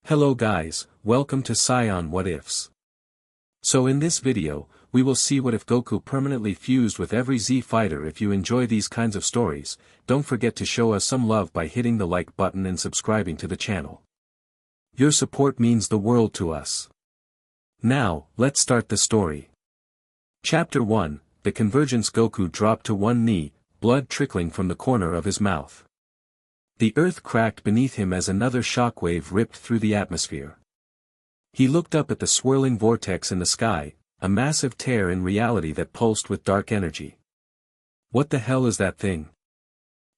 Hello guys, welcome to Scion What Ifs. So in this video, we will see what if Goku permanently fused with every Z fighter. If you enjoy these kinds of stories, don't forget to show us some love by hitting the like button and subscribing to the channel. Your support means the world to us. Now, let's start the story. Chapter 1, The Convergence. Goku dropped to one knee, blood trickling from the corner of his mouth. The earth cracked beneath him as another shockwave ripped through the atmosphere. He looked up at the swirling vortex in the sky, a massive tear in reality that pulsed with dark energy. What the hell is that thing?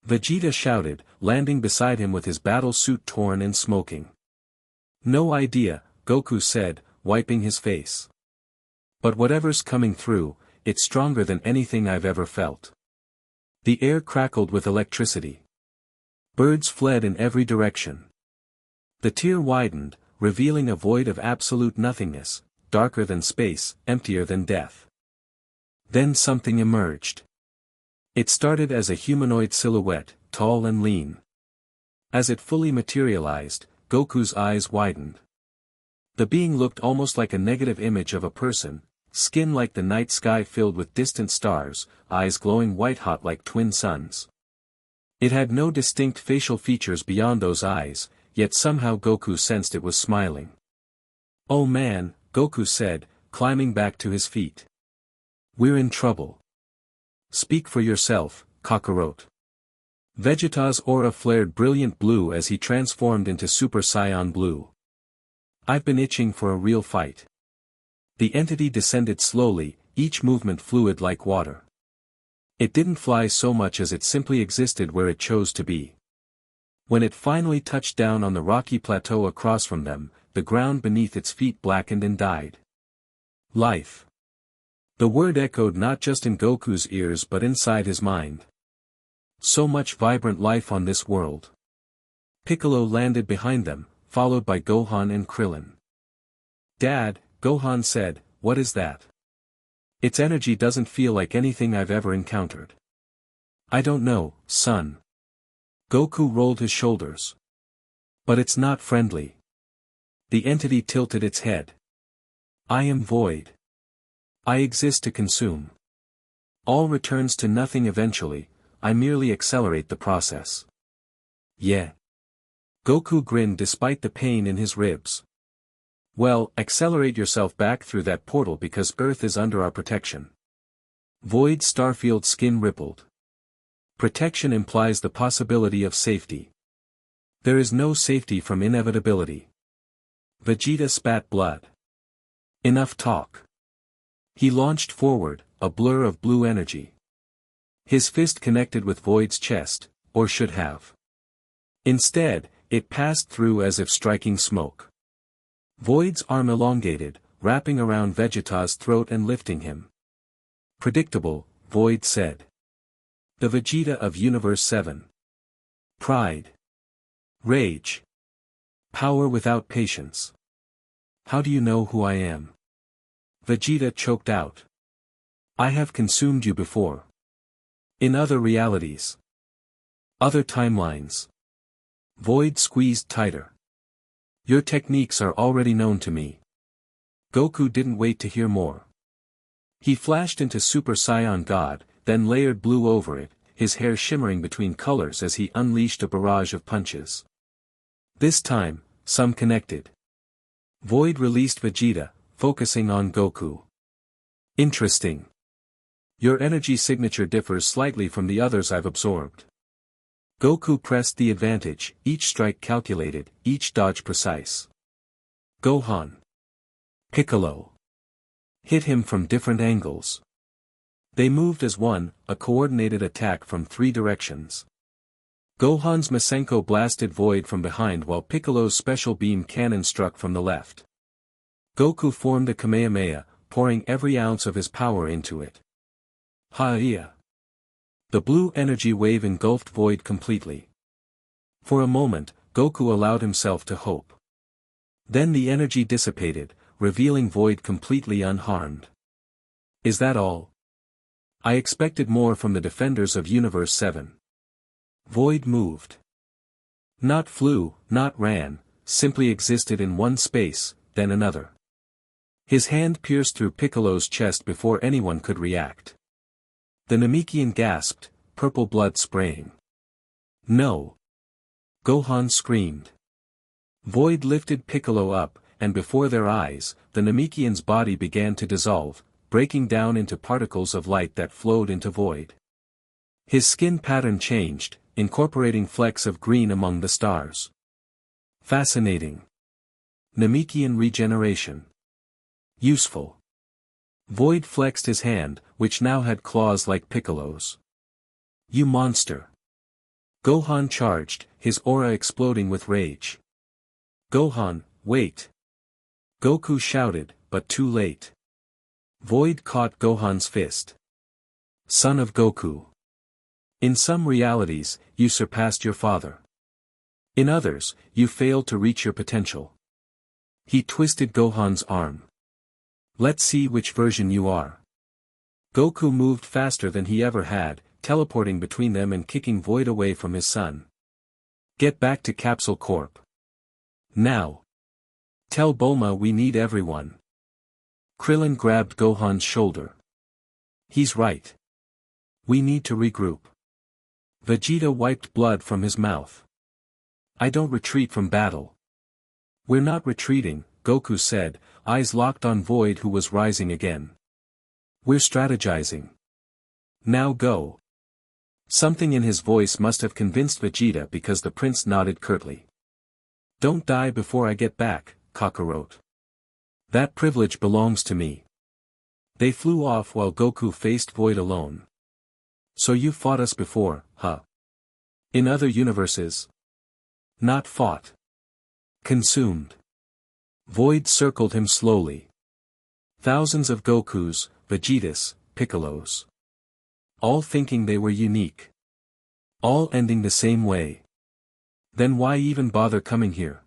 Vegeta shouted, landing beside him with his battle suit torn and smoking. No idea, Goku said, wiping his face. But whatever's coming through, it's stronger than anything I've ever felt. The air crackled with electricity. Birds fled in every direction. The tear widened, revealing a void of absolute nothingness, darker than space, emptier than death. Then something emerged. It started as a humanoid silhouette, tall and lean. As it fully materialized, Goku's eyes widened. The being looked almost like a negative image of a person, skin like the night sky filled with distant stars, eyes glowing white-hot like twin suns. It had no distinct facial features beyond those eyes, yet somehow Goku sensed it was smiling. "Oh man," Goku said, climbing back to his feet. "We're in trouble. Speak for yourself, Kakarot." Vegeta's aura flared brilliant blue as he transformed into Super Saiyan Blue. "I've been itching for a real fight." The entity descended slowly, each movement fluid like water. It didn't fly so much as it simply existed where it chose to be. When it finally touched down on the rocky plateau across from them, the ground beneath its feet blackened and died. Life. The word echoed not just in Goku's ears but inside his mind. So much vibrant life on this world. Piccolo landed behind them, followed by Gohan and Krillin. "Dad," Gohan said, "what is that? Its energy doesn't feel like anything I've ever encountered." "I don't know, son." Goku rolled his shoulders. "But it's not friendly." The entity tilted its head. "I am void. I exist to consume. All returns to nothing eventually, I merely accelerate the process." "Yeah." Goku grinned despite the pain in his ribs. "Well, accelerate yourself back through that portal because Earth is under our protection." Void Starfield's skin rippled. Protection implies the possibility of safety. There is no safety from inevitability. Vegeta spat blood. Enough talk. He launched forward, a blur of blue energy. His fist connected with Void's chest, or should have. Instead, it passed through as if striking smoke. Void's arm elongated, wrapping around Vegeta's throat and lifting him. "Predictable," Void said. "The Vegeta of Universe 7. Pride. Rage. Power without patience. How do you know who I am?" Vegeta choked out. "I have consumed you before. In other realities. Other timelines." Void squeezed tighter. "Your techniques are already known to me." Goku didn't wait to hear more. He flashed into Super Saiyan God, then layered blue over it, his hair shimmering between colors as he unleashed a barrage of punches. This time, some connected. Void released Vegeta, focusing on Goku. "Interesting. Your energy signature differs slightly from the others I've absorbed." Goku pressed the advantage, each strike calculated, each dodge precise. Gohan. Piccolo. Hit him from different angles. They moved as one, a coordinated attack from three directions. Gohan's Masenko blasted Void from behind while Piccolo's special beam cannon struck from the left. Goku formed a Kamehameha, pouring every ounce of his power into it. Ha-ya! The blue energy wave engulfed Void completely. For a moment, Goku allowed himself to hope. Then the energy dissipated, revealing Void completely unharmed. "Is that all? I expected more from the defenders of Universe 7. Void moved. Not flew, not ran, simply existed in one space, then another. His hand pierced through Piccolo's chest before anyone could react. The Namekian gasped, purple blood spraying. No! Gohan screamed. Void lifted Piccolo up, and before their eyes, the Namekian's body began to dissolve, breaking down into particles of light that flowed into Void. His skin pattern changed, incorporating flecks of green among the stars. Fascinating. Namekian regeneration. Useful. Void flexed his hand, which now had claws like Piccolo's. You monster! Gohan charged, his aura exploding with rage. Gohan, wait! Goku shouted, but too late. Void caught Gohan's fist. Son of Goku. In some realities, you surpassed your father. In others, you failed to reach your potential. He twisted Gohan's arm. Let's see which version you are. Goku moved faster than he ever had, teleporting between them and kicking Void away from his son. Get back to Capsule Corp. Now. Tell Bulma we need everyone. Krillin grabbed Gohan's shoulder. He's right. We need to regroup. Vegeta wiped blood from his mouth. I don't retreat from battle. We're not retreating, Goku said, eyes locked on Void who was rising again. We're strategizing. Now go. Something in his voice must have convinced Vegeta because the prince nodded curtly. Don't die before I get back, Kakarot. That privilege belongs to me. They flew off while Goku faced Void alone. So you fought us before, huh? In other universes? Not fought. Consumed. Void circled him slowly. Thousands of Gokus, Vegetas, Piccolos. All thinking they were unique. All ending the same way. Then why even bother coming here?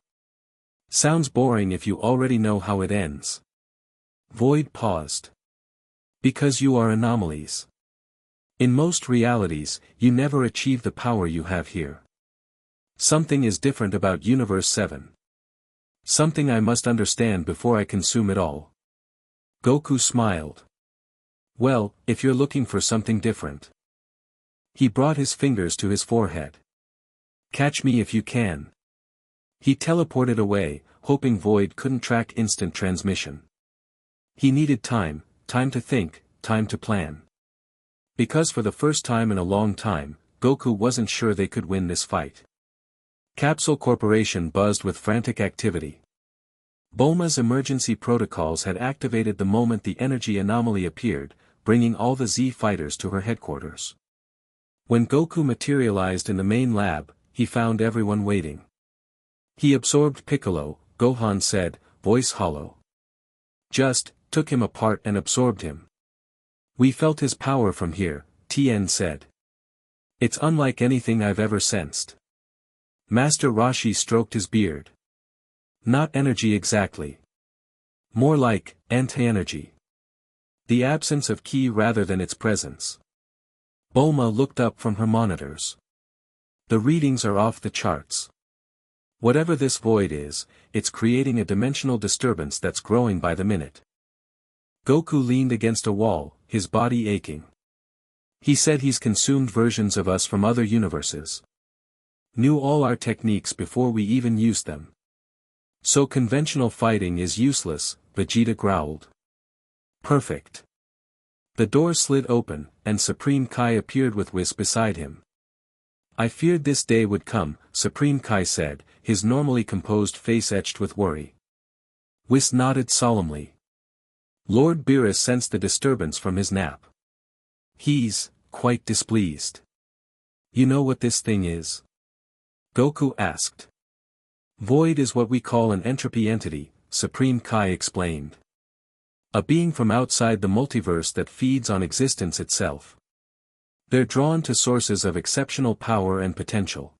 Sounds boring if you already know how it ends. Void paused. Because you are anomalies. In most realities, you never achieve the power you have here. Something is different about Universe 7. Something I must understand before I consume it all. Goku smiled. Well, if you're looking for something different. He brought his fingers to his forehead. Catch me if you can. He teleported away, hoping Void couldn't track instant transmission. He needed time to think, time to plan. Because for the first time in a long time, Goku wasn't sure they could win this fight. Capsule Corporation buzzed with frantic activity. Bulma's emergency protocols had activated the moment the energy anomaly appeared, bringing all the Z fighters to her headquarters. When Goku materialized in the main lab, he found everyone waiting. He absorbed Piccolo, Gohan said, voice hollow. Just, took him apart and absorbed him. We felt his power from here, Tien said. It's unlike anything I've ever sensed. Master Roshi stroked his beard. Not energy exactly. More like, anti-energy. The absence of ki rather than its presence. Bulma looked up from her monitors. The readings are off the charts. Whatever this void is, it's creating a dimensional disturbance that's growing by the minute. Goku leaned against a wall, his body aching. He said he's consumed versions of us from other universes. Knew all our techniques before we even used them. So conventional fighting is useless, Vegeta growled. Perfect. The door slid open, and Supreme Kai appeared with Whis beside him. I feared this day would come, Supreme Kai said, his normally composed face etched with worry. Whis nodded solemnly. Lord Beerus sensed the disturbance from his nap. He's quite displeased. You know what this thing is? Goku asked. Void is what we call an entropy entity, Supreme Kai explained. A being from outside the multiverse that feeds on existence itself. They're drawn to sources of exceptional power and potential.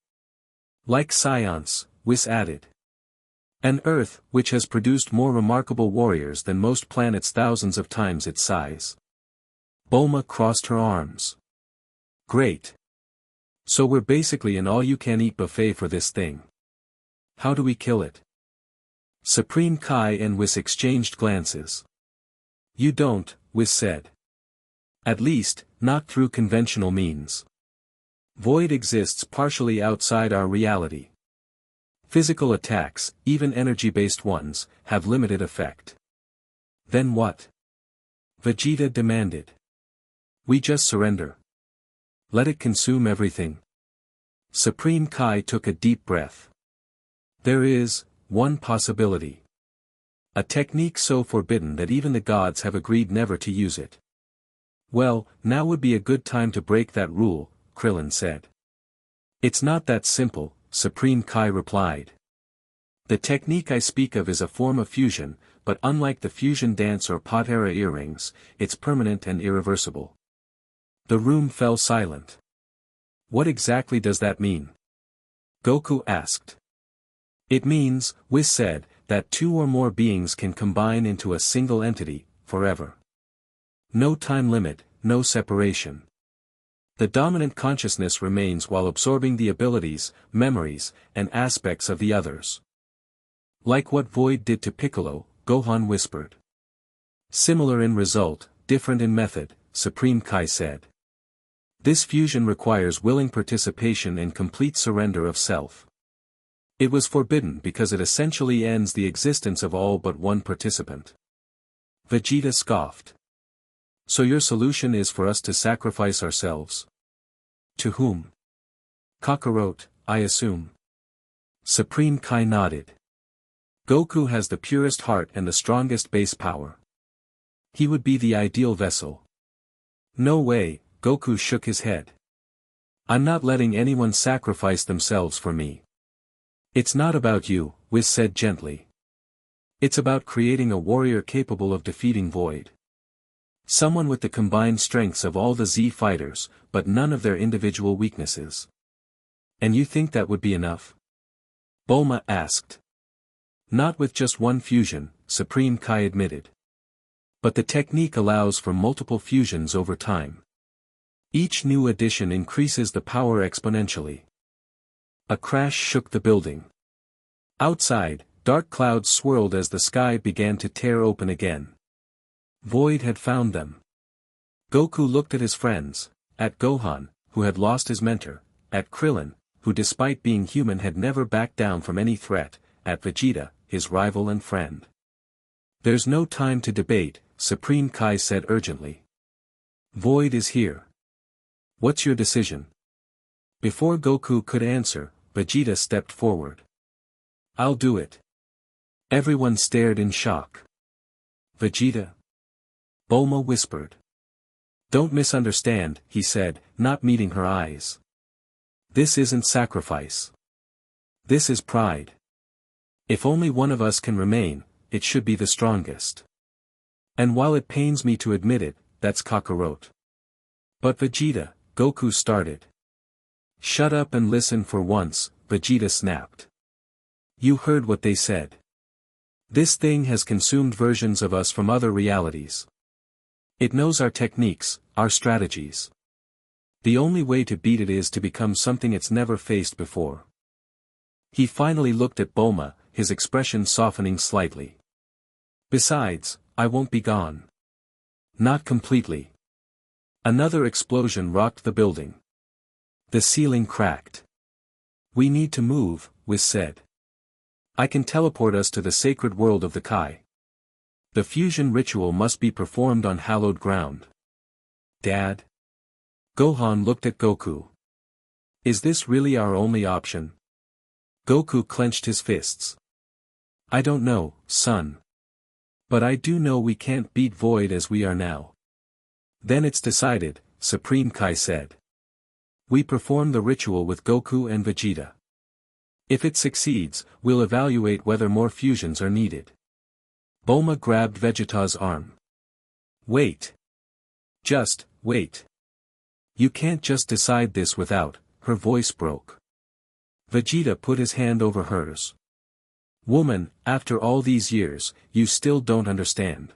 Like science, Whis added. An Earth which has produced more remarkable warriors than most planets thousands of times its size. Bulma crossed her arms. Great. So we're basically an all-you-can-eat buffet for this thing. How do we kill it? Supreme Kai and Whis exchanged glances. You don't, Whis said. At least, not through conventional means. Void exists partially outside our reality. Physical attacks, even energy-based ones, have limited effect. Then what? Vegeta demanded. We just surrender. Let it consume everything. Supreme Kai took a deep breath. There is one possibility. A technique so forbidden that even the gods have agreed never to use it. Well, now would be a good time to break that rule, Krillin said. It's not that simple, Supreme Kai replied. The technique I speak of is a form of fusion, but unlike the fusion dance or Potera earrings, it's permanent and irreversible. The room fell silent. What exactly does that mean? Goku asked. It means, Whis said, that two or more beings can combine into a single entity, forever. No time limit, no separation. The dominant consciousness remains while absorbing the abilities, memories, and aspects of the others. Like what Void did to Piccolo, Gohan whispered. Similar in result, different in method, Supreme Kai said. This fusion requires willing participation and complete surrender of self. It was forbidden because it essentially ends the existence of all but one participant. Vegeta scoffed. So your solution is for us to sacrifice ourselves? To whom? Kakarot, I assume. Supreme Kai nodded. Goku has the purest heart and the strongest base power. He would be the ideal vessel. No way, Goku shook his head. I'm not letting anyone sacrifice themselves for me. It's not about you, Whis said gently. It's about creating a warrior capable of defeating Void. Someone with the combined strengths of all the Z fighters, but none of their individual weaknesses. And you think that would be enough? Bulma asked. Not with just one fusion, Supreme Kai admitted. But the technique allows for multiple fusions over time. Each new addition increases the power exponentially. A crash shook the building. Outside, dark clouds swirled as the sky began to tear open again. Void had found them. Goku looked at his friends, at Gohan, who had lost his mentor, at Krillin, who despite being human had never backed down from any threat, at Vegeta, his rival and friend. There's no time to debate, Supreme Kai said urgently. Void is here. What's your decision? Before Goku could answer, Vegeta stepped forward. I'll do it. Everyone stared in shock. Vegeta? Bulma whispered. Don't misunderstand, he said, not meeting her eyes. This isn't sacrifice. This is pride. If only one of us can remain, it should be the strongest. And while it pains me to admit it, that's Kakarot. But Vegeta, Goku started. Shut up and listen for once, Vegeta snapped. You heard what they said. This thing has consumed versions of us from other realities. It knows our techniques, our strategies. The only way to beat it is to become something it's never faced before. He finally looked at Bulma, his expression softening slightly. Besides, I won't be gone. Not completely. Another explosion rocked the building. The ceiling cracked. We need to move, Whis said. I can teleport us to the sacred world of the Kai. The fusion ritual must be performed on hallowed ground. Dad? Gohan looked at Goku. Is this really our only option? Goku clenched his fists. I don't know, son. But I do know we can't beat Void as we are now. Then it's decided, Supreme Kai said. We perform the ritual with Goku and Vegeta. If it succeeds, we'll evaluate whether more fusions are needed. Bulma grabbed Vegeta's arm. Wait. Just, wait. You can't just decide this without, her voice broke. Vegeta put his hand over hers. Woman, after all these years, you still don't understand.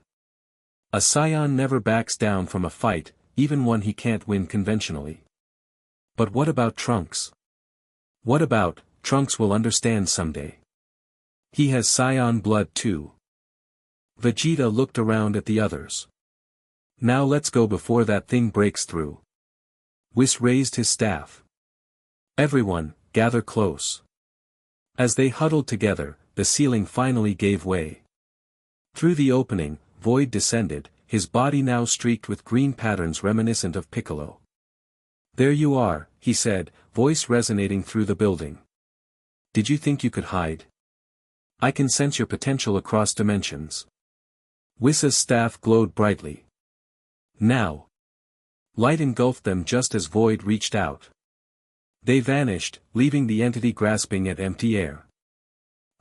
A Saiyan never backs down from a fight, even one he can't win conventionally. But what about Trunks? What about, Trunks will understand someday. He has Saiyan blood too. Vegeta looked around at the others. Now let's go before that thing breaks through. Whis raised his staff. Everyone, gather close. As they huddled together, the ceiling finally gave way. Through the opening, Void descended, his body now streaked with green patterns reminiscent of Piccolo. There you are, he said, voice resonating through the building. Did you think you could hide? I can sense your potential across dimensions. Whis' staff glowed brightly. Now. Light engulfed them just as Void reached out. They vanished, leaving the entity grasping at empty air.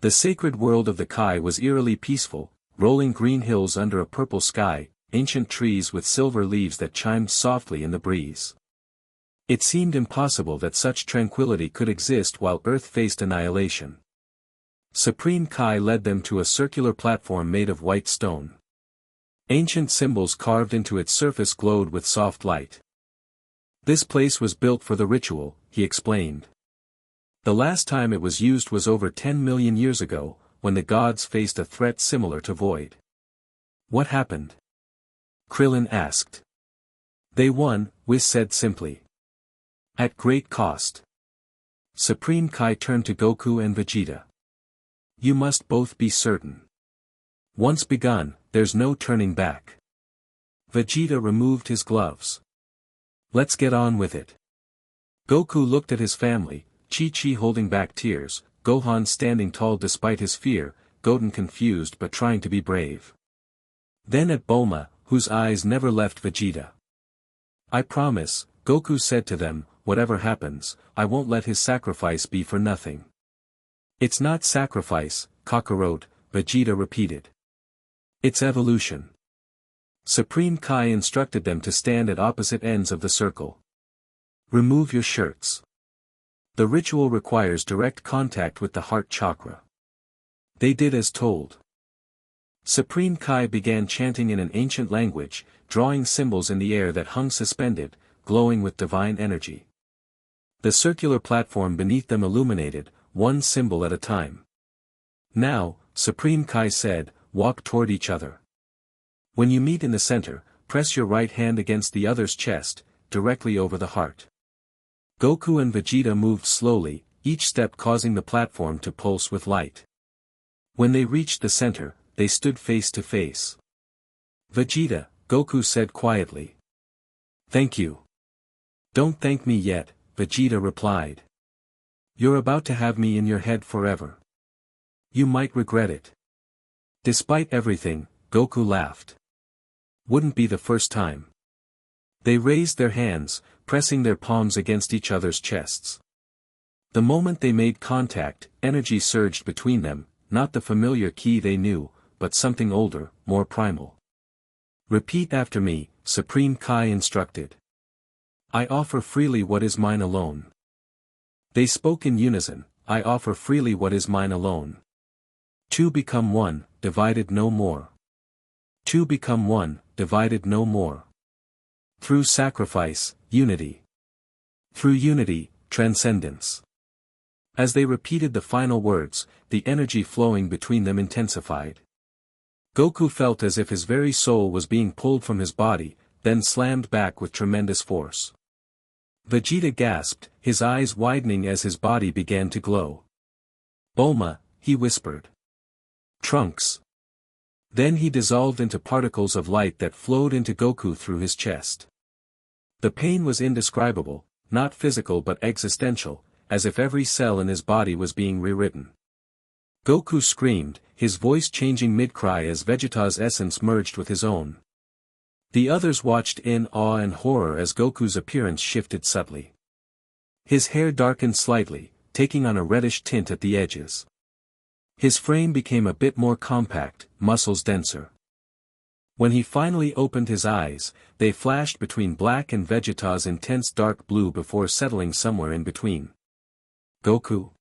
The sacred world of the Kai was eerily peaceful, rolling green hills under a purple sky, ancient trees with silver leaves that chimed softly in the breeze. It seemed impossible that such tranquility could exist while Earth faced annihilation. Supreme Kai led them to a circular platform made of white stone. Ancient symbols carved into its surface glowed with soft light. This place was built for the ritual, he explained. The last time it was used was over 10 million years ago, when the gods faced a threat similar to Void. What happened? Krillin asked. They won, Whis said simply. At great cost. Supreme Kai turned to Goku and Vegeta. You must both be certain. Once begun, there's no turning back. Vegeta removed his gloves. Let's get on with it. Goku looked at his family, Chi-Chi holding back tears, Gohan standing tall despite his fear, Goten confused but trying to be brave. Then at Bulma, whose eyes never left Vegeta. I promise, Goku said to them, whatever happens, I won't let his sacrifice be for nothing. It's not sacrifice, Kakarot, Vegeta repeated. It's evolution. Supreme Kai instructed them to stand at opposite ends of the circle. Remove your shirts. The ritual requires direct contact with the heart chakra. They did as told. Supreme Kai began chanting in an ancient language, drawing symbols in the air that hung suspended, glowing with divine energy. The circular platform beneath them illuminated, one symbol at a time. Now, Supreme Kai said, walk toward each other. When you meet in the center, press your right hand against the other's chest, directly over the heart. Goku and Vegeta moved slowly, each step causing the platform to pulse with light. When they reached the center, they stood face to face. Vegeta, Goku said quietly. Thank you. Don't thank me yet, Vegeta replied. You're about to have me in your head forever. You might regret it. Despite everything, Goku laughed. Wouldn't be the first time. They raised their hands, pressing their palms against each other's chests. The moment they made contact, energy surged between them, not the familiar ki they knew, but something older, more primal. Repeat after me, Supreme Kai instructed. I offer freely what is mine alone. They spoke in unison, I offer freely what is mine alone. Two become one, divided no more. Two become one, divided no more. Through sacrifice, unity. Through unity, transcendence. As they repeated the final words, the energy flowing between them intensified. Goku felt as if his very soul was being pulled from his body, then slammed back with tremendous force. Vegeta gasped, his eyes widening as his body began to glow. Bulma, he whispered. Trunks. Then he dissolved into particles of light that flowed into Goku through his chest. The pain was indescribable, not physical but existential, as if every cell in his body was being rewritten. Goku screamed, his voice changing mid-cry as Vegeta's essence merged with his own. The others watched in awe and horror as Goku's appearance shifted subtly. His hair darkened slightly, taking on a reddish tint at the edges. His frame became a bit more compact, muscles denser. When he finally opened his eyes, they flashed between black and Vegeta's intense dark blue before settling somewhere in between. Goku?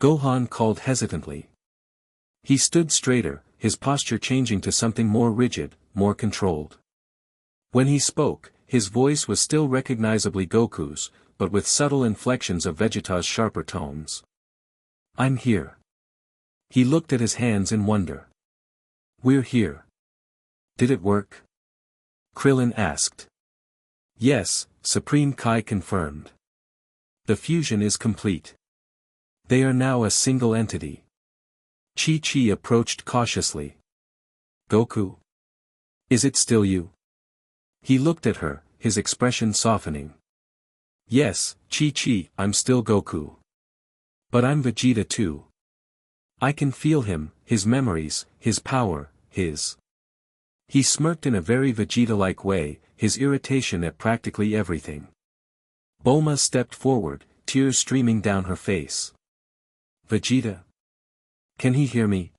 Gohan called hesitantly. He stood straighter, his posture changing to something more rigid, more controlled. When he spoke, his voice was still recognizably Goku's, but with subtle inflections of Vegeta's sharper tones. I'm here. He looked at his hands in wonder. We're here. Did it work? Krillin asked. Yes, Supreme Kai confirmed. The fusion is complete. They are now a single entity. Chi-Chi approached cautiously. Goku? Is it still you? He looked at her, his expression softening. Yes, Chi-Chi, I'm still Goku. But I'm Vegeta too. I can feel him, his memories, his power, his... He smirked in a very Vegeta-like way, his irritation at practically everything. Bulma stepped forward, tears streaming down her face. Vegeta? Can he hear me?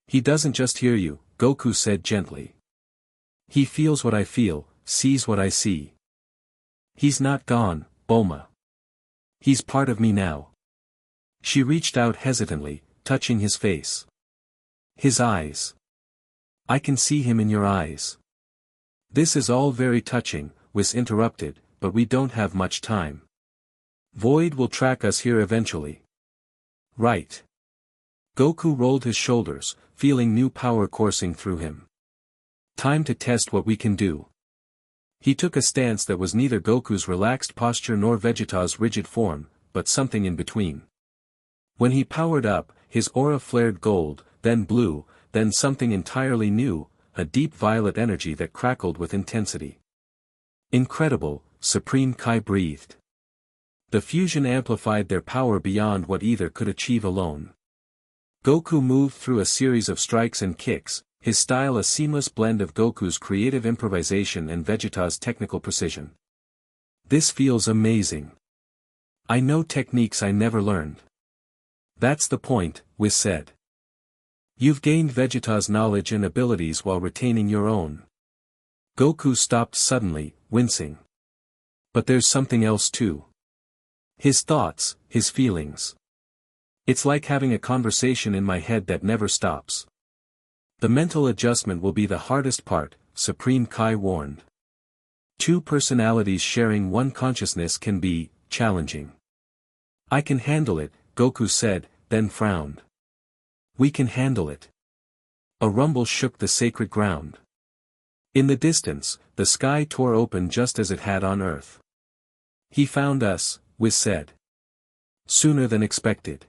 He doesn't just hear you, Goku said gently. He feels what I feel, sees what I see. He's not gone, Bulma. He's part of me now. She reached out hesitantly, touching his face. His eyes. I can see him in your eyes. This is all very touching, Whis interrupted, but we don't have much time. Void will track us here eventually. Right. Goku rolled his shoulders, feeling new power coursing through him. Time to test what we can do. He took a stance that was neither Goku's relaxed posture nor Vegeta's rigid form, but something in between. When he powered up, his aura flared gold, then blue, then something entirely new, a deep violet energy that crackled with intensity. Incredible, Supreme Kai breathed. The fusion amplified their power beyond what either could achieve alone. Goku moved through a series of strikes and kicks, his style a seamless blend of Goku's creative improvisation and Vegeta's technical precision. This feels amazing. I know techniques I never learned. That's the point, Whis said. You've gained Vegeta's knowledge and abilities while retaining your own. Goku stopped suddenly, wincing. But there's something else too. His thoughts, his feelings. It's like having a conversation in my head that never stops. The mental adjustment will be the hardest part, Supreme Kai warned. Two personalities sharing one consciousness can be challenging. I can handle it, Goku said, then frowned. We can handle it. A rumble shook the sacred ground. In the distance, the sky tore open just as it had on Earth. He found us, Whis said. Sooner than expected.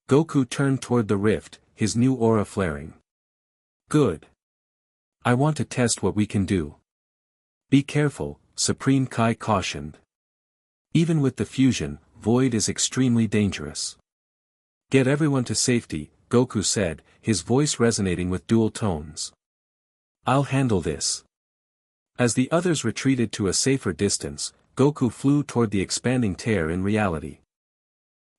Goku turned toward the rift, his new aura flaring. Good. I want to test what we can do. Be careful, Supreme Kai cautioned. Even with the fusion, Void is extremely dangerous. Get everyone to safety, Goku said, his voice resonating with dual tones. I'll handle this. As the others retreated to a safer distance, Goku flew toward the expanding tear in reality.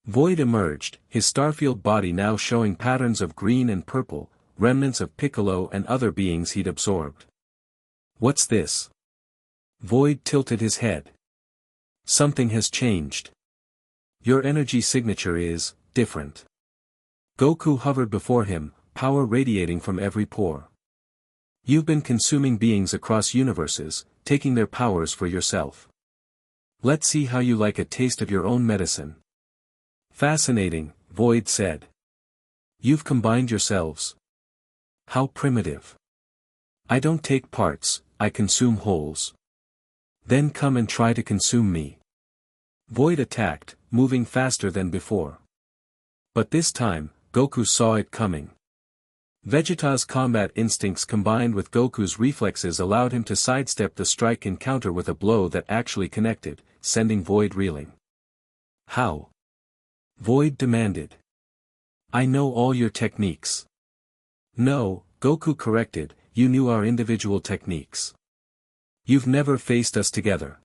Void emerged, his starfield body now showing patterns of green and purple, remnants of Piccolo and other beings he'd absorbed. What's this? Void tilted his head. Something has changed. Your energy signature is different. Goku hovered before him, power radiating from every pore. You've been consuming beings across universes, taking their powers for yourself. Let's see how you like a taste of your own medicine. Fascinating, Void said. You've combined yourselves. How primitive. I don't take parts, I consume wholes. Then come and try to consume me. Void attacked, moving faster than before. But this time, Goku saw it coming. Vegeta's combat instincts combined with Goku's reflexes allowed him to sidestep the strike and counter with a blow that actually connected, sending Void reeling. How? Void demanded. I know all your techniques. No, Goku corrected, you knew our individual techniques. You've never faced us together.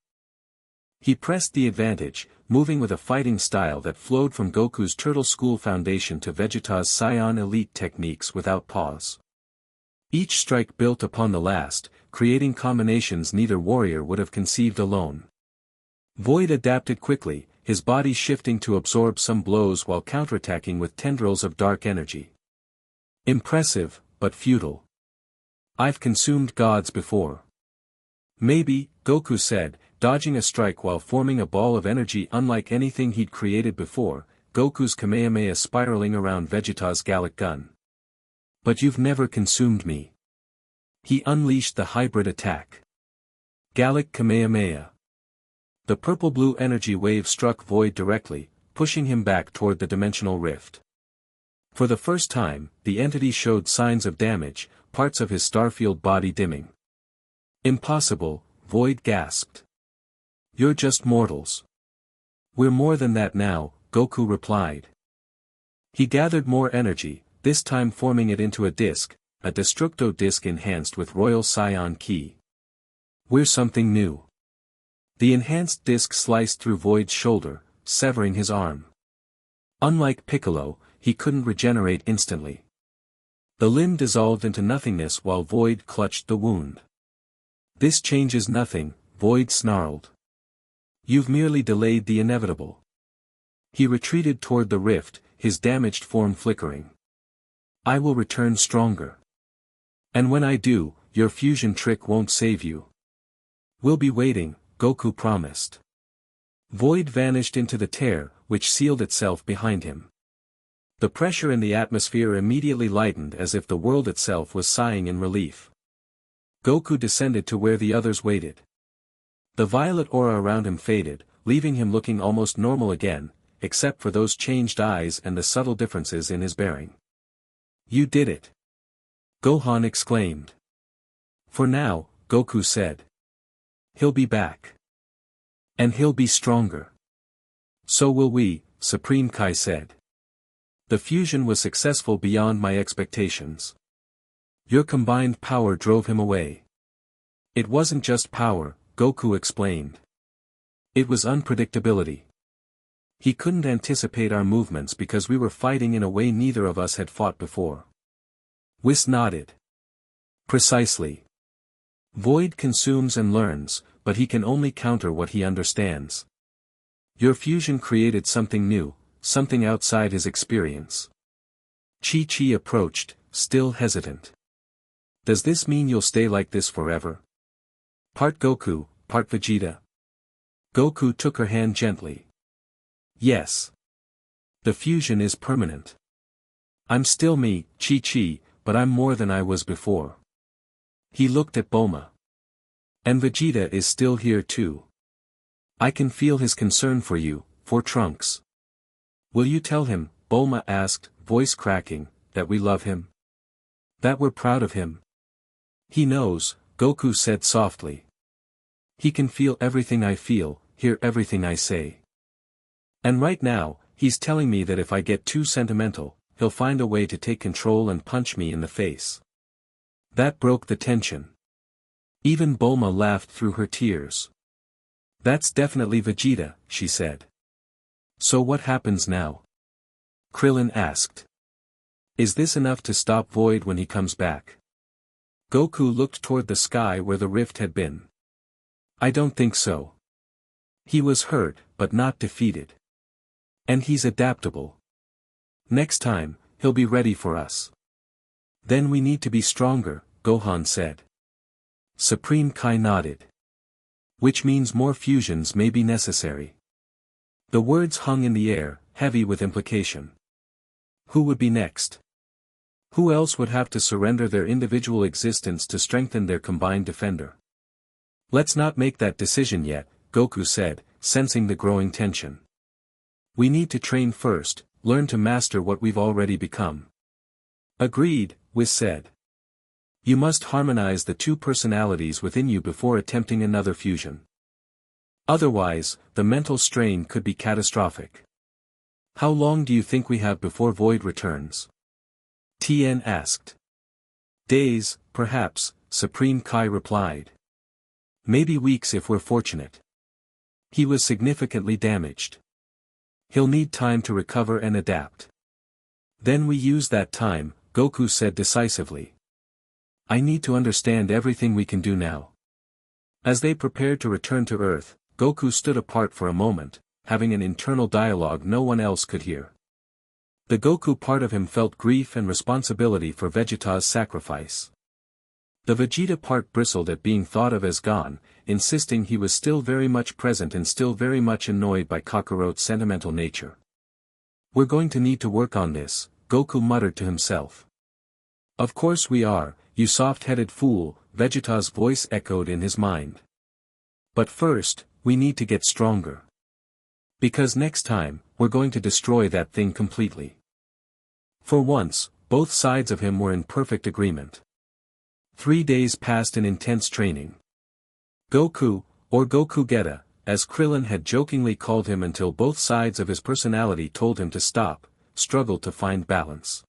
He pressed the advantage, moving with a fighting style that flowed from Goku's Turtle School foundation to Vegeta's Saiyan Elite techniques without pause. Each strike built upon the last, creating combinations neither warrior would have conceived alone. Void adapted quickly, his body shifting to absorb some blows while counterattacking with tendrils of dark energy. Impressive, but futile. I've consumed gods before. Maybe, Goku said, dodging a strike while forming a ball of energy unlike anything he'd created before, Goku's Kamehameha spiraling around Vegeta's Gallic gun. But you've never consumed me. He unleashed the hybrid attack. Gallic Kamehameha. The purple-blue energy wave struck Void directly, pushing him back toward the dimensional rift. For the first time, the entity showed signs of damage, parts of his starfield body dimming. Impossible, Void gasped. You're just mortals. We're more than that now, Goku replied. He gathered more energy, this time forming it into a disc, a Destructo disc enhanced with Royal Scion Ki. We're something new. The enhanced disc sliced through Void's shoulder, severing his arm. Unlike Piccolo, he couldn't regenerate instantly. The limb dissolved into nothingness while Void clutched the wound. This changes nothing, Void snarled. You've merely delayed the inevitable. He retreated toward the rift, his damaged form flickering. I will return stronger. And when I do, your fusion trick won't save you. We'll be waiting, Goku promised. Void vanished into the tear, which sealed itself behind him. The pressure in the atmosphere immediately lightened as if the world itself was sighing in relief. Goku descended to where the others waited. The violet aura around him faded, leaving him looking almost normal again, except for those changed eyes and the subtle differences in his bearing. You did it! Gohan exclaimed. For now, Goku said. He'll be back. And he'll be stronger. So will we, Supreme Kai said. The fusion was successful beyond my expectations. Your combined power drove him away. It wasn't just power, Goku explained. It was unpredictability. He couldn't anticipate our movements because we were fighting in a way neither of us had fought before. Whis nodded. Precisely. Void consumes and learns, but he can only counter what he understands. Your fusion created something new, something outside his experience. Chi-Chi approached, still hesitant. Does this mean you'll stay like this forever? Part Goku, part Vegeta. Goku took her hand gently. Yes. The fusion is permanent. I'm still me, Chi-Chi, but I'm more than I was before. He looked at Bulma. And Vegeta is still here too. I can feel his concern for you, for Trunks. Will you tell him, Bulma asked, voice cracking, that we love him? That we're proud of him? He knows, Goku said softly. He can feel everything I feel, hear everything I say. And right now, he's telling me that if I get too sentimental, he'll find a way to take control and punch me in the face. That broke the tension. Even Bulma laughed through her tears. That's definitely Vegeta, she said. So what happens now? Krillin asked. Is this enough to stop Void when he comes back? Goku looked toward the sky where the rift had been. I don't think so. He was hurt, but not defeated. And he's adaptable. Next time, he'll be ready for us. Then we need to be stronger, Gohan said. Supreme Kai nodded. Which means more fusions may be necessary. The words hung in the air, heavy with implication. Who would be next? Who else would have to surrender their individual existence to strengthen their combined defender? Let's not make that decision yet, Goku said, sensing the growing tension. We need to train first, learn to master what we've already become. Agreed, Whis said. You must harmonize the two personalities within you before attempting another fusion. Otherwise, the mental strain could be catastrophic. How long do you think we have before Void returns? Tien asked. Days, perhaps, Supreme Kai replied. Maybe weeks if we're fortunate. He was significantly damaged. He'll need time to recover and adapt. Then we use that time, Goku said decisively. I need to understand everything we can do now. As they prepared to return to Earth, Goku stood apart for a moment, having an internal dialogue no one else could hear. The Goku part of him felt grief and responsibility for Vegeta's sacrifice. The Vegeta part bristled at being thought of as gone, insisting he was still very much present and still very much annoyed by Kakarot's sentimental nature. We're going to need to work on this, Goku muttered to himself. Of course we are, you soft-headed fool, Vegeta's voice echoed in his mind. But first, we need to get stronger. Because next time, we're going to destroy that thing completely. For once, both sides of him were in perfect agreement. 3 days passed in intense training. Goku, or Goku Geta, as Krillin had jokingly called him until both sides of his personality told him to stop, struggled to find balance.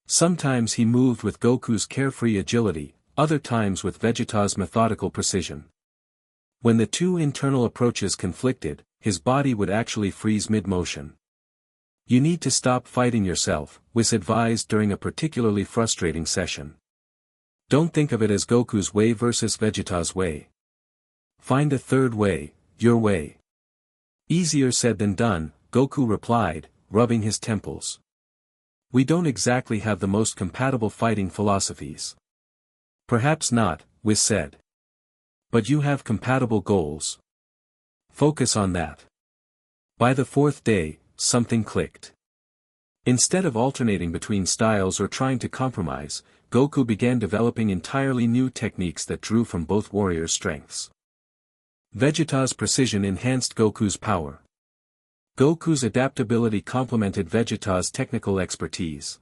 Sometimes he moved with Goku's carefree agility, other times with Vegeta's methodical precision. When the two internal approaches conflicted, his body would actually freeze mid-motion. You need to stop fighting yourself, Whis advised during a particularly frustrating session. Don't think of it as Goku's way versus Vegeta's way. Find a third way, your way. Easier said than done, Goku replied, rubbing his temples. We don't exactly have the most compatible fighting philosophies. Perhaps not, Whis said. But you have compatible goals. Focus on that. By the 4th day, something clicked. Instead of alternating between styles or trying to compromise, Goku began developing entirely new techniques that drew from both warriors' strengths. Vegeta's precision enhanced Goku's power. Goku's adaptability complemented Vegeta's technical expertise.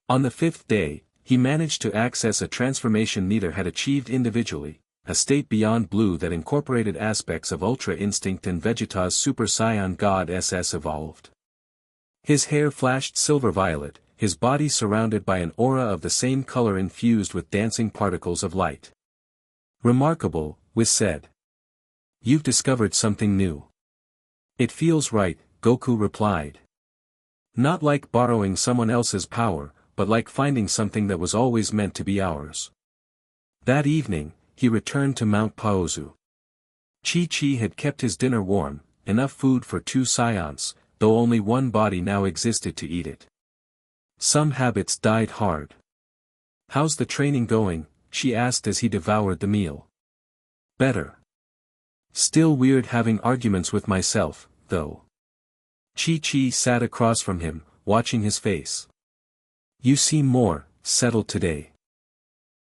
On the 5th day, he managed to access a transformation neither had achieved individually, a state beyond blue that incorporated aspects of Ultra Instinct and Vegeta's Super Saiyan God SS evolved. His hair flashed silver violet, his body surrounded by an aura of the same color infused with dancing particles of light. Remarkable, Whis said. You've discovered something new. It feels right, Goku replied. Not like borrowing someone else's power, but like finding something that was always meant to be ours. That evening, he returned to Mount Paozu. Chi-Chi had kept his dinner warm, enough food for 2 Saiyans, though only one body now existed to eat it. Some habits died hard. How's the training going? She asked as he devoured the meal. Better. Still weird having arguments with myself, though. Chi-Chi sat across from him, watching his face. You seem more settled today.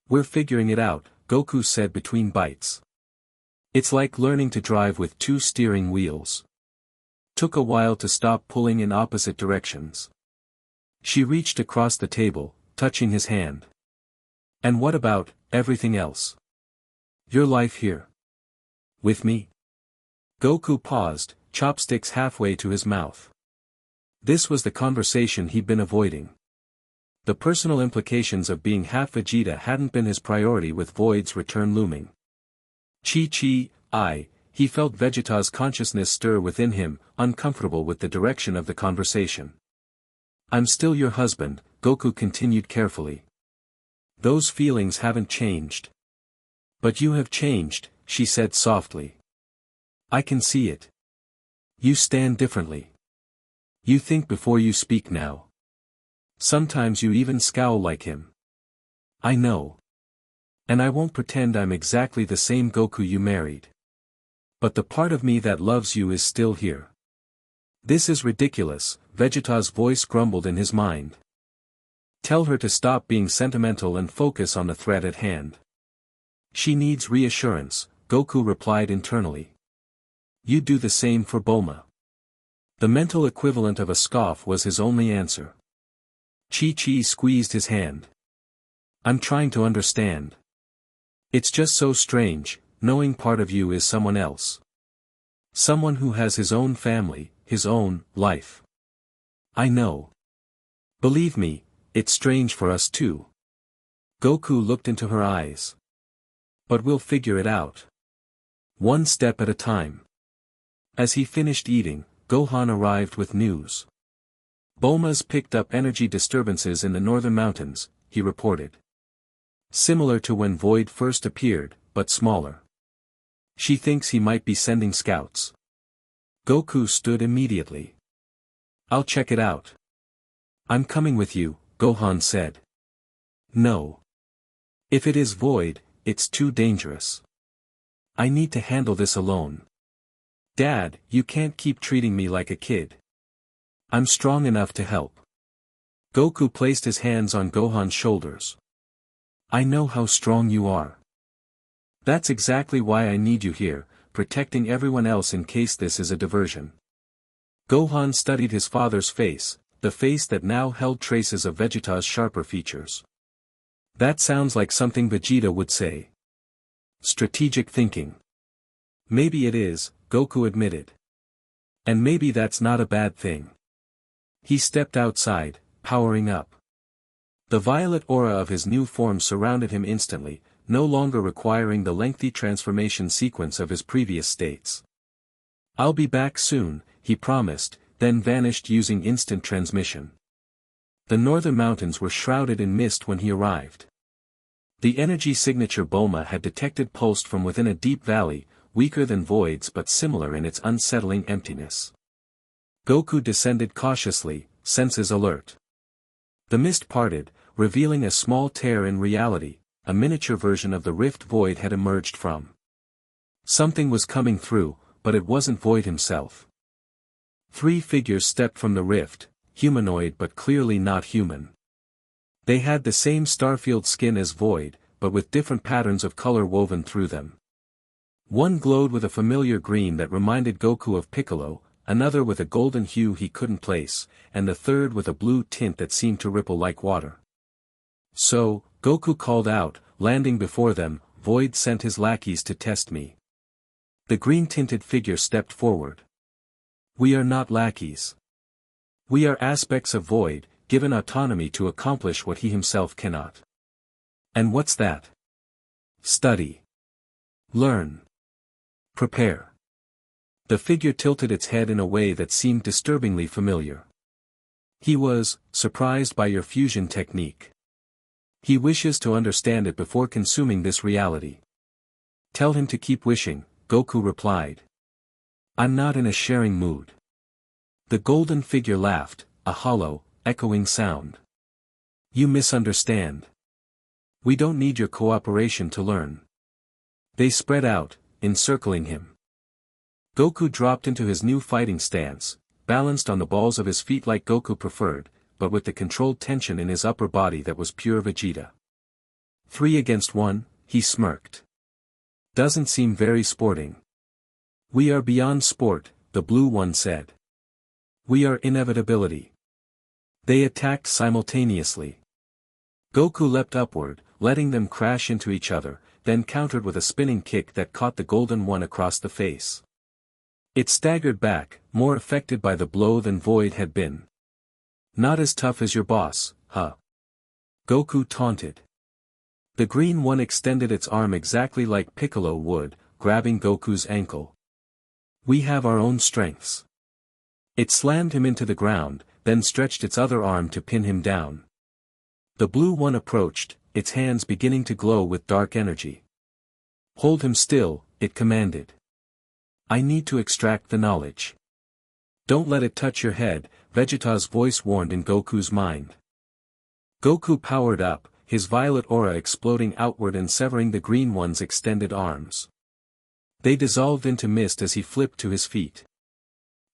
We're figuring it out, Goku said between bites. It's like learning to drive with 2 steering wheels. Took a while to stop pulling in opposite directions. She reached across the table, touching his hand. And what about everything else? Your life here. With me? Goku paused, chopsticks halfway to his mouth. This was the conversation he'd been avoiding. The personal implications of being half Vegeta hadn't been his priority with Void's return looming. Chi-Chi, he felt Vegeta's consciousness stir within him, uncomfortable with the direction of the conversation. I'm still your husband, Goku continued carefully. Those feelings haven't changed. But you have changed, she said softly. I can see it. You stand differently. You think before you speak now. Sometimes you even scowl like him. I know. And I won't pretend I'm exactly the same Goku you married. But the part of me that loves you is still here. This is ridiculous, Vegeta's voice grumbled in his mind. Tell her to stop being sentimental and focus on the threat at hand. She needs reassurance, Goku replied internally. You do the same for Bulma. The mental equivalent of a scoff was his only answer. Chi-Chi squeezed his hand. I'm trying to understand. It's just so strange, knowing part of you is someone else. Someone who has his own family, his own life. I know. Believe me, it's strange for us too. Goku looked into her eyes. But we'll figure it out. One step at a time. As he finished eating, Gohan arrived with news. Bulma's picked up energy disturbances in the northern mountains, he reported. Similar to when Void first appeared, but smaller. She thinks he might be sending scouts. Goku stood immediately. I'll check it out. I'm coming with you, Gohan said. No. If it is Void, it's too dangerous. I need to handle this alone. Dad, you can't keep treating me like a kid. I'm strong enough to help. Goku placed his hands on Gohan's shoulders. I know how strong you are. That's exactly why I need you here, protecting everyone else in case this is a diversion. Gohan studied his father's face, the face that now held traces of Vegeta's sharper features. That sounds like something Vegeta would say. Strategic thinking. Maybe it is, Goku admitted. And maybe that's not a bad thing. He stepped outside, powering up. The violet aura of his new form surrounded him instantly, no longer requiring the lengthy transformation sequence of his previous states. I'll be back soon, he promised, then vanished using instant transmission. The northern mountains were shrouded in mist when he arrived. The energy signature Bulma had detected pulsed from within a deep valley, weaker than Void's but similar in its unsettling emptiness. Goku descended cautiously, senses alert. The mist parted, revealing a small tear in reality, a miniature version of the rift Void had emerged from. Something was coming through, but it wasn't Void himself. 3 figures stepped from the rift, humanoid but clearly not human. They had the same starfield skin as Void, but with different patterns of color woven through them. One glowed with a familiar green that reminded Goku of Piccolo, another with a golden hue he couldn't place, and the third with a blue tint that seemed to ripple like water. So, Goku called out, landing before them, Void sent his lackeys to test me. The green-tinted figure stepped forward. We are not lackeys. We are aspects of Void, given autonomy to accomplish what he himself cannot. And what's that? Study. Learn. Prepare. The figure tilted its head in a way that seemed disturbingly familiar. He was surprised by your fusion technique. He wishes to understand it before consuming this reality. Tell him to keep wishing, Goku replied. I'm not in a sharing mood. The golden figure laughed, a hollow, echoing sound. You misunderstand. We don't need your cooperation to learn. They spread out, encircling him. Goku dropped into his new fighting stance, balanced on the balls of his feet like Goku preferred, but with the controlled tension in his upper body that was pure Vegeta. 3 against 1, he smirked. Doesn't seem very sporting. We are beyond sport, the blue one said. We are inevitability. They attacked simultaneously. Goku leapt upward, letting them crash into each other, then countered with a spinning kick that caught the golden one across the face. It staggered back, more affected by the blow than Void had been. Not as tough as your boss, huh? Goku taunted. The green one extended its arm exactly like Piccolo would, grabbing Goku's ankle. We have our own strengths. It slammed him into the ground, then stretched its other arm to pin him down. The blue one approached, its hands beginning to glow with dark energy. Hold him still, it commanded. I need to extract the knowledge. Don't let it touch your head, Vegeta's voice warned in Goku's mind. Goku powered up, his violet aura exploding outward and severing the green one's extended arms. They dissolved into mist as he flipped to his feet.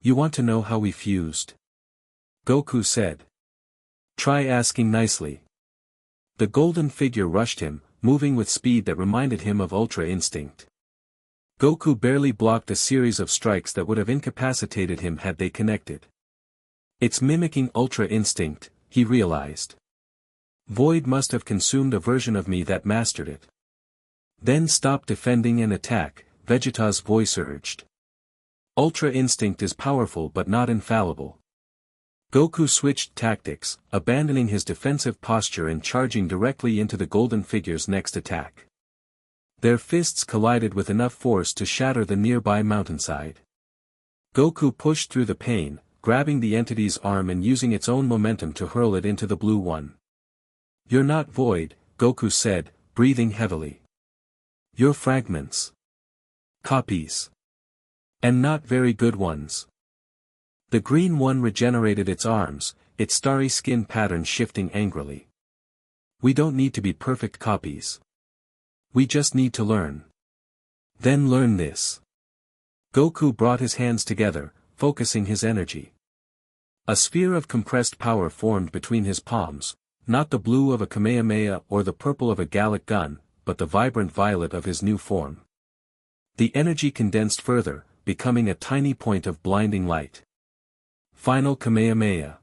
You want to know how we fused? Goku said. Try asking nicely. The golden figure rushed him, moving with speed that reminded him of Ultra Instinct. Goku barely blocked a series of strikes that would have incapacitated him had they connected. It's mimicking Ultra Instinct, he realized. Void must have consumed a version of me that mastered it. Then stop defending and attack, Vegeta's voice urged. Ultra Instinct is powerful but not infallible. Goku switched tactics, abandoning his defensive posture and charging directly into the golden figure's next attack. Their fists collided with enough force to shatter the nearby mountainside. Goku pushed through the pain, grabbing the entity's arm and using its own momentum to hurl it into the blue one. You're not Void, Goku said, breathing heavily. You're fragments. Copies. And not very good ones. The green one regenerated its arms, its starry skin pattern shifting angrily. We don't need to be perfect copies. We just need to learn. Then learn this. Goku brought his hands together, focusing his energy. A sphere of compressed power formed between his palms, not the blue of a Kamehameha or the purple of a Gallic gun, but the vibrant violet of his new form. The energy condensed further, becoming a tiny point of blinding light. Final Kamehameha.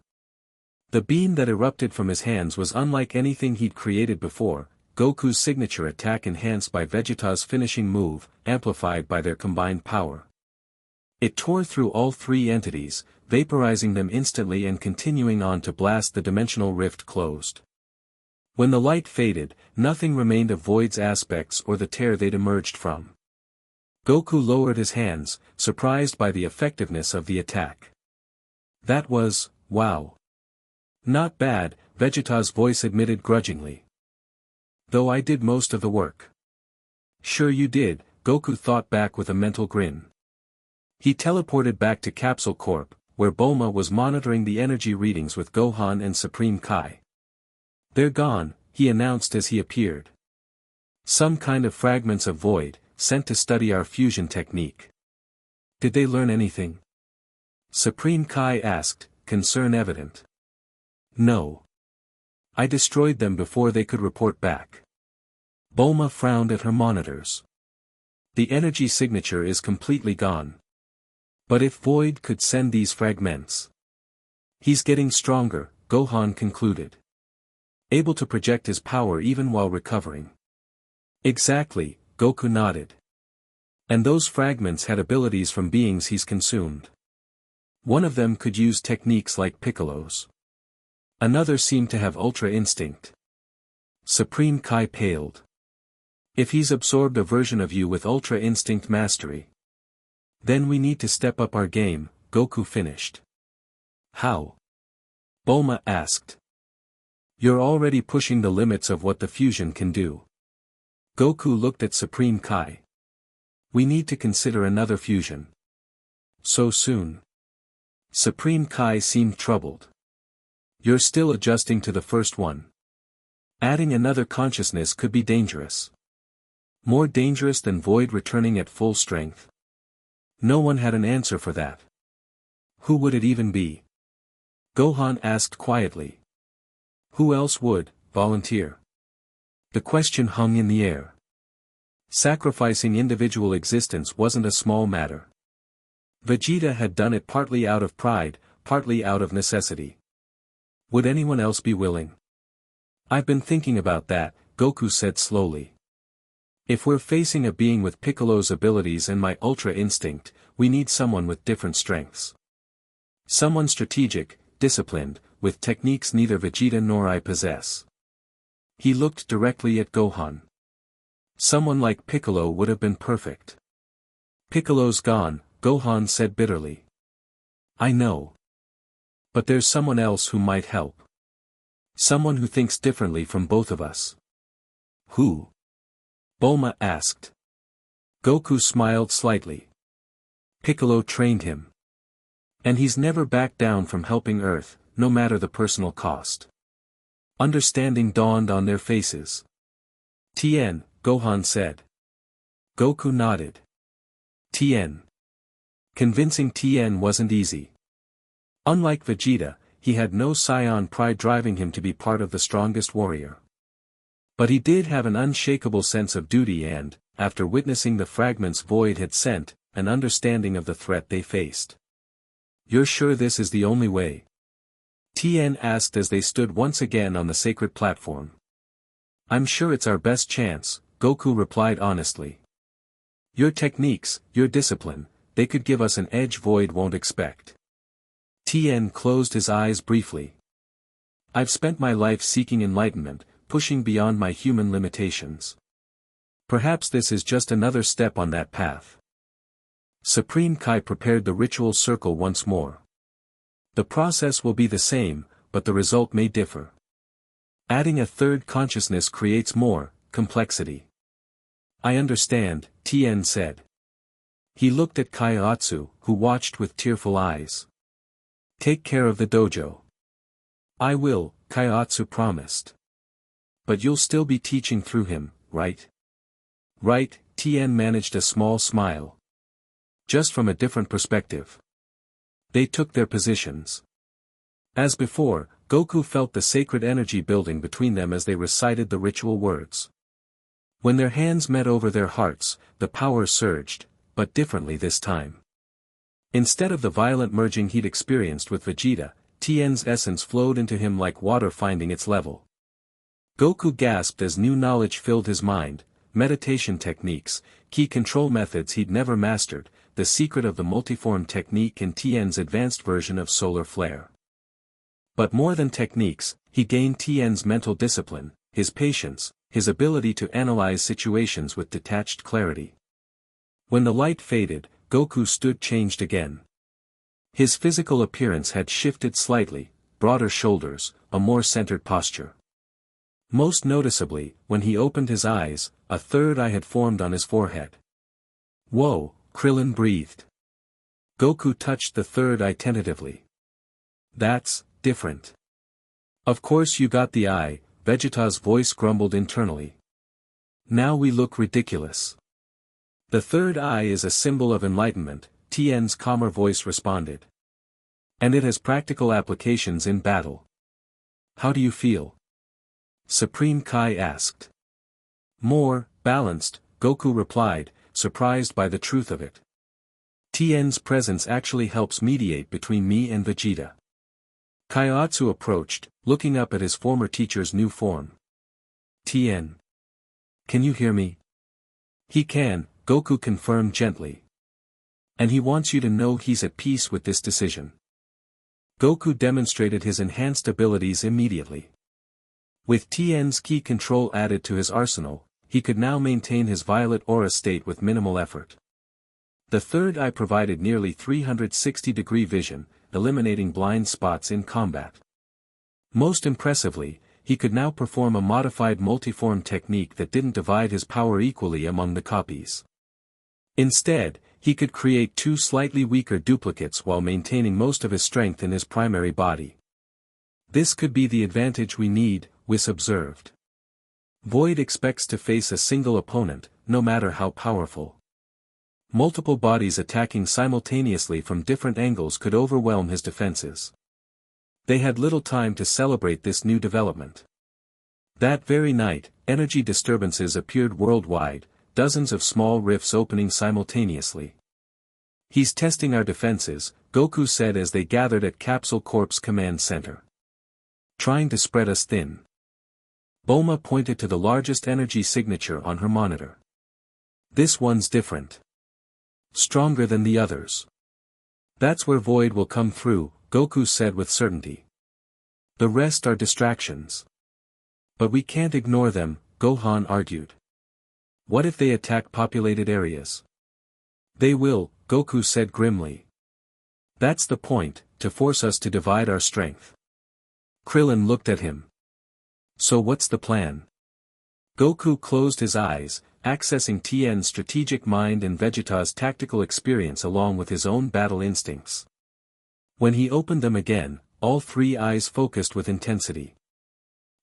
The beam that erupted from his hands was unlike anything he'd created before, Goku's signature attack enhanced by Vegeta's finishing move, amplified by their combined power. It tore through all three entities, vaporizing them instantly and continuing on to blast the dimensional rift closed. When the light faded, nothing remained of Void's aspects or the tear they'd emerged from. Goku lowered his hands, surprised by the effectiveness of the attack. That was, wow. Not bad, Vegeta's voice admitted grudgingly. Though I did most of the work. Sure you did, Goku thought back with a mental grin. He teleported back to Capsule Corp, where Bulma was monitoring the energy readings with Gohan and Supreme Kai. They're gone, he announced as he appeared. Some kind of fragments of Void, sent to study our fusion technique. Did they learn anything? Supreme Kai asked, concern evident. No. I destroyed them before they could report back. Bulma frowned at her monitors. The energy signature is completely gone. But if Void could send these fragments. He's getting stronger, Gohan concluded. Able to project his power even while recovering. Exactly, Goku nodded. And those fragments had abilities from beings he's consumed. One of them could use techniques like Piccolo's. Another seemed to have Ultra Instinct. Supreme Kai paled. If he's absorbed a version of you with Ultra Instinct mastery. Then we need to step up our game, Goku finished. How? Bulma asked. You're already pushing the limits of what the fusion can do. Goku looked at Supreme Kai. We need to consider another fusion. So soon? Supreme Kai seemed troubled. You're still adjusting to the first one. Adding another consciousness could be dangerous. More dangerous than Void returning at full strength. No one had an answer for that. Who would it even be? Gohan asked quietly. Who else would volunteer? The question hung in the air. Sacrificing individual existence wasn't a small matter. Vegeta had done it partly out of pride, partly out of necessity. Would anyone else be willing? I've been thinking about that, Goku said slowly. If we're facing a being with Piccolo's abilities and my Ultra Instinct, we need someone with different strengths. Someone strategic, disciplined, with techniques neither Vegeta nor I possess. He looked directly at Gohan. Someone like Piccolo would have been perfect. Piccolo's gone, Gohan said bitterly. I know. But there's someone else who might help. Someone who thinks differently from both of us. Who? Bulma asked. Goku smiled slightly. Piccolo trained him. And he's never backed down from helping Earth, no matter the personal cost. Understanding dawned on their faces. Tien, Gohan said. Goku nodded. Tien. Convincing Tien wasn't easy. Unlike Vegeta, he had no Saiyan pride driving him to be part of the strongest warrior. But he did have an unshakable sense of duty and, after witnessing the fragments Void had sent, an understanding of the threat they faced. You're sure this is the only way? Tien asked as they stood once again on the sacred platform. I'm sure it's our best chance, Goku replied honestly. Your techniques, your discipline, they could give us an edge Void won't expect. Tien closed his eyes briefly. I've spent my life seeking enlightenment, pushing beyond my human limitations. Perhaps this is just another step on that path. Supreme Kai prepared the ritual circle once more. The process will be the same, but the result may differ. Adding a third consciousness creates more complexity. I understand, Tien said. He looked at Kaiotsu, who watched with tearful eyes. Take care of the dojo. I will, Kaiotsu promised. But you'll still be teaching through him, right? Right, Tien managed a small smile. Just from a different perspective. They took their positions. As before, Goku felt the sacred energy building between them as they recited the ritual words. When their hands met over their hearts, the power surged, but differently this time. Instead of the violent merging he'd experienced with Vegeta, Tien's essence flowed into him like water finding its level. Goku gasped as new knowledge filled his mind, meditation techniques, key control methods he'd never mastered, the secret of the multiform technique and Tien's advanced version of solar flare. But more than techniques, he gained Tien's mental discipline, his patience, his ability to analyze situations with detached clarity. When the light faded, Goku stood changed again. His physical appearance had shifted slightly, broader shoulders, a more centered posture. Most noticeably, when he opened his eyes, a third eye had formed on his forehead. "Whoa," Krillin breathed. Goku touched the third eye tentatively. "That's different." "Of course you got the eye," Vegeta's voice grumbled internally. "Now we look ridiculous." "The third eye is a symbol of enlightenment," Tien's calmer voice responded. "And it has practical applications in battle." "How do you feel?" Supreme Kai asked. "More balanced," Goku replied, surprised by the truth of it. "Tien's presence actually helps mediate between me and Vegeta." Kaiotsu approached, looking up at his former teacher's new form. "Tien. Can you hear me?" "He can," Goku confirmed gently. "And he wants you to know he's at peace with this decision." Goku demonstrated his enhanced abilities immediately. With Tien's key control added to his arsenal, he could now maintain his violet aura state with minimal effort. The third eye provided nearly 360-degree vision, eliminating blind spots in combat. Most impressively, he could now perform a modified multiform technique that didn't divide his power equally among the copies. Instead, he could create two slightly weaker duplicates while maintaining most of his strength in his primary body. "This could be the advantage we need," Whis observed. "Void expects to face a single opponent, no matter how powerful. Multiple bodies attacking simultaneously from different angles could overwhelm his defenses." They had little time to celebrate this new development. That very night, energy disturbances appeared worldwide, dozens of small rifts opening simultaneously. "He's testing our defenses," Goku said as they gathered at Capsule Corp's command center. "Trying to spread us thin." Bulma pointed to the largest energy signature on her monitor. "This one's different. Stronger than the others." "That's where Void will come through," Goku said with certainty. "The rest are distractions." "But we can't ignore them," Gohan argued. "What if they attack populated areas?" "They will," Goku said grimly. "That's the point, to force us to divide our strength." Krillin looked at him. "So what's the plan?" Goku closed his eyes, accessing Tien's strategic mind and Vegeta's tactical experience along with his own battle instincts. When he opened them again, all three eyes focused with intensity.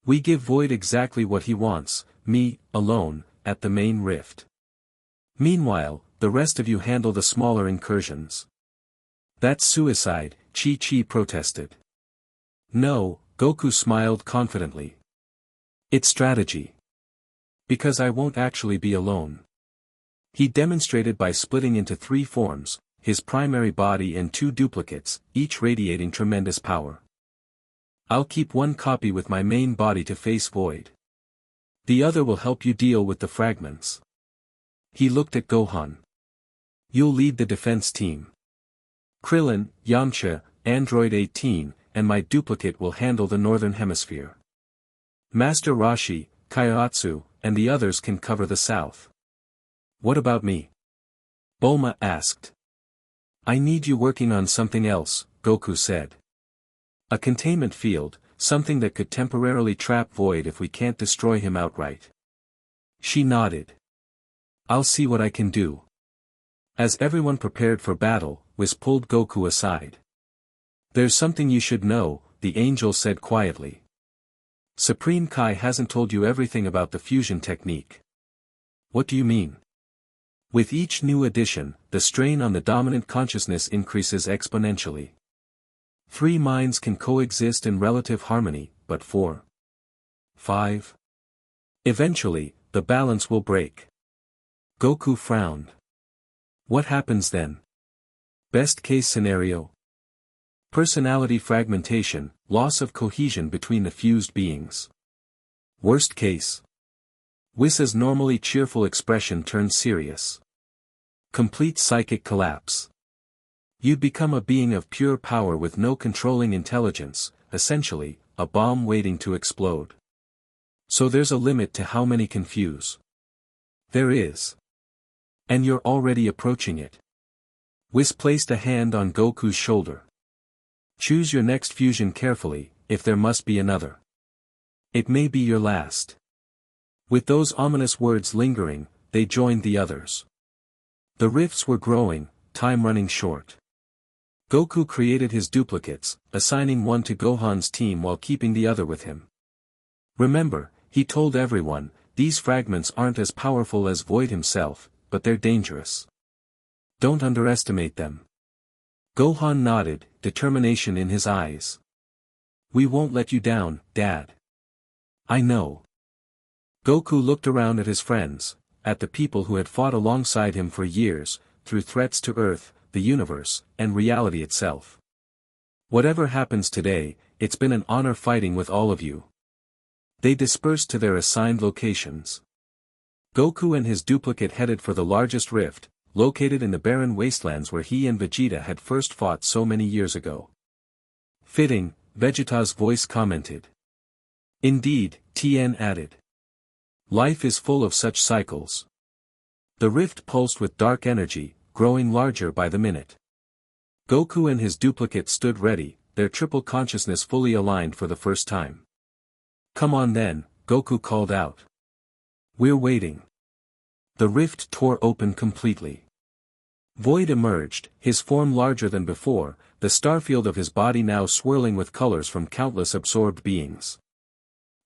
"We give Void exactly what he wants, me, alone, at the main rift. Meanwhile, the rest of you handle the smaller incursions." "That's suicide," Chi-Chi protested. "No," Goku smiled confidently. "It's strategy. Because I won't actually be alone." He demonstrated by splitting into three forms, his primary body and two duplicates, each radiating tremendous power. "I'll keep one copy with my main body to face Void. The other will help you deal with the fragments." He looked at Gohan. "You'll lead the defense team. Krillin, Yamcha, Android 18, and my duplicate will handle the northern hemisphere. Master Roshi, Kaiotsu, and the others can cover the south." "What about me?" Bulma asked. "I need you working on something else," Goku said. "A containment field, something that could temporarily trap Void if we can't destroy him outright." She nodded. "I'll see what I can do." As everyone prepared for battle, Whis pulled Goku aside. "There's something you should know," the angel said quietly. "Supreme Kai hasn't told you everything about the fusion technique." "What do you mean?" "With each new addition, the strain on the dominant consciousness increases exponentially. Three minds can coexist in relative harmony, but 4. 5. Eventually, the balance will break. Goku frowned. What happens then? Best case scenario. Personality fragmentation, loss of cohesion between the fused beings. Worst case. Whis' normally cheerful expression turns serious. Complete psychic collapse. You'd become a being of pure power with no controlling intelligence, essentially, a bomb waiting to explode. So there's a limit to how many can fuse. There is. And you're already approaching it. Whis placed a hand on Goku's shoulder. Choose your next fusion carefully, if there must be another. It may be your last. With those ominous words lingering, they joined the others. The rifts were growing, time running short. Goku created his duplicates, assigning one to Gohan's team while keeping the other with him. Remember, he told everyone, these fragments aren't as powerful as Void himself, but they're dangerous. Don't underestimate them. Gohan nodded, determination in his eyes. We won't let you down, Dad. I know. Goku looked around at his friends, at the people who had fought alongside him for years, through threats to Earth, the universe, and reality itself. Whatever happens today, it's been an honor fighting with all of you. They dispersed to their assigned locations. Goku and his duplicate headed for the largest rift, located in the barren wastelands where he and Vegeta had first fought so many years ago. Fitting, Vegeta's voice commented. Indeed, Tien added. Life is full of such cycles. The rift pulsed with dark energy, growing larger by the minute. Goku and his duplicate stood ready, their triple consciousness fully aligned for the first time. Come on then, Goku called out. We're waiting. The rift tore open completely. Void emerged, his form larger than before, the starfield of his body now swirling with colors from countless absorbed beings.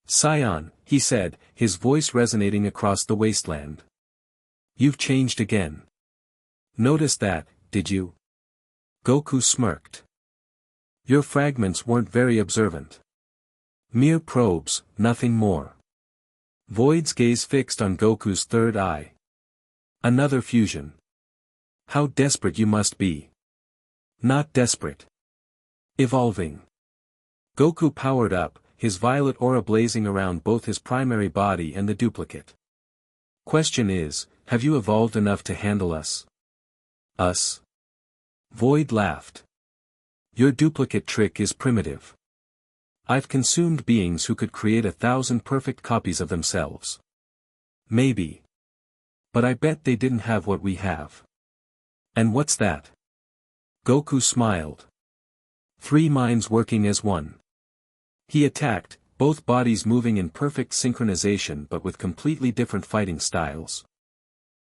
Scion, he said, his voice resonating across the wasteland. You've changed again. Noticed that, did you? Goku smirked. Your fragments weren't very observant. Mere probes, nothing more. Void's gaze fixed on Goku's third eye. Another fusion. How desperate you must be. Not desperate. Evolving. Goku powered up, his violet aura blazing around both his primary body and the duplicate. Question is, have you evolved enough to handle us? Us? Void laughed. Your duplicate trick is primitive. I've consumed beings who could create 1,000 perfect copies of themselves. Maybe. But I bet they didn't have what we have. And what's that? Goku smiled. 3 minds working as one. He attacked, both bodies moving in perfect synchronization but with completely different fighting styles.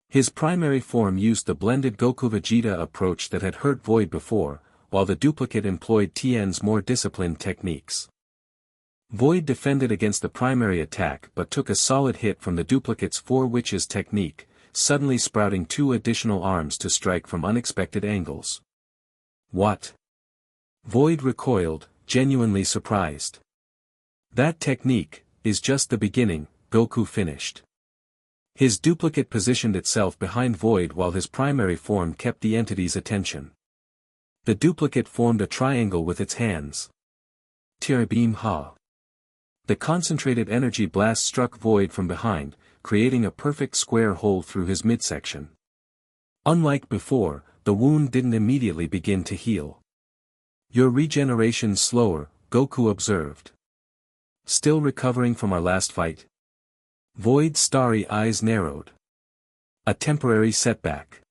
His primary form used the blended Goku-Vegeta approach that had hurt Void before, while the duplicate employed Tien's more disciplined techniques. Void defended against the primary attack but took a solid hit from the duplicate's 4 witches technique, suddenly sprouting 2 additional arms to strike from unexpected angles. What? Void recoiled, genuinely surprised. That technique is just the beginning, Goku finished. His duplicate positioned itself behind Void while his primary form kept the entity's attention. The duplicate formed a triangle with its hands. Beam Ha. The concentrated energy blast struck Void from behind, creating a perfect square hole through his midsection. Unlike before, the wound didn't immediately begin to heal. Your regeneration's slower, Goku observed. Still recovering from our last fight? Void's starry eyes narrowed. A temporary setback.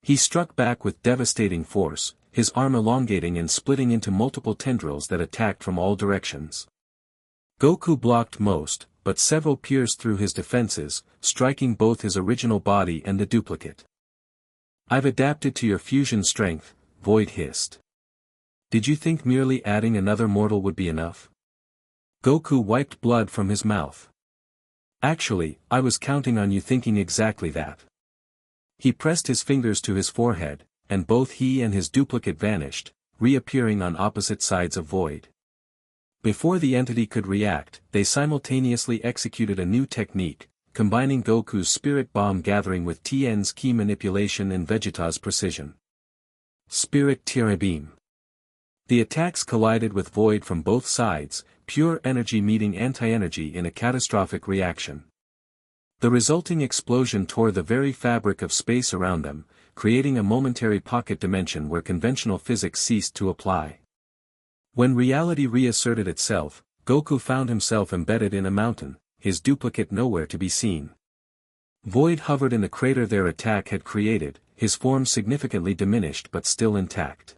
He struck back with devastating force, his arm elongating and splitting into multiple tendrils that attacked from all directions. Goku blocked most, but several pierced through his defenses, striking both his original body and the duplicate. I've adapted to your fusion strength, Void hissed. Did you think merely adding another mortal would be enough? Goku wiped blood from his mouth. Actually, I was counting on you thinking exactly that. He pressed his fingers to his forehead, and both he and his duplicate vanished, reappearing on opposite sides of Void. Before the entity could react, they simultaneously executed a new technique, combining Goku's Spirit Bomb gathering with Tien's Ki manipulation and Vegeta's precision. Spirit Tira Beam. The attacks collided with Void from both sides, pure energy meeting anti-energy in a catastrophic reaction. The resulting explosion tore the very fabric of space around them, creating a momentary pocket dimension where conventional physics ceased to apply. When reality reasserted itself, Goku found himself embedded in a mountain, his duplicate nowhere to be seen. Void hovered in the crater their attack had created, his form significantly diminished but still intact.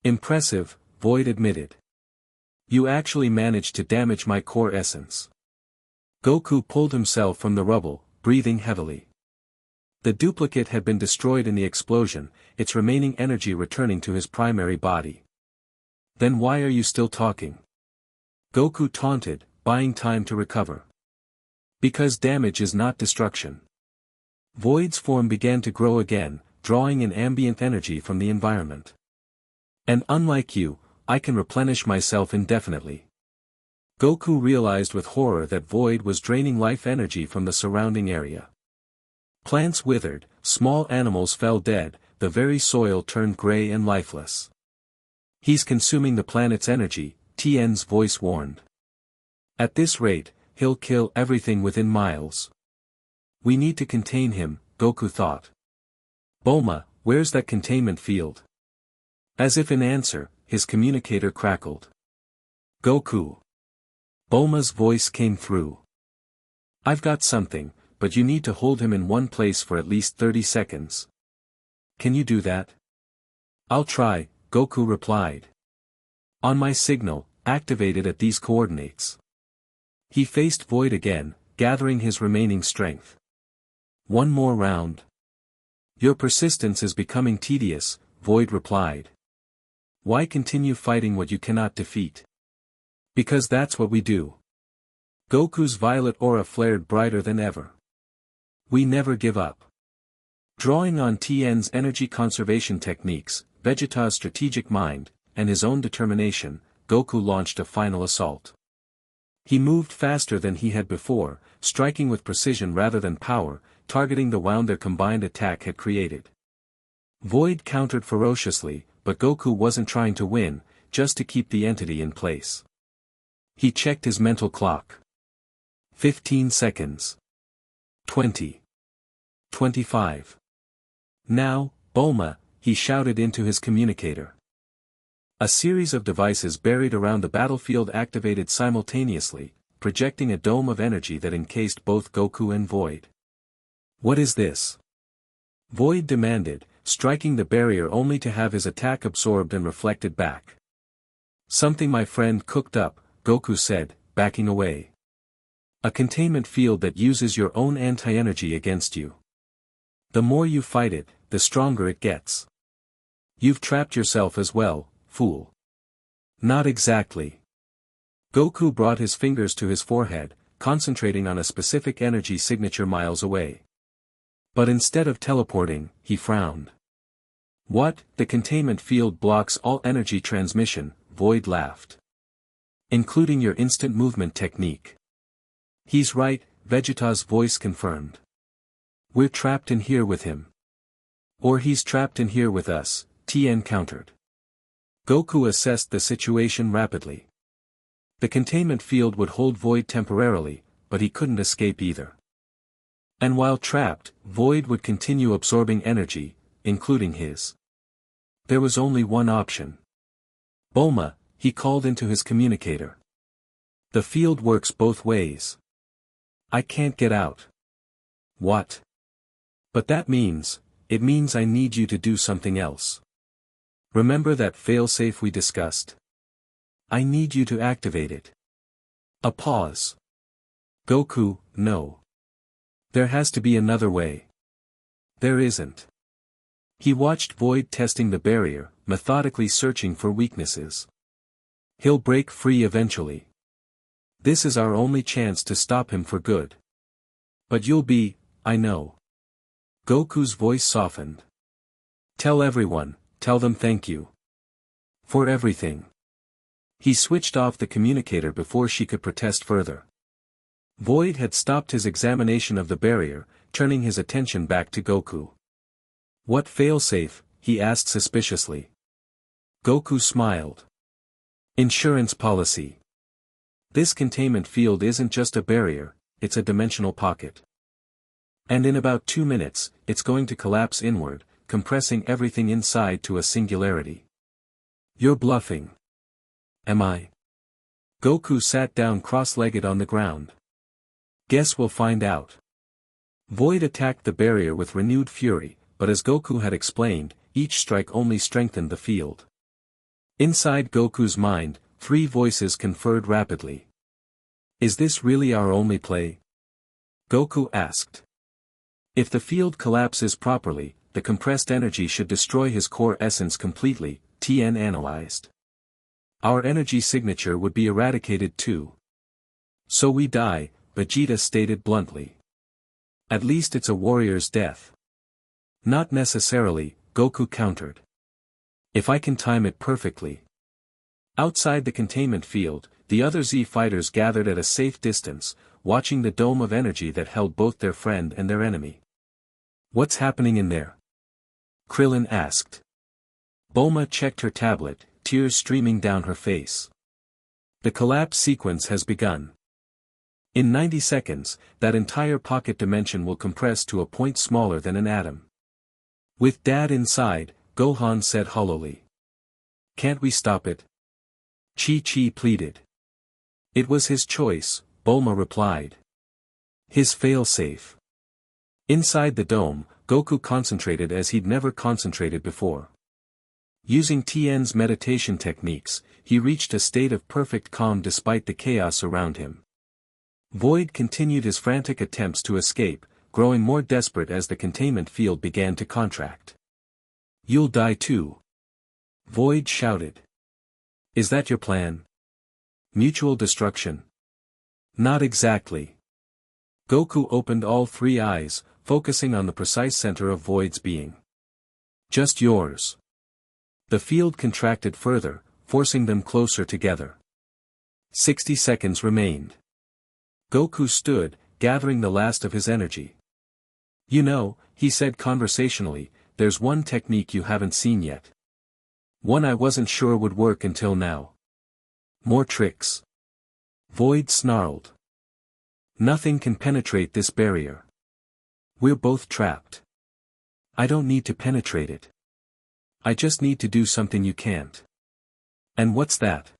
Impressive, Void admitted. You actually managed to damage my core essence. Goku pulled himself from the rubble, breathing heavily. The duplicate had been destroyed in the explosion, its remaining energy returning to his primary body. Then why are you still talking? Goku taunted, buying time to recover. Because damage is not destruction. Void's form began to grow again, drawing in ambient energy from the environment. And unlike you, I can replenish myself indefinitely. Goku realized with horror that Void was draining life energy from the surrounding area. Plants withered, small animals fell dead, the very soil turned gray and lifeless. He's consuming the planet's energy, Tien's voice warned. At this rate, he'll kill everything within miles. We need to contain him, Goku thought. Bulma, where's that containment field? As if in answer, his communicator crackled. Goku. Bulma's voice came through. I've got something, but you need to hold him in one place for at least 30 seconds. Can you do that? I'll try, Goku replied. On my signal, activated at these coordinates. He faced Void again, gathering his remaining strength. One more round. Your persistence is becoming tedious, Void replied. Why continue fighting what you cannot defeat? Because that's what we do. Goku's violet aura flared brighter than ever. We never give up. Drawing on Tien's energy conservation techniques, Vegeta's strategic mind, and his own determination, Goku launched a final assault. He moved faster than he had before, striking with precision rather than power, targeting the wound their combined attack had created. Void countered ferociously, but Goku wasn't trying to win, just to keep the entity in place. He checked his mental clock. 15 seconds. 20. 25. Now, Bulma, he shouted into his communicator. A series of devices buried around the battlefield activated simultaneously, projecting a dome of energy that encased both Goku and Void. What is this? Void demanded, striking the barrier only to have his attack absorbed and reflected back. Something my friend cooked up, Goku said, backing away. A containment field that uses your own anti-energy against you. The more you fight it, the stronger it gets. You've trapped yourself as well, fool. Not exactly. Goku brought his fingers to his forehead, concentrating on a specific energy signature miles away. But instead of teleporting, he frowned. What? The containment field blocks all energy transmission, Void laughed. Including your instant movement technique. He's right, Vegeta's voice confirmed. We're trapped in here with him. Or he's trapped in here with us, Tien countered. Goku assessed the situation rapidly. The containment field would hold Void temporarily, but he couldn't escape either. And while trapped, Void would continue absorbing energy, including his. There was only one option. Bulma, he called into his communicator. The field works both ways. I can't get out. What? But that means, it means I need you to do something else. Remember that failsafe we discussed? I need you to activate it. A pause. Goku, no. There has to be another way. There isn't. He watched Void testing the barrier, methodically searching for weaknesses. He'll break free eventually. This is our only chance to stop him for good. But you'll be, I know. Goku's voice softened. Tell everyone, tell them thank you. For everything. He switched off the communicator before she could protest further. Void had stopped his examination of the barrier, turning his attention back to Goku. What failsafe? He asked suspiciously. Goku smiled. Insurance policy. This containment field isn't just a barrier, it's a dimensional pocket. And in about 2 minutes, it's going to collapse inward, compressing everything inside to a singularity. You're bluffing. Am I? Goku sat down cross-legged on the ground. Guess we'll find out. Void attacked the barrier with renewed fury, but as Goku had explained, each strike only strengthened the field. Inside Goku's mind, 3 voices conferred rapidly. Is this really our only play? Goku asked. If the field collapses properly, the compressed energy should destroy his core essence completely, Tien analyzed. Our energy signature would be eradicated too. So we die, Vegeta stated bluntly. At least it's a warrior's death. Not necessarily, Goku countered. If I can time it perfectly. Outside the containment field, the other Z fighters gathered at a safe distance, watching the dome of energy that held both their friend and their enemy. What's happening in there? Krillin asked. Bulma checked her tablet, tears streaming down her face. The collapse sequence has begun. In 90 seconds, that entire pocket dimension will compress to a point smaller than an atom. With Dad inside, Gohan said hollowly. Can't we stop it? Chi-Chi pleaded. It was his choice, Bulma replied. His failsafe. Inside the dome, Goku concentrated as he'd never concentrated before. Using Tien's meditation techniques, he reached a state of perfect calm despite the chaos around him. Void continued his frantic attempts to escape, growing more desperate as the containment field began to contract. You'll die too. Void shouted. Is that your plan? Mutual destruction? Not exactly. Goku opened all 3 eyes, focusing on the precise center of Void's being. Just yours. The field contracted further, forcing them closer together. 60 seconds remained. Goku stood, gathering the last of his energy. You know, he said conversationally, there's one technique you haven't seen yet. One I wasn't sure would work until now. More tricks. Void snarled. Nothing can penetrate this barrier. We're both trapped. I don't need to penetrate it. I just need to do something you can't. And what's that?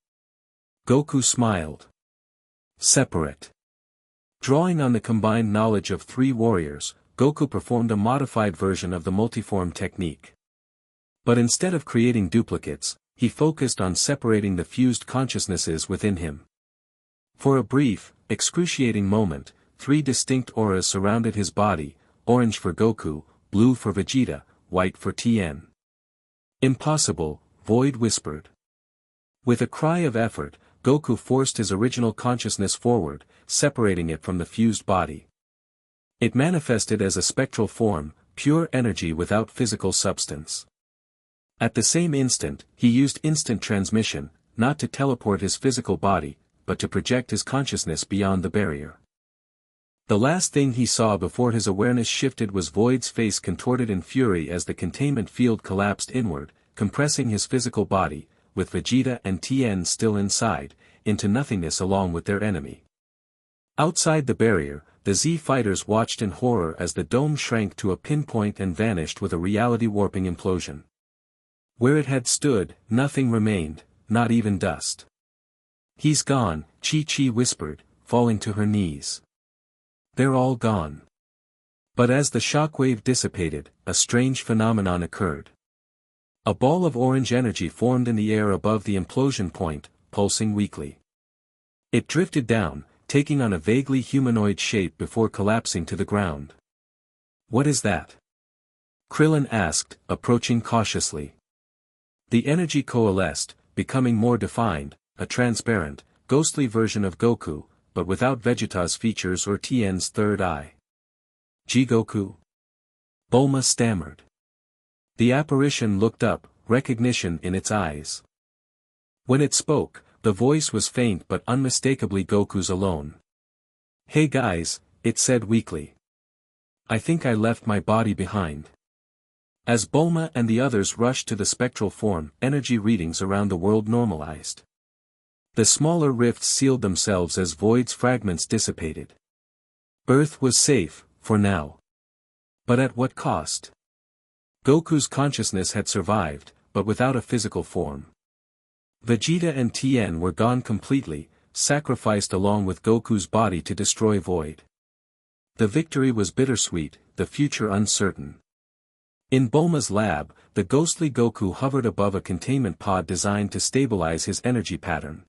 Goku smiled. Separate. Drawing on the combined knowledge of 3 warriors, Goku performed a modified version of the multiform technique. But instead of creating duplicates, he focused on separating the fused consciousnesses within him. For a brief, excruciating moment, 3 distinct auras surrounded his body, orange for Goku, blue for Vegeta, white for Tien. Impossible, Void whispered. With a cry of effort, Goku forced his original consciousness forward, separating it from the fused body. It manifested as a spectral form, pure energy without physical substance. At the same instant, he used instant transmission, not to teleport his physical body, but to project his consciousness beyond the barrier. The last thing he saw before his awareness shifted was Void's face contorted in fury as the containment field collapsed inward, compressing his physical body, with Vegeta and Tien still inside, into nothingness along with their enemy. Outside the barrier, the Z fighters watched in horror as the dome shrank to a pinpoint and vanished with a reality-warping implosion. Where it had stood, nothing remained, not even dust. He's gone, Chi-Chi whispered, falling to her knees. They're all gone. But as the shockwave dissipated, a strange phenomenon occurred. A ball of orange energy formed in the air above the implosion point, pulsing weakly. It drifted down, taking on a vaguely humanoid shape before collapsing to the ground. What is that? Krillin asked, approaching cautiously. The energy coalesced, becoming more defined, a transparent, ghostly version of Goku, but without Vegeta's features or Tien's third eye. Goku? Bulma stammered. The apparition looked up, recognition in its eyes. When it spoke, the voice was faint but unmistakably Goku's alone. "Hey guys," it said weakly. "I think I left my body behind." As Bulma and the others rushed to the spectral form, energy readings around the world normalized. The smaller rifts sealed themselves as Void's fragments dissipated. Earth was safe, for now. But at what cost? Goku's consciousness had survived, but without a physical form. Vegeta and Tien were gone completely, sacrificed along with Goku's body to destroy Void. The victory was bittersweet, the future uncertain. In Bulma's lab, the ghostly Goku hovered above a containment pod designed to stabilize his energy pattern.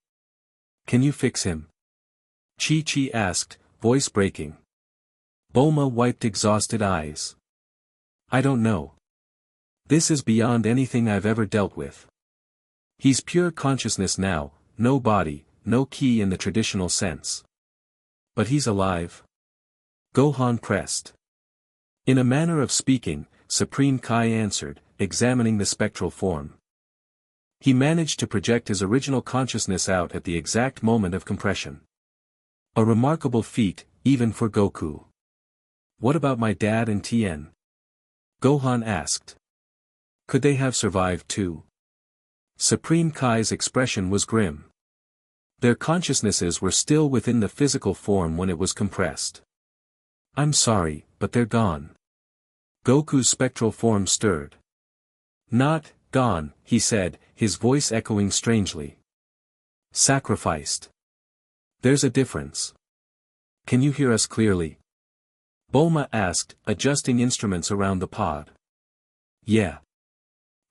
"Can you fix him?" Chi-Chi asked, voice breaking. Bulma wiped exhausted eyes. "I don't know. This is beyond anything I've ever dealt with. He's pure consciousness now, no body, no ki in the traditional sense. But he's alive." Gohan pressed. In a manner of speaking, Supreme Kai answered, examining the spectral form. He managed to project his original consciousness out at the exact moment of compression. A remarkable feat, even for Goku. "What about my dad and Tien?" Gohan asked. "Could they have survived too?" Supreme Kai's expression was grim. Their consciousnesses were still within the physical form when it was compressed. "I'm sorry, but they're gone." Goku's spectral form stirred. "Not gone," he said, his voice echoing strangely. "Sacrificed. There's a difference. Can you hear us clearly?" Bulma asked, adjusting instruments around the pod. "Yeah.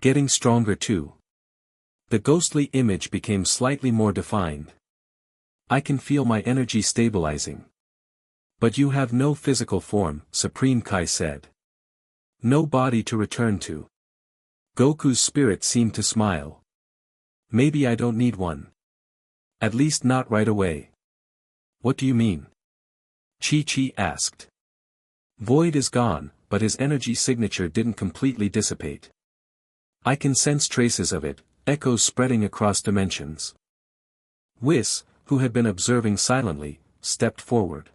Getting stronger too." The ghostly image became slightly more defined. "I can feel my energy stabilizing." "But you have no physical form," Supreme Kai said. "No body to return to." Goku's spirit seemed to smile. "Maybe I don't need one. At least not right away." "What do you mean?" Chi-Chi asked. "Void is gone, but his energy signature didn't completely dissipate. I can sense traces of it, echoes spreading across dimensions." Whis, who had been observing silently, stepped forward.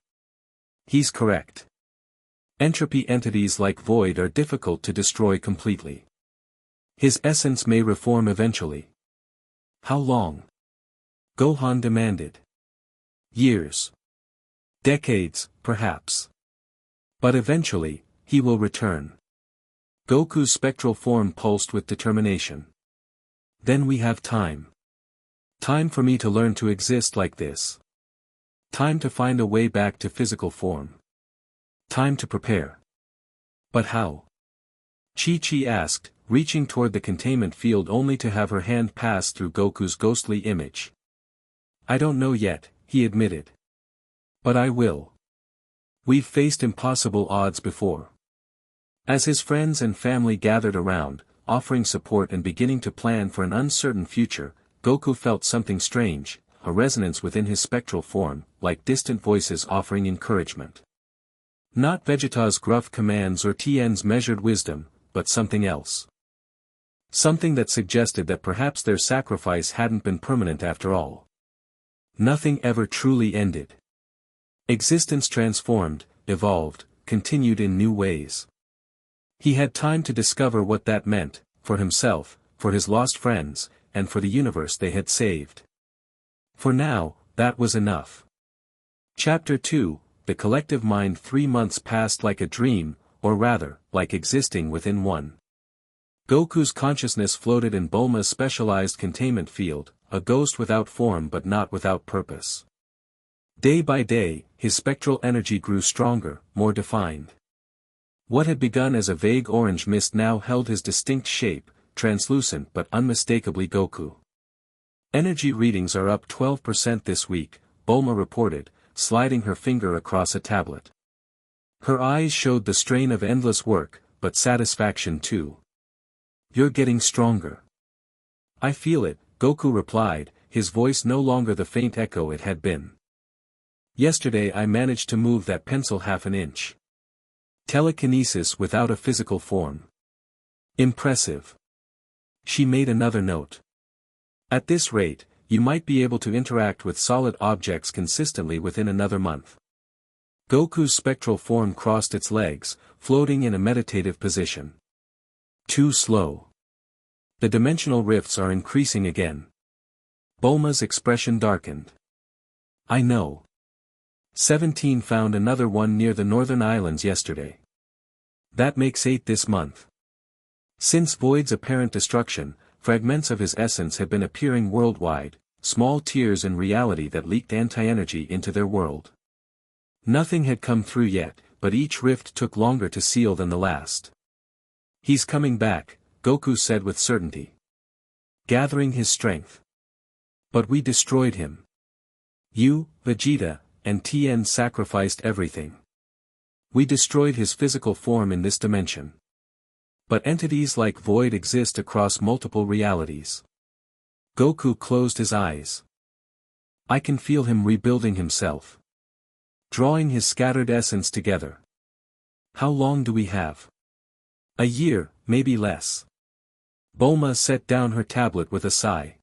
"He's correct. Entropy entities like Void are difficult to destroy completely. His essence may reform eventually." "How long?" Gohan demanded. "Years. Decades, perhaps. But eventually, he will return." Goku's spectral form pulsed with determination. "Then we have time. Time for me to learn to exist like this. Time to find a way back to physical form. Time to prepare." "But how?" Chi-Chi asked, reaching toward the containment field only to have her hand pass through Goku's ghostly image. "I don't know yet," he admitted. "But I will. We've faced impossible odds before." As his friends and family gathered around, offering support and beginning to plan for an uncertain future, Goku felt something strange, a resonance within his spectral form, like distant voices offering encouragement. Not Vegeta's gruff commands or Tien's measured wisdom, but something else. Something that suggested that perhaps their sacrifice hadn't been permanent after all. Nothing ever truly ended. Existence transformed, evolved, continued in new ways. He had time to discover what that meant, for himself, for his lost friends, and for the universe they had saved. For now, that was enough. Chapter 2, The Collective Mind. 3 months passed like a dream, or rather, like existing within one. Goku's consciousness floated in Bulma's specialized containment field, a ghost without form but not without purpose. Day by day, his spectral energy grew stronger, more defined. What had begun as a vague orange mist now held his distinct shape, translucent but unmistakably Goku. "Energy readings are up 12% this week," Bulma reported, sliding her finger across a tablet. Her eyes showed the strain of endless work, but satisfaction too. "You're getting stronger." "I feel it," Goku replied, his voice no longer the faint echo it had been. "Yesterday I managed to move that pencil half an inch. Telekinesis without a physical form. Impressive." She made another note. At this rate, you might be able to interact with solid objects consistently within another month. Goku's spectral form crossed its legs, floating in a meditative position. Too slow. The dimensional rifts are increasing again. Bulma's expression darkened. I know. 17 found another one near the northern islands yesterday. That makes 8 this month. Since Void's apparent destruction, fragments of his essence have been appearing worldwide, small tears in reality that leaked anti-energy into their world. Nothing had come through yet, but each rift took longer to seal than the last. He's coming back, Goku said with certainty. Gathering his strength. But we destroyed him. You, Vegeta, and Tien sacrificed everything. We destroyed his physical form in this dimension. But entities like Void exist across multiple realities. Goku closed his eyes. I can feel him rebuilding himself. Drawing his scattered essence together. How long do we have? A year, maybe less. Bulma set down her tablet with a sigh.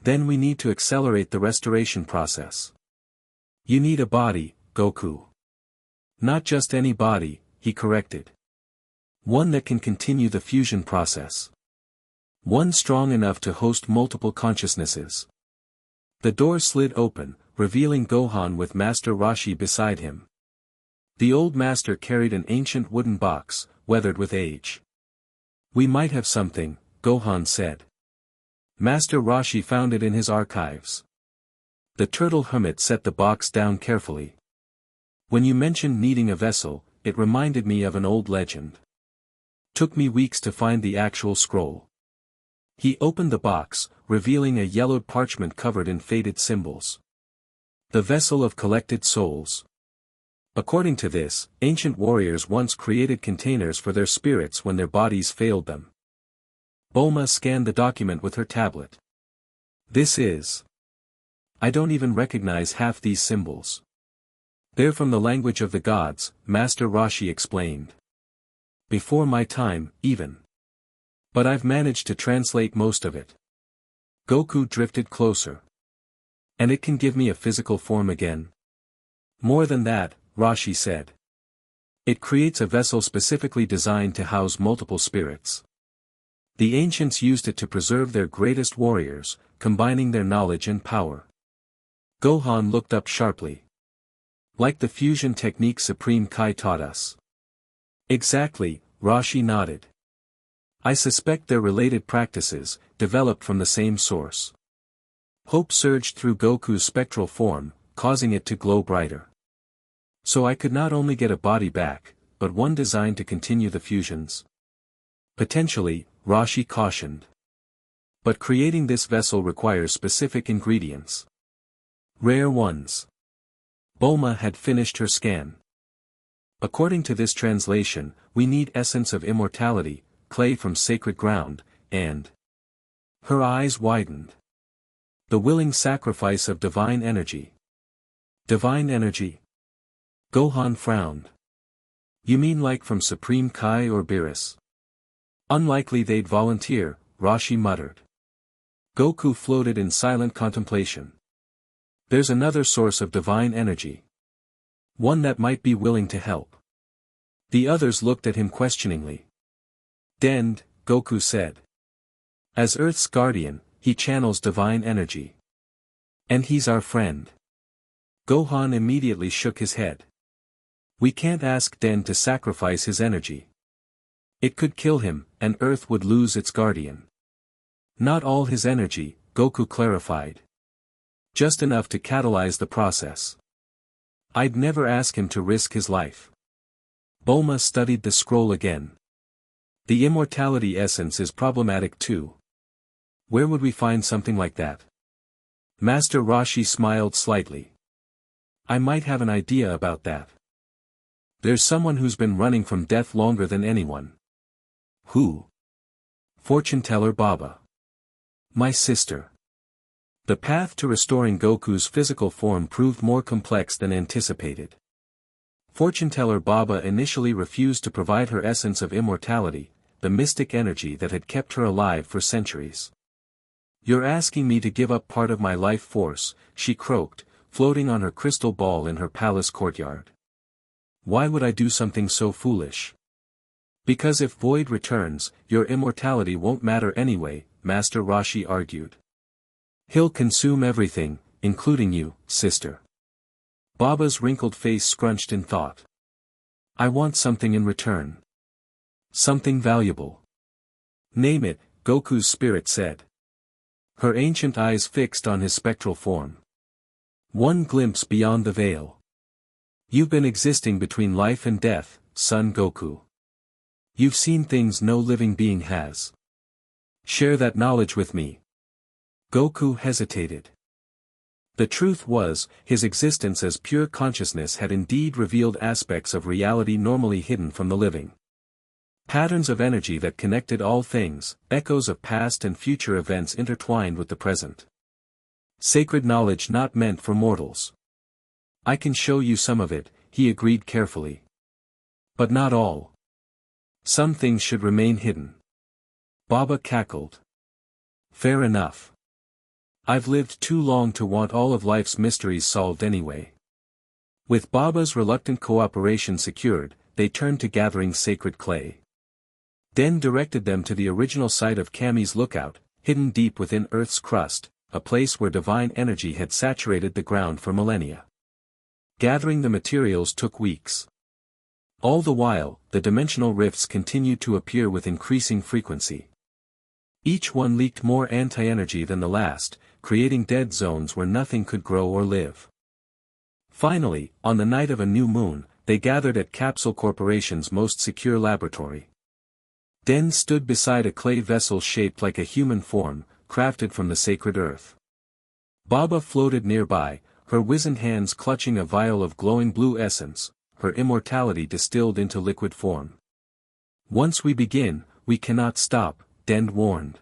Then we need to accelerate the restoration process. You need a body, Goku. Not just any body, he corrected. One that can continue the fusion process. One strong enough to host multiple consciousnesses. The door slid open, revealing Gohan with Master Roshi beside him. The old master carried an ancient wooden box, weathered with age. We might have something, Gohan said. Master Roshi found it in his archives. The turtle hermit set the box down carefully. When you mentioned needing a vessel, it reminded me of an old legend. Took me weeks to find the actual scroll. He opened the box, revealing a yellowed parchment covered in faded symbols. The vessel of collected souls. According to this, ancient warriors once created containers for their spirits when their bodies failed them. Bulma scanned the document with her tablet. This is... I don't even recognize half these symbols. They're from the language of the gods, Master Roshi explained. Before my time, even. But I've managed to translate most of it. Goku drifted closer. And it can give me a physical form again? More than that, Roshi said. It creates a vessel specifically designed to house multiple spirits. The ancients used it to preserve their greatest warriors, combining their knowledge and power. Gohan looked up sharply. Like the fusion technique Supreme Kai taught us. Exactly, Roshi nodded. I suspect they're related practices, developed from the same source. Hope surged through Goku's spectral form, causing it to glow brighter. So I could not only get a body back, but one designed to continue the fusions. Potentially, Roshi cautioned. But creating this vessel requires specific ingredients. Rare ones. Bulma had finished her scan. According to this translation, we need essence of immortality, clay from sacred ground, and... Her eyes widened. The willing sacrifice of divine energy. Divine energy? Gohan frowned. You mean like from Supreme Kai or Beerus? Unlikely they'd volunteer, Roshi muttered. Goku floated in silent contemplation. There's another source of divine energy. One that might be willing to help. The others looked at him questioningly. Dend, Goku said. As Earth's guardian, he channels divine energy. And he's our friend. Gohan immediately shook his head. We can't ask Den to sacrifice his energy. It could kill him, and Earth would lose its guardian. Not all his energy, Goku clarified. Just enough to catalyze the process. I'd never ask him to risk his life. Bulma studied the scroll again. The immortality essence is problematic too. Where would we find something like that? Master Roshi smiled slightly. I might have an idea about that. There's someone who's been running from death longer than anyone. Who? Fortune teller Baba. My sister. The path to restoring Goku's physical form proved more complex than anticipated. Fortune teller Baba initially refused to provide her essence of immortality, the mystic energy that had kept her alive for centuries. You're asking me to give up part of my life force, she croaked, floating on her crystal ball in her palace courtyard. Why would I do something so foolish? Because if Void returns, your immortality won't matter anyway, Master Roshi argued. He'll consume everything, including you, sister. Baba's wrinkled face scrunched in thought. I want something in return. Something valuable. Name it, Goku's spirit said. Her ancient eyes fixed on his spectral form. One glimpse beyond the veil. You've been existing between life and death, son Goku. You've seen things no living being has. Share that knowledge with me. Goku hesitated. The truth was, his existence as pure consciousness had indeed revealed aspects of reality normally hidden from the living. Patterns of energy that connected all things, echoes of past and future events intertwined with the present. Sacred knowledge not meant for mortals. I can show you some of it, he agreed carefully. But not all. Some things should remain hidden. Baba cackled. Fair enough. I've lived too long to want all of life's mysteries solved anyway. With Baba's reluctant cooperation secured, they turned to gathering sacred clay. Den directed them to the original site of Kami's lookout, hidden deep within Earth's crust, a place where divine energy had saturated the ground for millennia. Gathering the materials took weeks. All the while, the dimensional rifts continued to appear with increasing frequency. Each one leaked more anti-energy than the last, creating dead zones where nothing could grow or live. Finally, on the night of a new moon, they gathered at Capsule Corporation's most secure laboratory. Den stood beside a clay vessel shaped like a human form, crafted from the sacred earth. Baba floated nearby, her wizened hands clutching a vial of glowing blue essence, her immortality distilled into liquid form. Once we begin, we cannot stop, Den warned.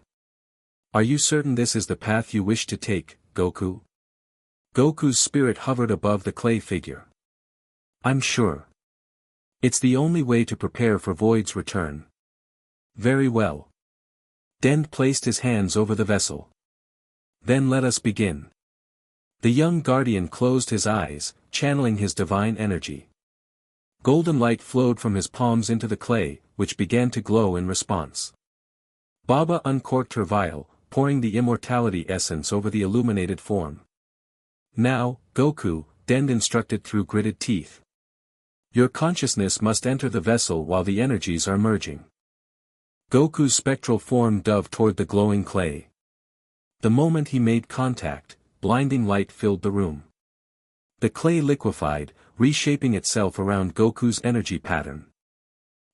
Are you certain this is the path you wish to take, Goku? Goku's spirit hovered above the clay figure. I'm sure. It's the only way to prepare for Void's return. Very well. Den placed his hands over the vessel. Then let us begin. The young guardian closed his eyes, channeling his divine energy. Golden light flowed from his palms into the clay, which began to glow in response. Baba uncorked her vial, pouring the immortality essence over the illuminated form. Now, Goku, Den instructed through gritted teeth. Your consciousness must enter the vessel while the energies are merging. Goku's spectral form dove toward the glowing clay. The moment he made contact, blinding light filled the room. The clay liquefied, reshaping itself around Goku's energy pattern.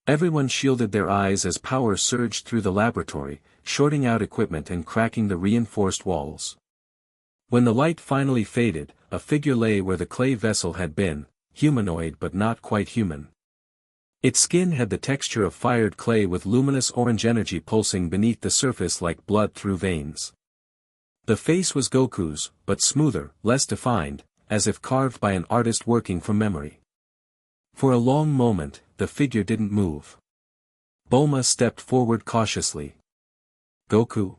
Everyone shielded their eyes as power surged through the laboratory, shorting out equipment and cracking the reinforced walls. When the light finally faded, a figure lay where the clay vessel had been, humanoid but not quite human. Its skin had the texture of fired clay with luminous orange energy pulsing beneath the surface like blood through veins. The face was Goku's, but smoother, less defined, as if carved by an artist working from memory. For a long moment, the figure didn't move. Bulma stepped forward cautiously. Goku.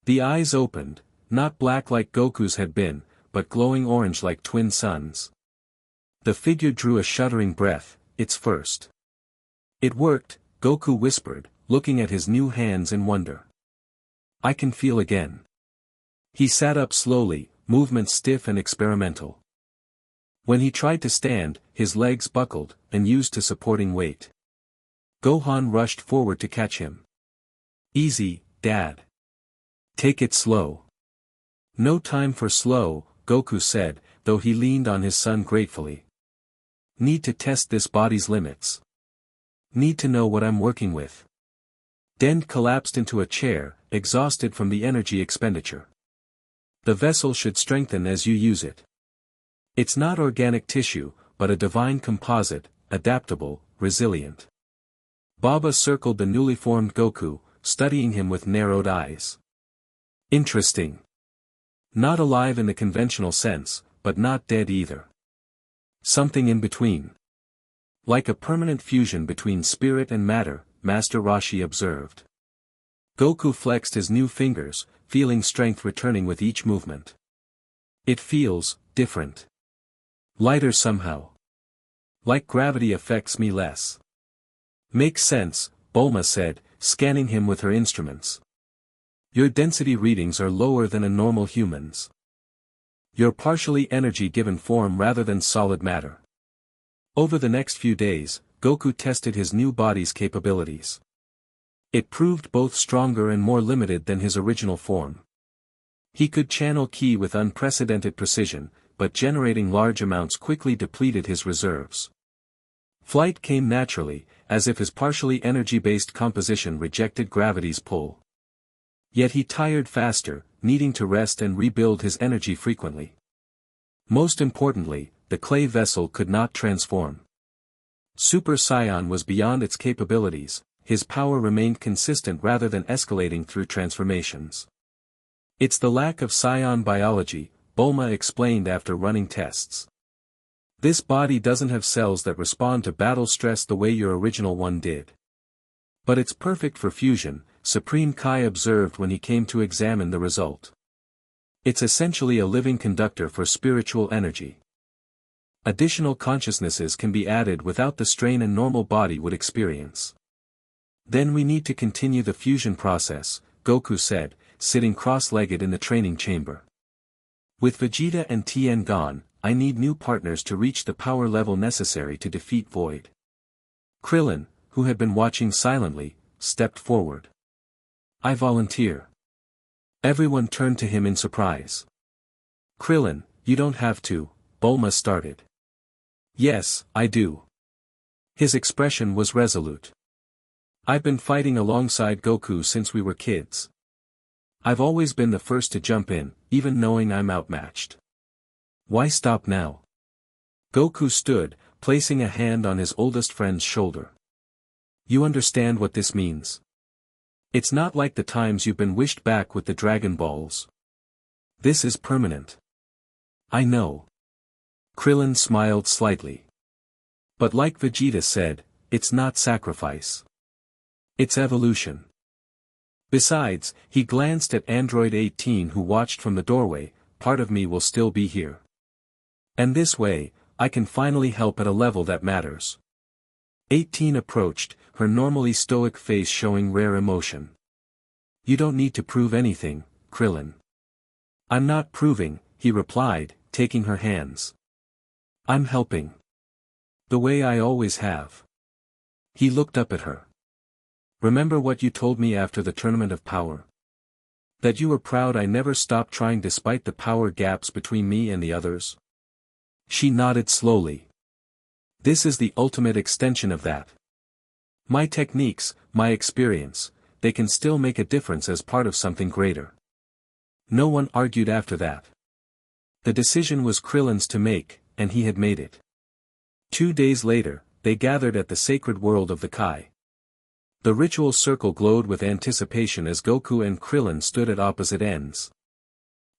The eyes opened, not black like Goku's had been, but glowing orange like twin suns. The figure drew a shuddering breath, its first. It worked, Goku whispered, looking at his new hands in wonder. I can feel again. He sat up slowly, movements stiff and experimental. When he tried to stand, his legs buckled, unused to supporting weight. Gohan rushed forward to catch him. Easy, Dad. Take it slow. No time for slow, Goku said, though he leaned on his son gratefully. Need to test this body's limits. Need to know what I'm working with. Den collapsed into a chair, exhausted from the energy expenditure. The vessel should strengthen as you use it. It's not organic tissue, but a divine composite, adaptable, resilient. Baba circled the newly formed Goku, studying him with narrowed eyes. Interesting. Not alive in the conventional sense, but not dead either. Something in between. Like a permanent fusion between spirit and matter, Master Roshi observed. Goku flexed his new fingers, feeling strength returning with each movement. It feels different. Lighter somehow. Like gravity affects me less. Makes sense, Bulma said, scanning him with her instruments. Your density readings are lower than a normal human's. You're partially energy-given form rather than solid matter. Over the next few days, Goku tested his new body's capabilities. It proved both stronger and more limited than his original form. He could channel ki with unprecedented precision, but generating large amounts quickly depleted his reserves. Flight came naturally, as if his partially energy-based composition rejected gravity's pull. Yet he tired faster, needing to rest and rebuild his energy frequently. Most importantly, the clay vessel could not transform. Super Saiyan was beyond its capabilities, his power remained consistent rather than escalating through transformations. It's the lack of Saiyan biology, Bulma explained after running tests. This body doesn't have cells that respond to battle stress the way your original one did. But it's perfect for fusion, Supreme Kai observed when he came to examine the result. It's essentially a living conductor for spiritual energy. Additional consciousnesses can be added without the strain a normal body would experience. Then we need to continue the fusion process, Goku said, sitting cross-legged in the training chamber. With Vegeta and Tien gone, I need new partners to reach the power level necessary to defeat Void. Krillin, who had been watching silently, stepped forward. I volunteer. Everyone turned to him in surprise. Krillin, you don't have to, Bulma started. Yes, I do. His expression was resolute. I've been fighting alongside Goku since we were kids. I've always been the first to jump in, even knowing I'm outmatched. Why stop now? Goku stood, placing a hand on his oldest friend's shoulder. You understand what this means? It's not like the times you've been wished back with the Dragon Balls. This is permanent. I know. Krillin smiled slightly. But like Vegeta said, it's not sacrifice. It's evolution. Besides, he glanced at Android 18 who watched from the doorway, part of me will still be here. And this way, I can finally help at a level that matters. 18 approached, her normally stoic face showing rare emotion. You don't need to prove anything, Krillin. I'm not proving, he replied, taking her hands. I'm helping. The way I always have. He looked up at her. Remember what you told me after the Tournament of Power? That you were proud I never stopped trying despite the power gaps between me and the others? She nodded slowly. This is the ultimate extension of that. My techniques, my experience, they can still make a difference as part of something greater. No one argued after that. The decision was Krillin's to make, and he had made it. 2 days later, they gathered at the sacred world of the Kai. The ritual circle glowed with anticipation as Goku and Krillin stood at opposite ends.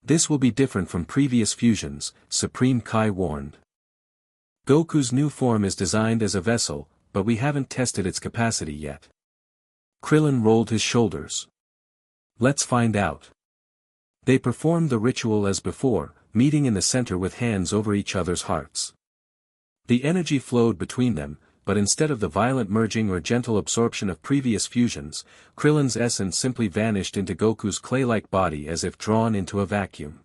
This will be different from previous fusions, Supreme Kai warned. Goku's new form is designed as a vessel, but we haven't tested its capacity yet. Krillin rolled his shoulders. Let's find out. They performed the ritual as before, meeting in the center with hands over each other's hearts. The energy flowed between them, but instead of the violent merging or gentle absorption of previous fusions, Krillin's essence simply vanished into Goku's clay-like body as if drawn into a vacuum.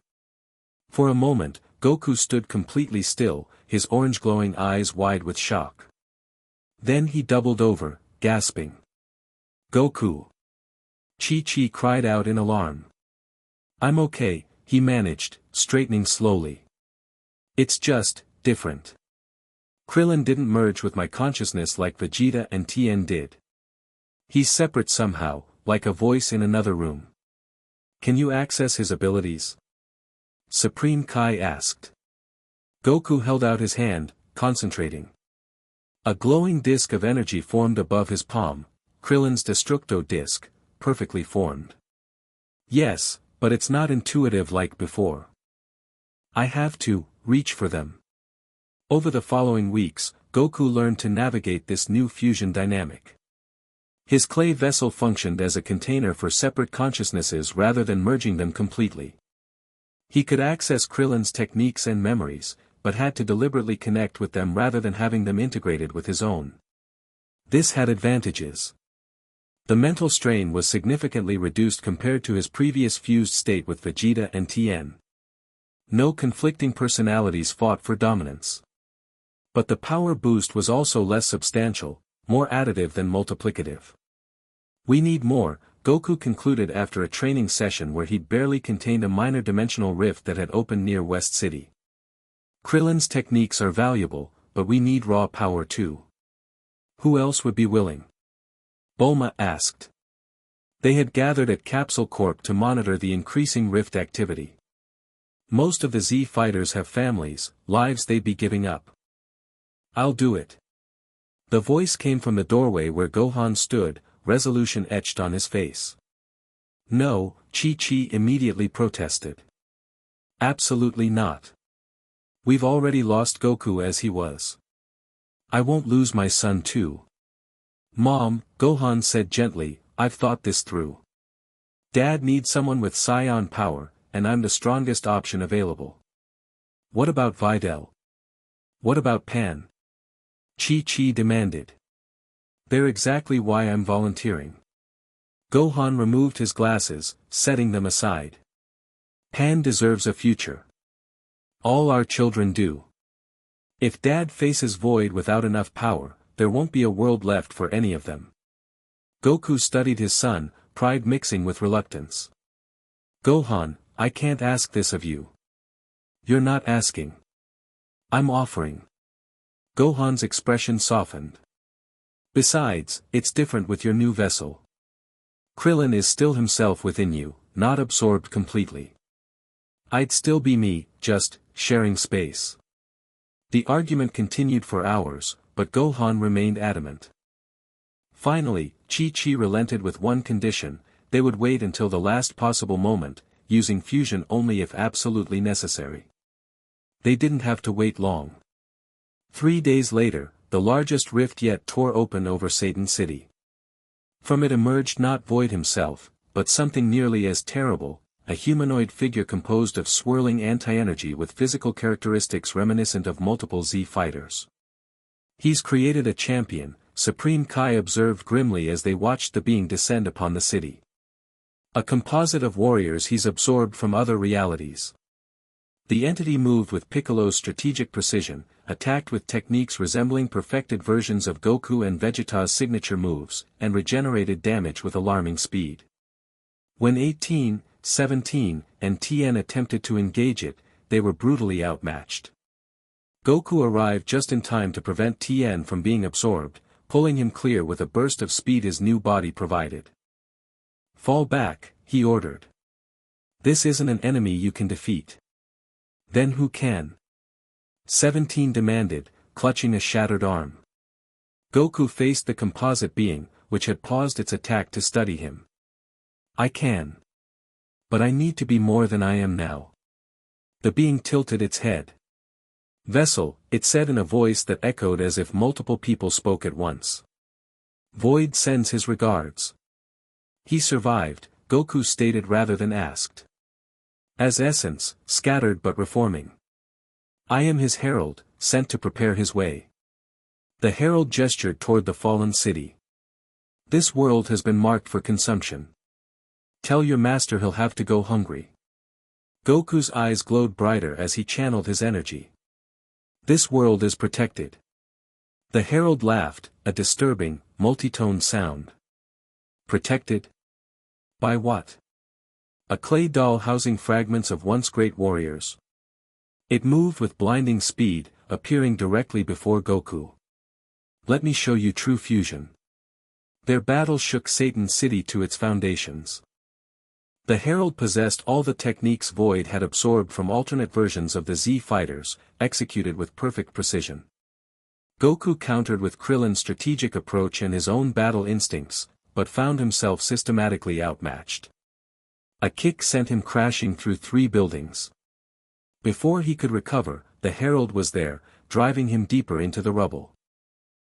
For a moment, Goku stood completely still, his orange glowing eyes wide with shock. Then he doubled over, gasping. Goku! Chi-Chi cried out in alarm. I'm okay, he managed, straightening slowly. It's just, different. Krillin didn't merge with my consciousness like Vegeta and Tien did. He's separate somehow, like a voice in another room. Can you access his abilities? Supreme Kai asked. Goku held out his hand, concentrating. A glowing disk of energy formed above his palm, Krillin's Destructo disk, perfectly formed. Yes, but it's not intuitive like before. I have to reach for them. Over the following weeks, Goku learned to navigate this new fusion dynamic. His clay vessel functioned as a container for separate consciousnesses rather than merging them completely. He could access Krillin's techniques and memories, but had to deliberately connect with them rather than having them integrated with his own. This had advantages. The mental strain was significantly reduced compared to his previous fused state with Vegeta and Tien. No conflicting personalities fought for dominance. But the power boost was also less substantial, more additive than multiplicative. "We need more," Goku concluded after a training session where he'd barely contained a minor dimensional rift that had opened near West City. "Krillin's techniques are valuable, but we need raw power too. Who else would be willing?" Bulma asked. They had gathered at Capsule Corp to monitor the increasing rift activity. "Most of the Z fighters have families, lives they'd be giving up." "I'll do it." The voice came from the doorway where Gohan stood, resolution etched on his face. "No," Chi-Chi immediately protested. "Absolutely not. We've already lost Goku as he was. I won't lose my son too." "Mom," Gohan said gently, "I've thought this through. Dad needs someone with Saiyan power, and I'm the strongest option available." "What about Videl? What about Pan?" Chi-Chi demanded. "They're exactly why I'm volunteering." Gohan removed his glasses, setting them aside. "Pan deserves a future. All our children do. If Dad faces Void without enough power, there won't be a world left for any of them." Goku studied his son, pride mixing with reluctance. "Gohan, I can't ask this of you." "You're not asking. I'm offering." Gohan's expression softened. "Besides, it's different with your new vessel. Krillin is still himself within you, not absorbed completely. I'd still be me, just sharing space." The argument continued for hours, but Gohan remained adamant. Finally, Chi-Chi relented with one condition: they would wait until the last possible moment, using fusion only if absolutely necessary. They didn't have to wait long. 3 days later, the largest rift yet tore open over Satan City. From it emerged not Void himself, but something nearly as terrible, a humanoid figure composed of swirling anti-energy with physical characteristics reminiscent of multiple Z fighters. "He's created a champion," Supreme Kai observed grimly as they watched the being descend upon the city. "A composite of warriors he's absorbed from other realities." The entity moved with Piccolo's strategic precision, attacked with techniques resembling perfected versions of Goku and Vegeta's signature moves, and regenerated damage with alarming speed. When 18, 17, and Tien attempted to engage it, they were brutally outmatched. Goku arrived just in time to prevent Tien from being absorbed, pulling him clear with a burst of speed his new body provided. "Fall back," he ordered. "This isn't an enemy you can defeat." "Then who can?" 17 demanded, clutching a shattered arm. Goku faced the composite being, which had paused its attack to study him. "I can. But I need to be more than I am now." The being tilted its head. "Vessel," it said in a voice that echoed as if multiple people spoke at once. "Void sends his regards." "He survived," Goku stated rather than asked. "As essence, scattered but reforming. I am his herald, sent to prepare his way." The herald gestured toward the fallen city. "This world has been marked for consumption. Tell your master he'll have to go hungry." Goku's eyes glowed brighter as he channeled his energy. "This world is protected." The herald laughed, a disturbing, multi-toned sound. "Protected? By what?" "A clay doll housing fragments of once great warriors." It moved with blinding speed, appearing directly before Goku. "Let me show you true fusion." Their battle shook Satan City to its foundations. The herald possessed all the techniques Void had absorbed from alternate versions of the Z fighters, executed with perfect precision. Goku countered with Krillin's strategic approach and his own battle instincts, but found himself systematically outmatched. A kick sent him crashing through 3 buildings. Before he could recover, the herald was there, driving him deeper into the rubble.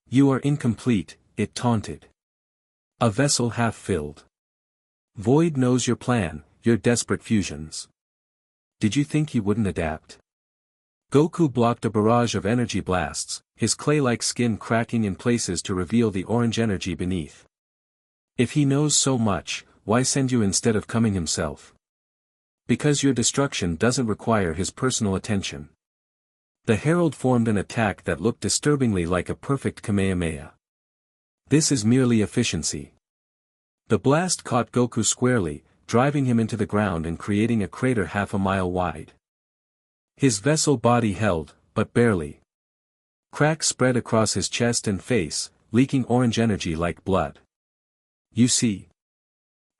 "You are incomplete," it taunted. A vessel half filled. Void knows your plan, your desperate fusions. Did you think he wouldn't adapt? Goku blocked a barrage of energy blasts, his clay-like skin cracking in places to reveal the orange energy beneath. If he knows so much, why send you instead of coming himself? Because your destruction doesn't require his personal attention. The Herald formed an attack that looked disturbingly like a perfect Kamehameha. This is merely efficiency. The blast caught Goku squarely, driving him into the ground and creating a crater half a mile wide. His vessel body held, but barely. Cracks spread across his chest and face, leaking orange energy like blood. You see.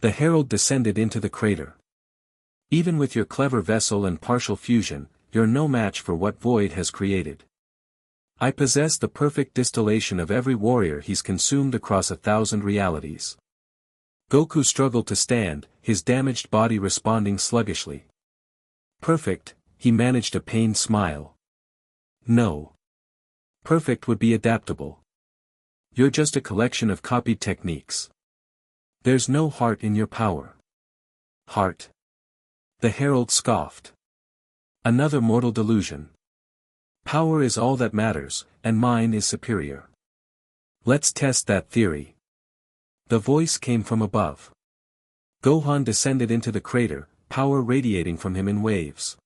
The Herald descended into the crater. Even with your clever vessel and partial fusion, you're no match for what Void has created. I possess the perfect distillation of every warrior he's consumed across 1,000 realities. Goku struggled to stand, his damaged body responding sluggishly. Perfect, he managed a pained smile. No. Perfect would be adaptable. You're just a collection of copied techniques. There's no heart in your power. Heart? The Herald scoffed. Another mortal delusion. Power is all that matters, and mine is superior. Let's test that theory. The voice came from above. Gohan descended into the crater, power radiating from him in waves.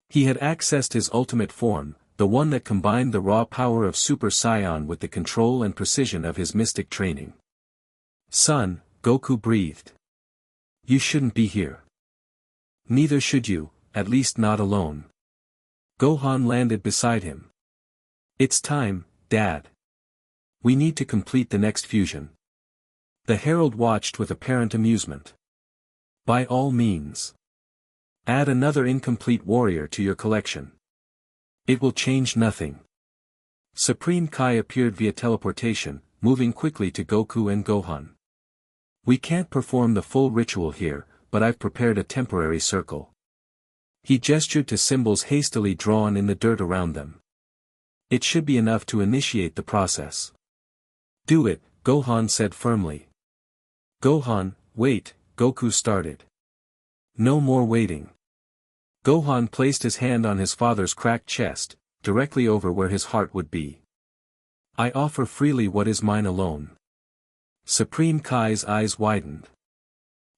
He had accessed his ultimate form, the one that combined the raw power of Super Saiyan with the control and precision of his mystic training. Son, Goku breathed. You shouldn't be here. Neither should you, at least not alone. Gohan landed beside him. It's time, Dad. We need to complete the next fusion. The Herald watched with apparent amusement. By all means. Add another incomplete warrior to your collection. It will change nothing. Supreme Kai appeared via teleportation, moving quickly to Goku and Gohan. We can't perform the full ritual here, but I've prepared a temporary circle. He gestured to symbols hastily drawn in the dirt around them. It should be enough to initiate the process. Do it, Gohan said firmly. Gohan, wait, Goku started. No more waiting. Gohan placed his hand on his father's cracked chest, directly over where his heart would be. I offer freely what is mine alone. Supreme Kai's eyes widened.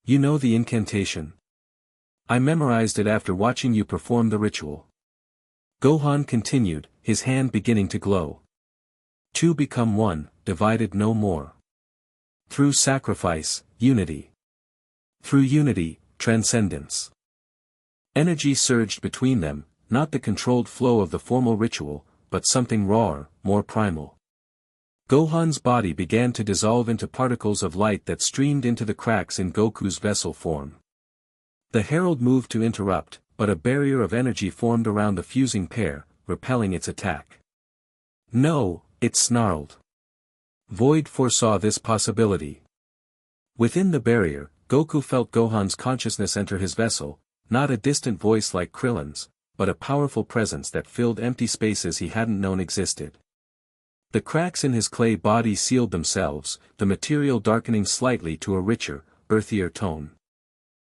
You know the incantation? I memorized it after watching you perform the ritual. Gohan continued, his hand beginning to glow. Two become one, divided no more. Through sacrifice, unity. Through unity, transcendence. Energy surged between them, not the controlled flow of the formal ritual, but something rawer, more primal. Gohan's body began to dissolve into particles of light that streamed into the cracks in Goku's vessel form. The Herald moved to interrupt, but a barrier of energy formed around the fusing pair, repelling its attack. No, it snarled. Void foresaw this possibility. Within the barrier, Goku felt Gohan's consciousness enter his vessel, not a distant voice like Krillin's, but a powerful presence that filled empty spaces he hadn't known existed. The cracks in his clay body sealed themselves, the material darkening slightly to a richer, earthier tone.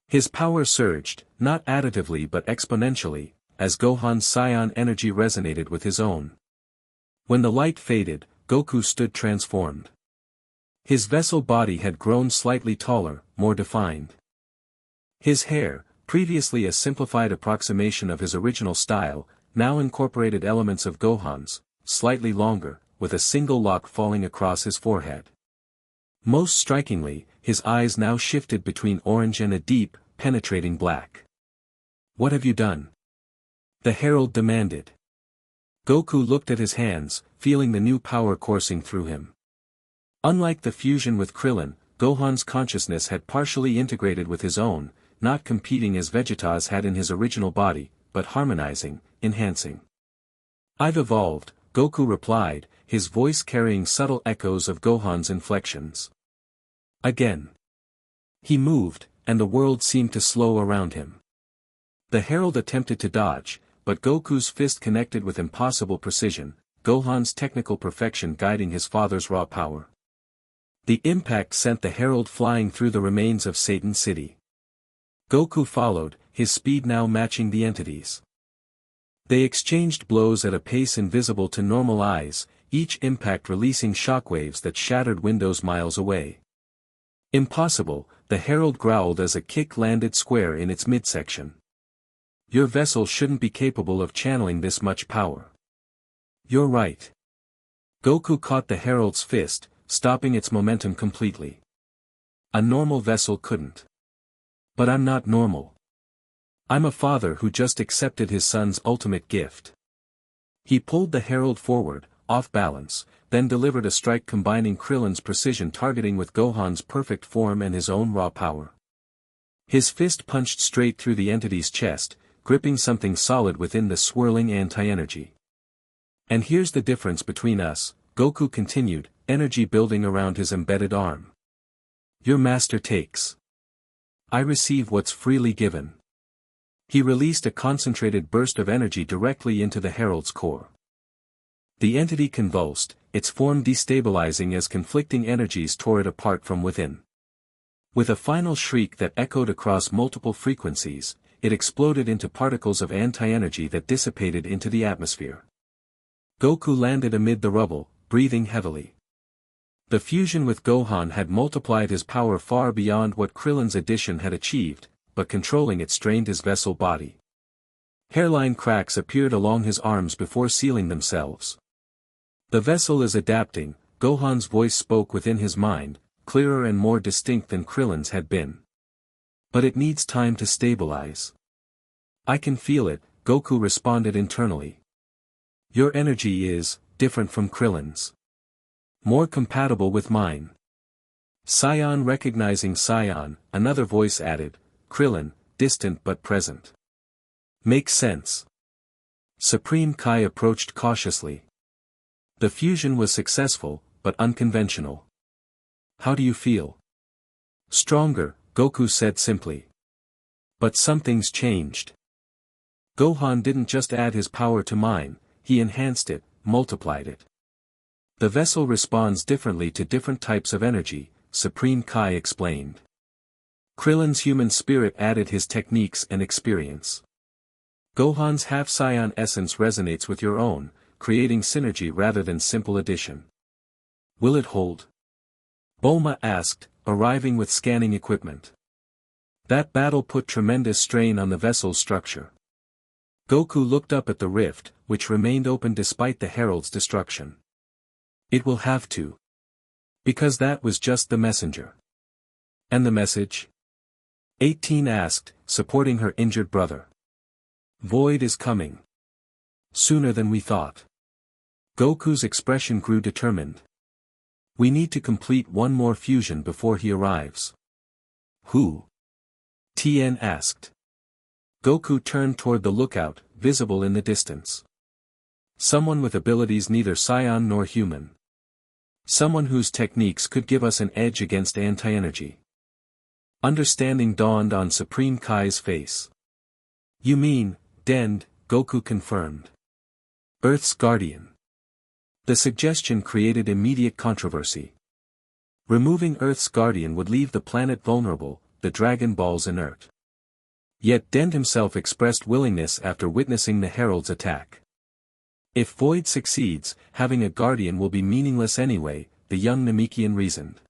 His power surged, not additively but exponentially, as Gohan's Saiyan energy resonated with his own. When the light faded, Goku stood transformed. His vessel body had grown slightly taller, more defined. His hair, previously a simplified approximation of his original style, now incorporated elements of Gohan's, slightly longer, with a single lock falling across his forehead. Most strikingly, his eyes now shifted between orange and a deep, penetrating black. What have you done? The Herald demanded. Goku looked at his hands, feeling the new power coursing through him. Unlike the fusion with Krillin, Gohan's consciousness had partially integrated with his own, not competing as Vegeta's had in his original body, but harmonizing, enhancing. I've evolved, Goku replied, his voice carrying subtle echoes of Gohan's inflections. Again. He moved, and the world seemed to slow around him. The Herald attempted to dodge, but Goku's fist connected with impossible precision, Gohan's technical perfection guiding his father's raw power. The impact sent the herald flying through the remains of Satan City. Goku followed, his speed now matching the entities. They exchanged blows at a pace invisible to normal eyes, each impact releasing shockwaves that shattered windows miles away. Impossible, the herald growled as a kick landed square in its midsection. Your vessel shouldn't be capable of channeling this much power. You're right. Goku caught the herald's fist, stopping its momentum completely. A normal vessel couldn't. But I'm not normal. I'm a father who just accepted his son's ultimate gift. He pulled the herald forward, off balance, then delivered a strike combining Krillin's precision targeting with Gohan's perfect form and his own raw power. His fist punched straight through the entity's chest, gripping something solid within the swirling anti-energy. And here's the difference between us, Goku continued, energy building around his embedded arm. Your master takes. I receive what's freely given. He released a concentrated burst of energy directly into the herald's core. The entity convulsed, its form destabilizing as conflicting energies tore it apart from within. With a final shriek that echoed across multiple frequencies, it exploded into particles of anti-energy that dissipated into the atmosphere. Goku landed amid the rubble, breathing heavily. The fusion with Gohan had multiplied his power far beyond what Krillin's addition had achieved, but controlling it strained his vessel body. Hairline cracks appeared along his arms before sealing themselves. The vessel is adapting, Gohan's voice spoke within his mind, clearer and more distinct than Krillin's had been. But it needs time to stabilize. I can feel it, Goku responded internally. Your energy is different from Krillin's. More compatible with mine. Saiyan recognizing Saiyan, another voice added, Krillin, distant but present. Makes sense. Supreme Kai approached cautiously. The fusion was successful, but unconventional. How do you feel? Stronger, Goku said simply. But something's changed. Gohan didn't just add his power to mine, he enhanced it, multiplied it. The vessel responds differently to different types of energy, Supreme Kai explained. Krillin's human spirit added his techniques and experience. Gohan's half-Saiyan essence resonates with your own, creating synergy rather than simple addition. Will it hold? Bulma asked, arriving with scanning equipment. That battle put tremendous strain on the vessel's structure. Goku looked up at the rift, which remained open despite the herald's destruction. It will have to. Because that was just the messenger. And the message? 18 asked, supporting her injured brother. Void is coming. Sooner than we thought. Goku's expression grew determined. We need to complete one more fusion before he arrives. Who? Tien asked. Goku turned toward the lookout, visible in the distance. Someone with abilities neither Saiyan nor human. Someone whose techniques could give us an edge against anti-energy. Understanding dawned on Supreme Kai's face. You mean, Dend, Goku confirmed. Earth's guardian. The suggestion created immediate controversy. Removing Earth's guardian would leave the planet vulnerable, the Dragon Balls inert. Yet Dend himself expressed willingness after witnessing the Herald's attack. If Void succeeds, having a guardian will be meaningless anyway, the young Namekian reasoned.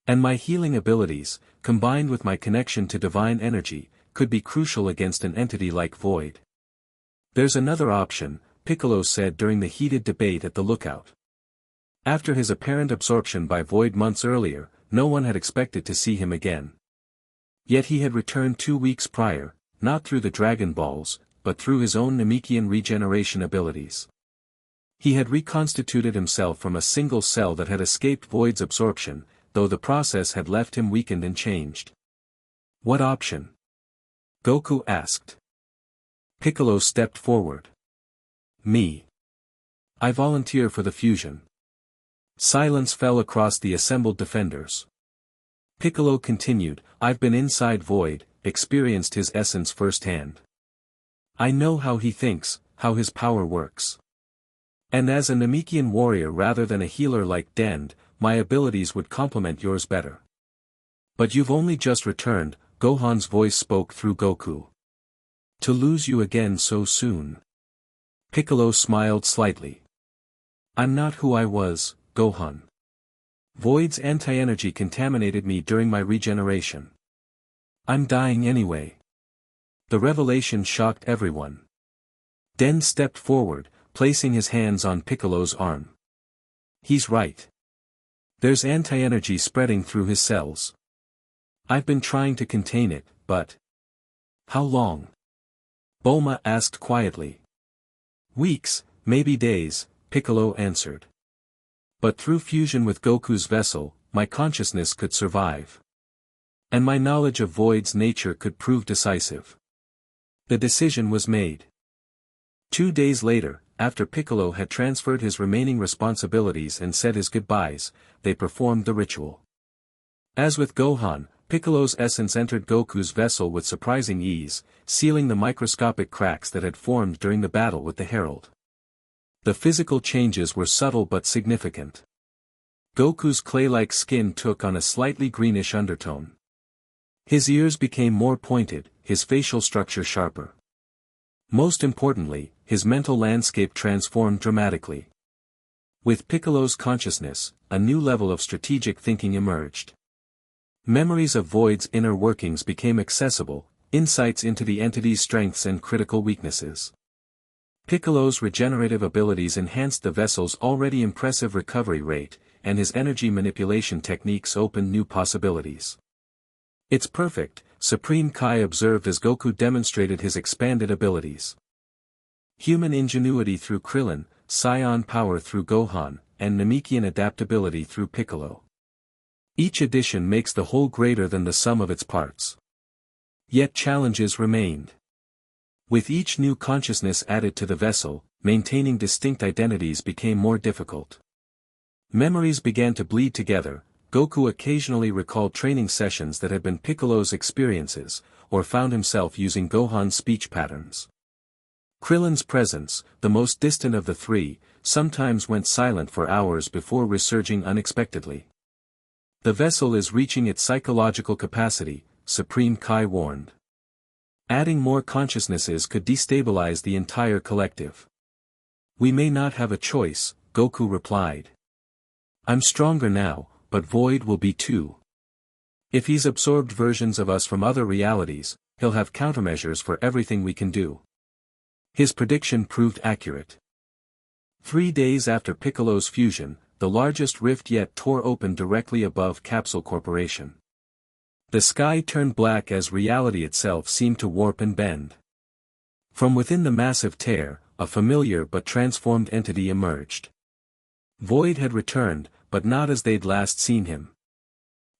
And my healing abilities, combined with my connection to divine energy, could be crucial against an entity like Void. There's another option, Piccolo said during the heated debate at the lookout. After his apparent absorption by Void months earlier, no one had expected to see him again. Yet he had returned 2 weeks prior, not through the Dragon Balls, but through his own Namekian regeneration abilities. He had reconstituted himself from a single cell that had escaped Void's absorption, though the process had left him weakened and changed. What option? Goku asked. Piccolo stepped forward. Me. I volunteer for the fusion. Silence fell across the assembled defenders. Piccolo continued, I've been inside Void, experienced his essence firsthand. I know how he thinks, how his power works. And as a Namekian warrior rather than a healer like Dend, my abilities would complement yours better. But you've only just returned, Gohan's voice spoke through Goku. To lose you again so soon. Piccolo smiled slightly. I'm not who I was, Gohan. Void's anti-energy contaminated me during my regeneration. I'm dying anyway. The revelation shocked everyone. Den stepped forward, placing his hands on Piccolo's arm. He's right. There's anti-energy spreading through his cells. I've been trying to contain it, but... How long? Bulma asked quietly. Weeks, maybe days, Piccolo answered. But through fusion with Goku's vessel, my consciousness could survive. And my knowledge of Void's nature could prove decisive. The decision was made. 2 days later, after Piccolo had transferred his remaining responsibilities and said his goodbyes, they performed the ritual. As with Gohan, Piccolo's essence entered Goku's vessel with surprising ease, sealing the microscopic cracks that had formed during the battle with the Herald. The physical changes were subtle but significant. Goku's clay-like skin took on a slightly greenish undertone. His ears became more pointed, his facial structure sharper. Most importantly, his mental landscape transformed dramatically. With Piccolo's consciousness, a new level of strategic thinking emerged. Memories of Void's inner workings became accessible, insights into the entity's strengths and critical weaknesses. Piccolo's regenerative abilities enhanced the vessel's already impressive recovery rate, and his energy manipulation techniques opened new possibilities. It's perfect, Supreme Kai observed as Goku demonstrated his expanded abilities. Human ingenuity through Krillin, Saiyan power through Gohan, and Namekian adaptability through Piccolo. Each addition makes the whole greater than the sum of its parts. Yet challenges remained. With each new consciousness added to the vessel, maintaining distinct identities became more difficult. Memories began to bleed together. Goku occasionally recalled training sessions that had been Piccolo's experiences, or found himself using Gohan's speech patterns. Krillin's presence, the most distant of the three, sometimes went silent for hours before resurging unexpectedly. The vessel is reaching its psychological capacity, Supreme Kai warned. Adding more consciousnesses could destabilize the entire collective. We may not have a choice, Goku replied. I'm stronger now, but Void will be too. If he's absorbed versions of us from other realities, he'll have countermeasures for everything we can do. His prediction proved accurate. 3 days after Piccolo's fusion, the largest rift yet tore open directly above Capsule Corporation. The sky turned black as reality itself seemed to warp and bend. From within the massive tear, a familiar but transformed entity emerged. Void had returned, but not as they'd last seen him.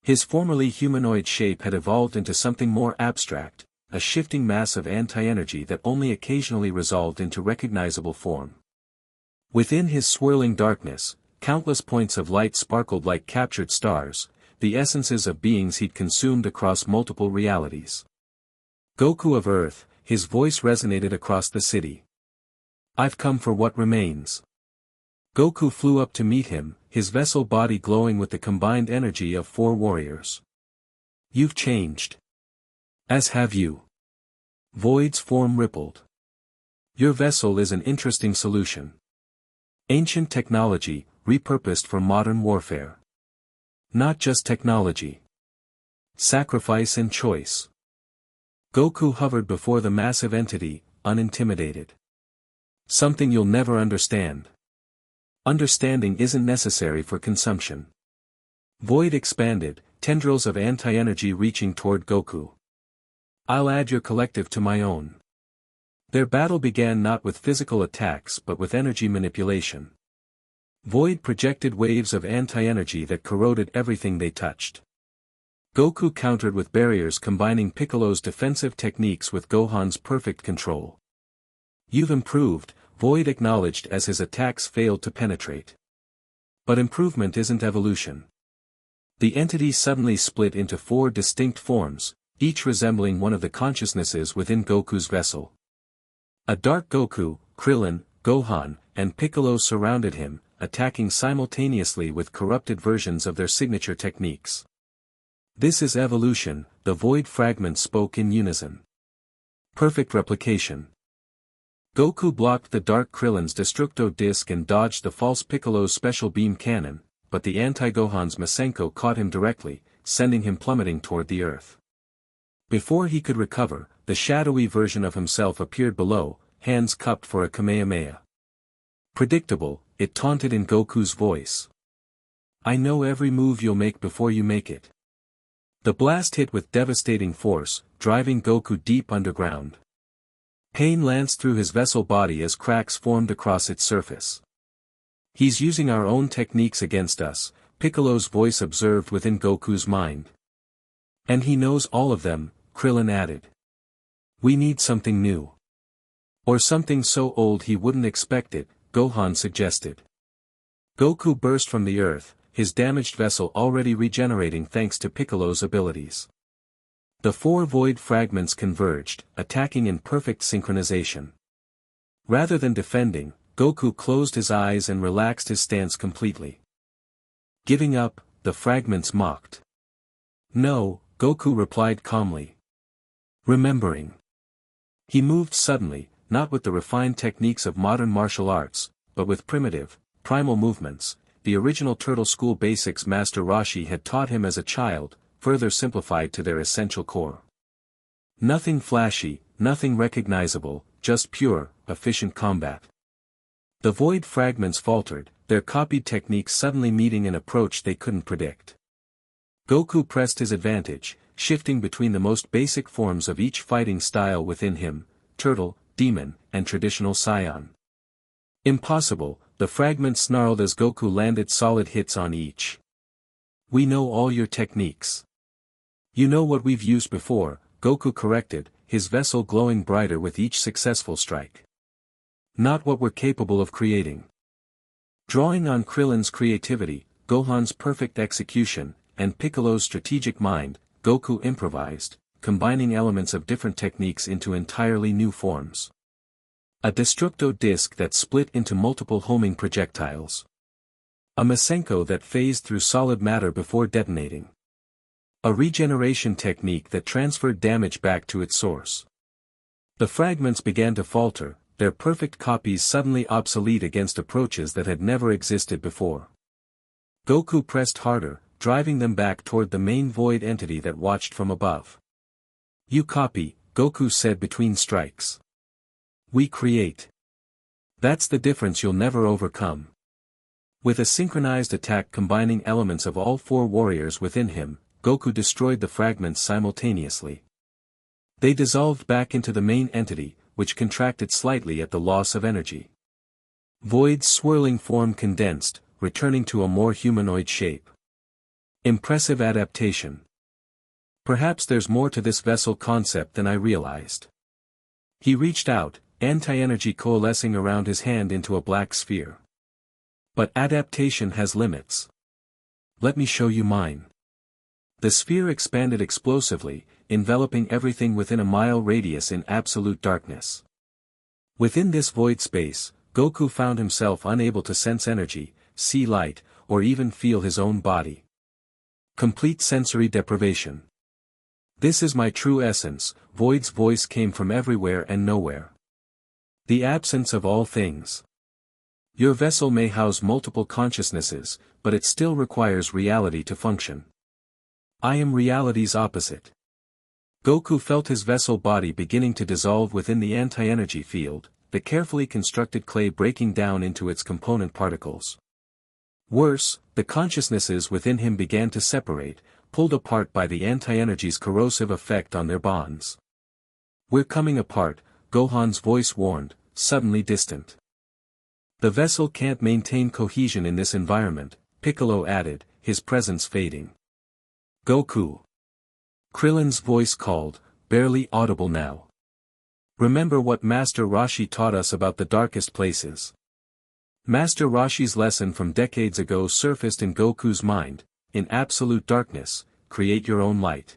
His formerly humanoid shape had evolved into something more abstract, a shifting mass of anti-energy that only occasionally resolved into recognizable form. Within his swirling darkness, countless points of light sparkled like captured stars, the essences of beings he'd consumed across multiple realities. Goku of Earth, his voice resonated across the city. I've come for what remains. Goku flew up to meet him, his vessel body glowing with the combined energy of 4 warriors. You've changed. As have you. Void's form rippled. Your vessel is an interesting solution. Ancient technology, repurposed for modern warfare. Not just technology. Sacrifice and choice. Goku hovered before the massive entity, unintimidated. Something you'll never understand. Understanding isn't necessary for consumption. Void expanded, tendrils of anti-energy reaching toward Goku. I'll add your collective to my own. Their battle began not with physical attacks but with energy manipulation. Void projected waves of anti-energy that corroded everything they touched. Goku countered with barriers combining Piccolo's defensive techniques with Gohan's perfect control. You've improved, Void acknowledged as his attacks failed to penetrate. But improvement isn't evolution. The entity suddenly split into 4 distinct forms, each resembling one of the consciousnesses within Goku's vessel. A dark Goku, Krillin, Gohan, and Piccolo surrounded him, attacking simultaneously with corrupted versions of their signature techniques. This is evolution, the void fragments spoke in unison. Perfect replication. Goku blocked the Dark Krillin's Destructo Disc and dodged the false Piccolo's special beam cannon, but the anti-Gohan's Masenko caught him directly, sending him plummeting toward the earth. Before he could recover, the shadowy version of himself appeared below, hands cupped for a Kamehameha. Predictable, it taunted in Goku's voice. I know every move you'll make before you make it. The blast hit with devastating force, driving Goku deep underground. Pain lanced through his vessel body as cracks formed across its surface. He's using our own techniques against us, Piccolo's voice observed within Goku's mind. And he knows all of them, Krillin added. We need something new. Or something so old he wouldn't expect it, Gohan suggested. Goku burst from the earth, his damaged vessel already regenerating thanks to Piccolo's abilities. The four void fragments converged, attacking in perfect synchronization. Rather than defending, Goku closed his eyes and relaxed his stance completely. Giving up, the fragments mocked. No, Goku replied calmly. Remembering. He moved suddenly, not with the refined techniques of modern martial arts, but with primitive, primal movements, the original Turtle School basics Master Roshi had taught him as a child, further simplified to their essential core. Nothing flashy, nothing recognizable, just pure, efficient combat. The void fragments faltered, their copied techniques suddenly meeting an approach they couldn't predict. Goku pressed his advantage, shifting between the most basic forms of each fighting style within him, turtle, demon, and traditional Saiyan. Impossible, the fragments snarled as Goku landed solid hits on each. We know all your techniques. You know what we've used before, Goku corrected, his vessel glowing brighter with each successful strike. Not what we're capable of creating. Drawing on Krillin's creativity, Gohan's perfect execution, and Piccolo's strategic mind, Goku improvised, combining elements of different techniques into entirely new forms. A Destructo Disc that split into multiple homing projectiles. A Masenko that phased through solid matter before detonating. A regeneration technique that transferred damage back to its source. The fragments began to falter, their perfect copies suddenly obsolete against approaches that had never existed before. Goku pressed harder, driving them back toward the main void entity that watched from above. You copy, Goku said between strikes. We create. That's the difference you'll never overcome. With a synchronized attack combining elements of all four warriors within him, Goku destroyed the fragments simultaneously. They dissolved back into the main entity, which contracted slightly at the loss of energy. Void's swirling form condensed, returning to a more humanoid shape. Impressive adaptation. Perhaps there's more to this vessel concept than I realized. He reached out, anti-energy coalescing around his hand into a black sphere. But adaptation has limits. Let me show you mine. The sphere expanded explosively, enveloping everything within a mile radius in absolute darkness. Within this void space, Goku found himself unable to sense energy, see light, or even feel his own body. Complete sensory deprivation. This is my true essence, Void's voice came from everywhere and nowhere. The absence of all things. Your vessel may house multiple consciousnesses, but it still requires reality to function. I am reality's opposite. Goku felt his vessel body beginning to dissolve within the anti-energy field, the carefully constructed clay breaking down into its component particles. Worse, the consciousnesses within him began to separate, pulled apart by the anti-energy's corrosive effect on their bonds. We're coming apart, Gohan's voice warned, suddenly distant. The vessel can't maintain cohesion in this environment, Piccolo added, his presence fading. Goku. Krillin's voice called, barely audible now. Remember what Master Roshi taught us about the darkest places. Master Roshi's lesson from decades ago surfaced in Goku's mind, in absolute darkness, create your own light.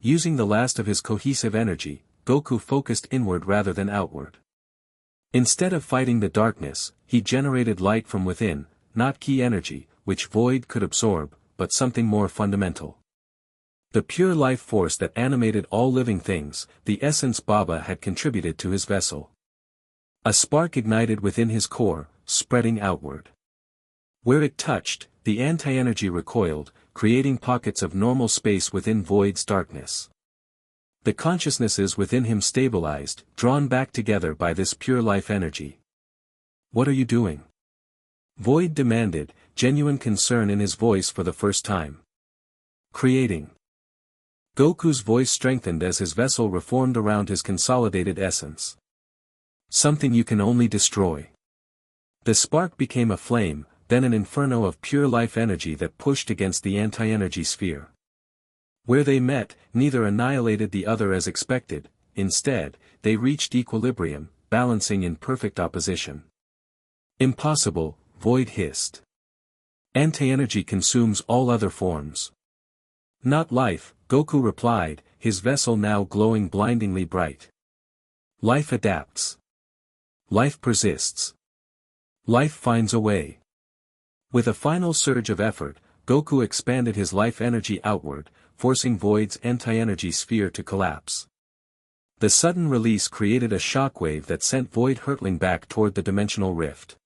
Using the last of his cohesive energy, Goku focused inward rather than outward. Instead of fighting the darkness, he generated light from within, not key energy, which Void could absorb, but something more fundamental. The pure life force that animated all living things, the essence Baba had contributed to his vessel. A spark ignited within his core, spreading outward. Where it touched, the anti-energy recoiled, creating pockets of normal space within Void's darkness. The consciousnesses within him stabilized, drawn back together by this pure life energy. "What are you doing?" Void demanded, genuine concern in his voice for the first time. "Creating." Goku's voice strengthened as his vessel reformed around his consolidated essence. "Something you can only destroy." The spark became a flame, then an inferno of pure life energy that pushed against the anti-energy sphere. Where they met, neither annihilated the other as expected, instead, they reached equilibrium, balancing in perfect opposition. "Impossible," Void hissed. "Anti-energy consumes all other forms." "Not life," Goku replied, his vessel now glowing blindingly bright. "Life adapts. Life persists. Life finds a way." With a final surge of effort, Goku expanded his life energy outward, forcing Void's anti-energy sphere to collapse. The sudden release created a shockwave that sent Void hurtling back toward the dimensional rift.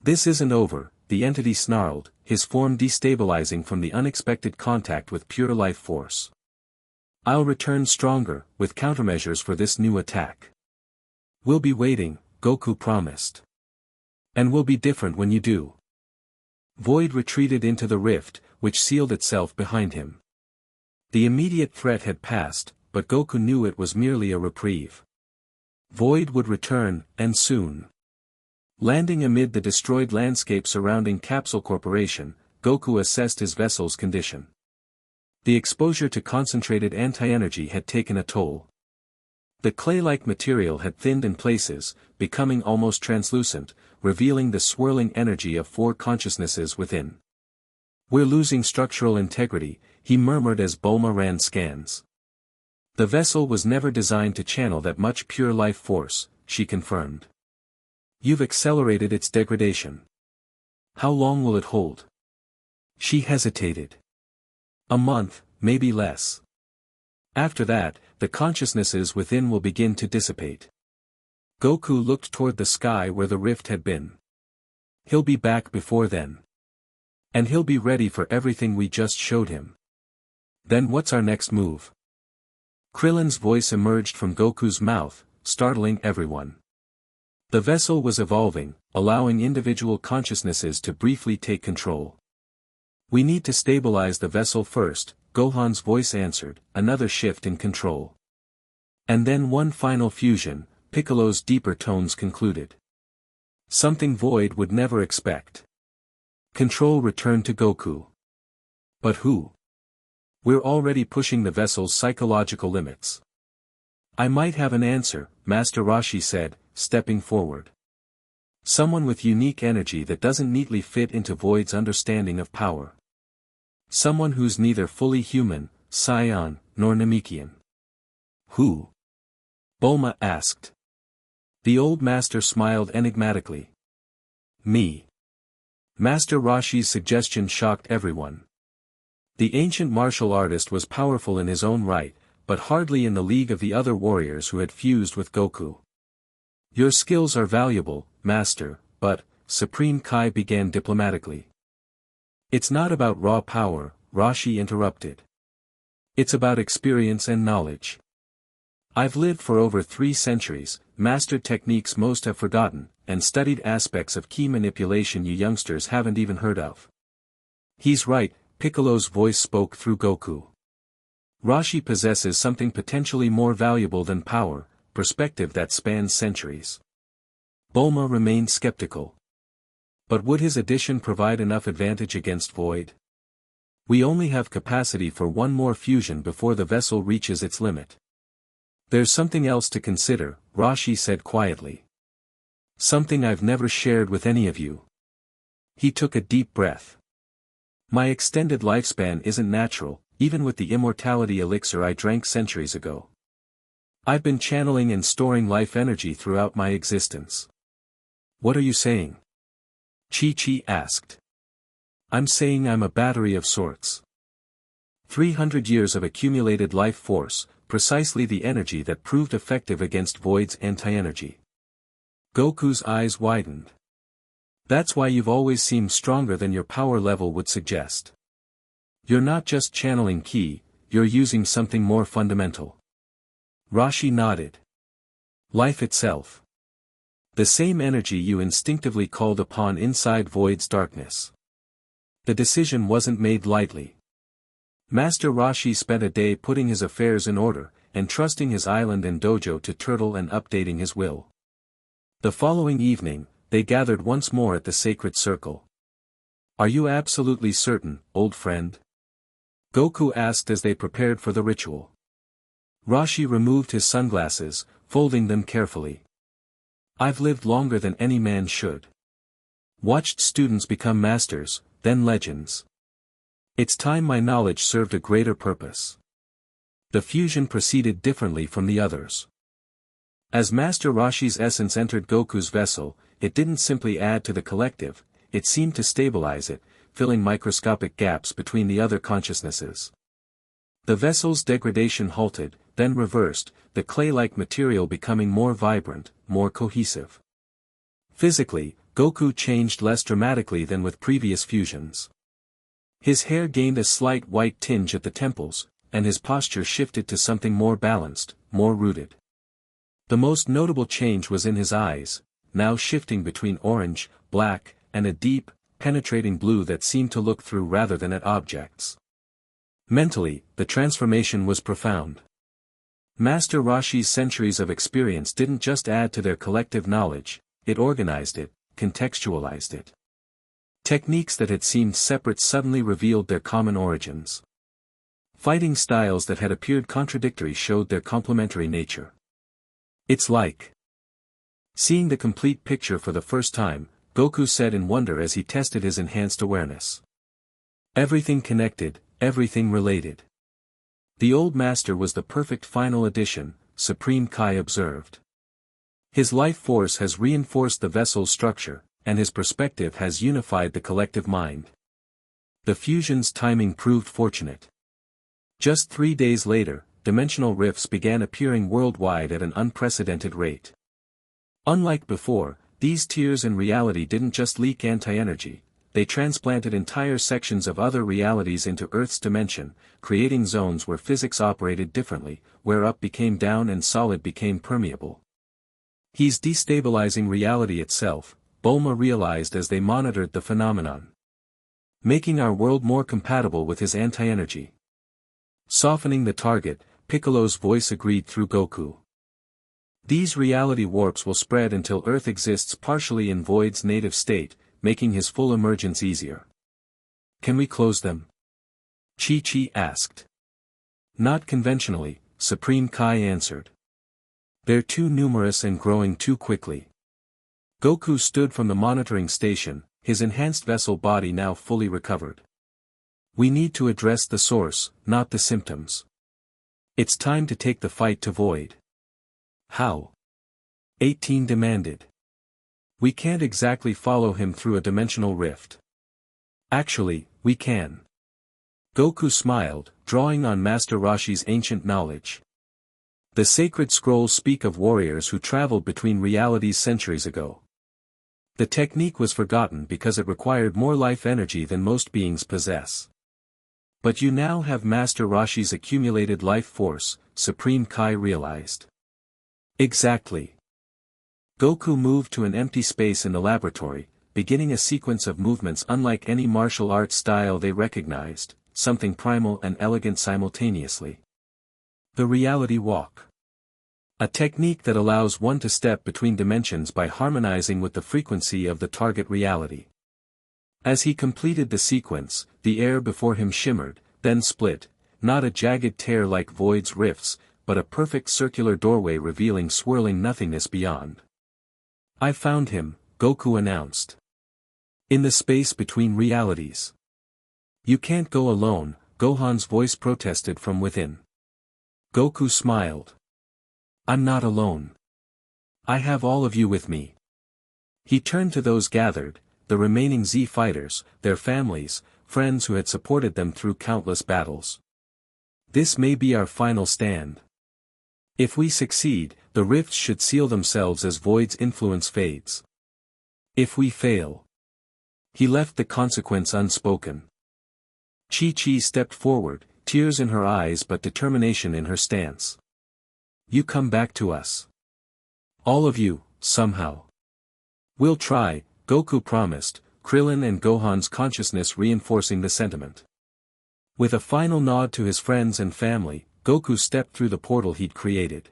"This isn't over," the entity snarled, his form destabilizing from the unexpected contact with pure life force. "I'll return stronger, with countermeasures for this new attack." "We'll be waiting," Goku promised. "And we'll be different when you do." Void retreated into the rift, which sealed itself behind him. The immediate threat had passed, but Goku knew it was merely a reprieve. Void would return, and soon. Landing amid the destroyed landscape surrounding Capsule Corporation, Goku assessed his vessel's condition. The exposure to concentrated anti-energy had taken a toll. The clay-like material had thinned in places, becoming almost translucent, revealing the swirling energy of 4 consciousnesses within. "We're losing structural integrity," he murmured as Bulma ran scans. "The vessel was never designed to channel that much pure life force," she confirmed. "You've accelerated its degradation. How long will it hold?" She hesitated. "A month, maybe less. After that, the consciousnesses within will begin to dissipate." Goku looked toward the sky where the rift had been. "He'll be back before then. And he'll be ready for everything we just showed him. Then what's our next move?" Krillin's voice emerged from Goku's mouth, startling everyone. The vessel was evolving, allowing individual consciousnesses to briefly take control. "We need to stabilize the vessel first," Gohan's voice answered, another shift in control. "And then one final fusion," Piccolo's deeper tones concluded. Something Void would never expect. Control returned to Goku. "But who?" "We're already pushing the vessel's psychological limits." "I might have an answer," Master Roshi said, stepping forward. "Someone with unique energy that doesn't neatly fit into Void's understanding of power. Someone who's neither fully human, Saiyan, nor Namekian." "Who?" Bulma asked. The old master smiled enigmatically. "Me." Master Roshi's suggestion shocked everyone. The ancient martial artist was powerful in his own right, but hardly in the league of the other warriors who had fused with Goku. "Your skills are valuable, Master, but," Supreme Kai began diplomatically. "It's not about raw power," Roshi interrupted. "It's about experience and knowledge. I've lived for over 3 centuries, mastered techniques most have forgotten, and studied aspects of key manipulation you youngsters haven't even heard of." "He's right," Piccolo's voice spoke through Goku. "Roshi possesses something potentially more valuable than power, perspective that spans centuries." Bulma remained skeptical. "But would his addition provide enough advantage against Void? We only have capacity for one more fusion before the vessel reaches its limit." "There's something else to consider," Roshi said quietly. "Something I've never shared with any of you." He took a deep breath. "My extended lifespan isn't natural, even with the immortality elixir I drank centuries ago. I've been channeling and storing life energy throughout my existence. What are you saying? Chi-Chi asked. I'm saying I'm a battery of sorts. 300 years of accumulated life force, precisely the energy that proved effective against Void's anti-energy. Goku's eyes widened. That's why you've always seemed stronger than your power level would suggest. You're not just channeling ki, you're using something more fundamental. Rashi nodded. Life itself. The same energy you instinctively called upon inside Void's darkness. The decision wasn't made lightly. Master Rashi spent a day putting his affairs in order, entrusting his island and dojo to Turtle and updating his will. The following evening, they gathered once more at the sacred circle. Are you absolutely certain, old friend? Goku asked as they prepared for the ritual. Rashi removed his sunglasses, folding them carefully. I've lived longer than any man should. Watched students become masters, then legends. It's time my knowledge served a greater purpose. The fusion proceeded differently from the others. As Master Rashi's essence entered Goku's vessel, it didn't simply add to the collective, it seemed to stabilize it, filling microscopic gaps between the other consciousnesses. The vessel's degradation halted, then reversed, the clay-like material becoming more vibrant, more cohesive. Physically, Goku changed less dramatically than with previous fusions. His hair gained a slight white tinge at the temples, and his posture shifted to something more balanced, more rooted. The most notable change was in his eyes, now shifting between orange, black, and a deep, penetrating blue that seemed to look through rather than at objects. Mentally, the transformation was profound. Master Rashi's centuries of experience didn't just add to their collective knowledge, it organized it, contextualized it. Techniques that had seemed separate suddenly revealed their common origins. Fighting styles that had appeared contradictory showed their complementary nature. It's like seeing the complete picture for the first time, Goku said in wonder as he tested his enhanced awareness. Everything connected, everything related. The old master was the perfect final addition, Supreme Kai observed. His life force has reinforced the vessel's structure, and his perspective has unified the collective mind. The fusion's timing proved fortunate. Just 3 days later, dimensional rifts began appearing worldwide at an unprecedented rate. Unlike before, these tiers in reality didn't just leak anti-energy, they transplanted entire sections of other realities into Earth's dimension, creating zones where physics operated differently, where up became down and solid became permeable. He's destabilizing reality itself, Bulma realized as they monitored the phenomenon. Making our world more compatible with his anti-energy. Softening the target, Piccolo's voice agreed through Goku. These reality warps will spread until Earth exists partially in Void's native state, making his full emergence easier. Can we close them? Chi-Chi asked. Not conventionally, Supreme Kai answered. They're too numerous and growing too quickly. Goku stood from the monitoring station, his enhanced vessel body now fully recovered. We need to address the source, not the symptoms. It's time to take the fight to Void. How? 18 demanded. We can't exactly follow him through a dimensional rift. Actually, we can. Goku smiled, drawing on Master Rashi's ancient knowledge. The sacred scrolls speak of warriors who traveled between realities centuries ago. The technique was forgotten because it required more life energy than most beings possess. But you now have Master Rashi's accumulated life force, Supreme Kai realized. Exactly. Goku moved to an empty space in the laboratory, beginning a sequence of movements unlike any martial arts style they recognized, something primal and elegant simultaneously. The reality walk. A technique that allows one to step between dimensions by harmonizing with the frequency of the target reality. As he completed the sequence, the air before him shimmered, then split, not a jagged tear like Void's rifts, but a perfect circular doorway revealing swirling nothingness beyond. I found him, Goku announced. In the space between realities. You can't go alone, Gohan's voice protested from within. Goku smiled. I'm not alone. I have all of you with me. He turned to those gathered, the remaining Z fighters, their families, friends who had supported them through countless battles. This may be our final stand. If we succeed, the rifts should seal themselves as Void's influence fades. If we fail. He left the consequence unspoken. Chi-Chi stepped forward, tears in her eyes but determination in her stance. You come back to us. All of you, somehow. We'll try, Goku promised, Krillin and Gohan's consciousness reinforcing the sentiment. With a final nod to his friends and family, Goku stepped through the portal he'd created.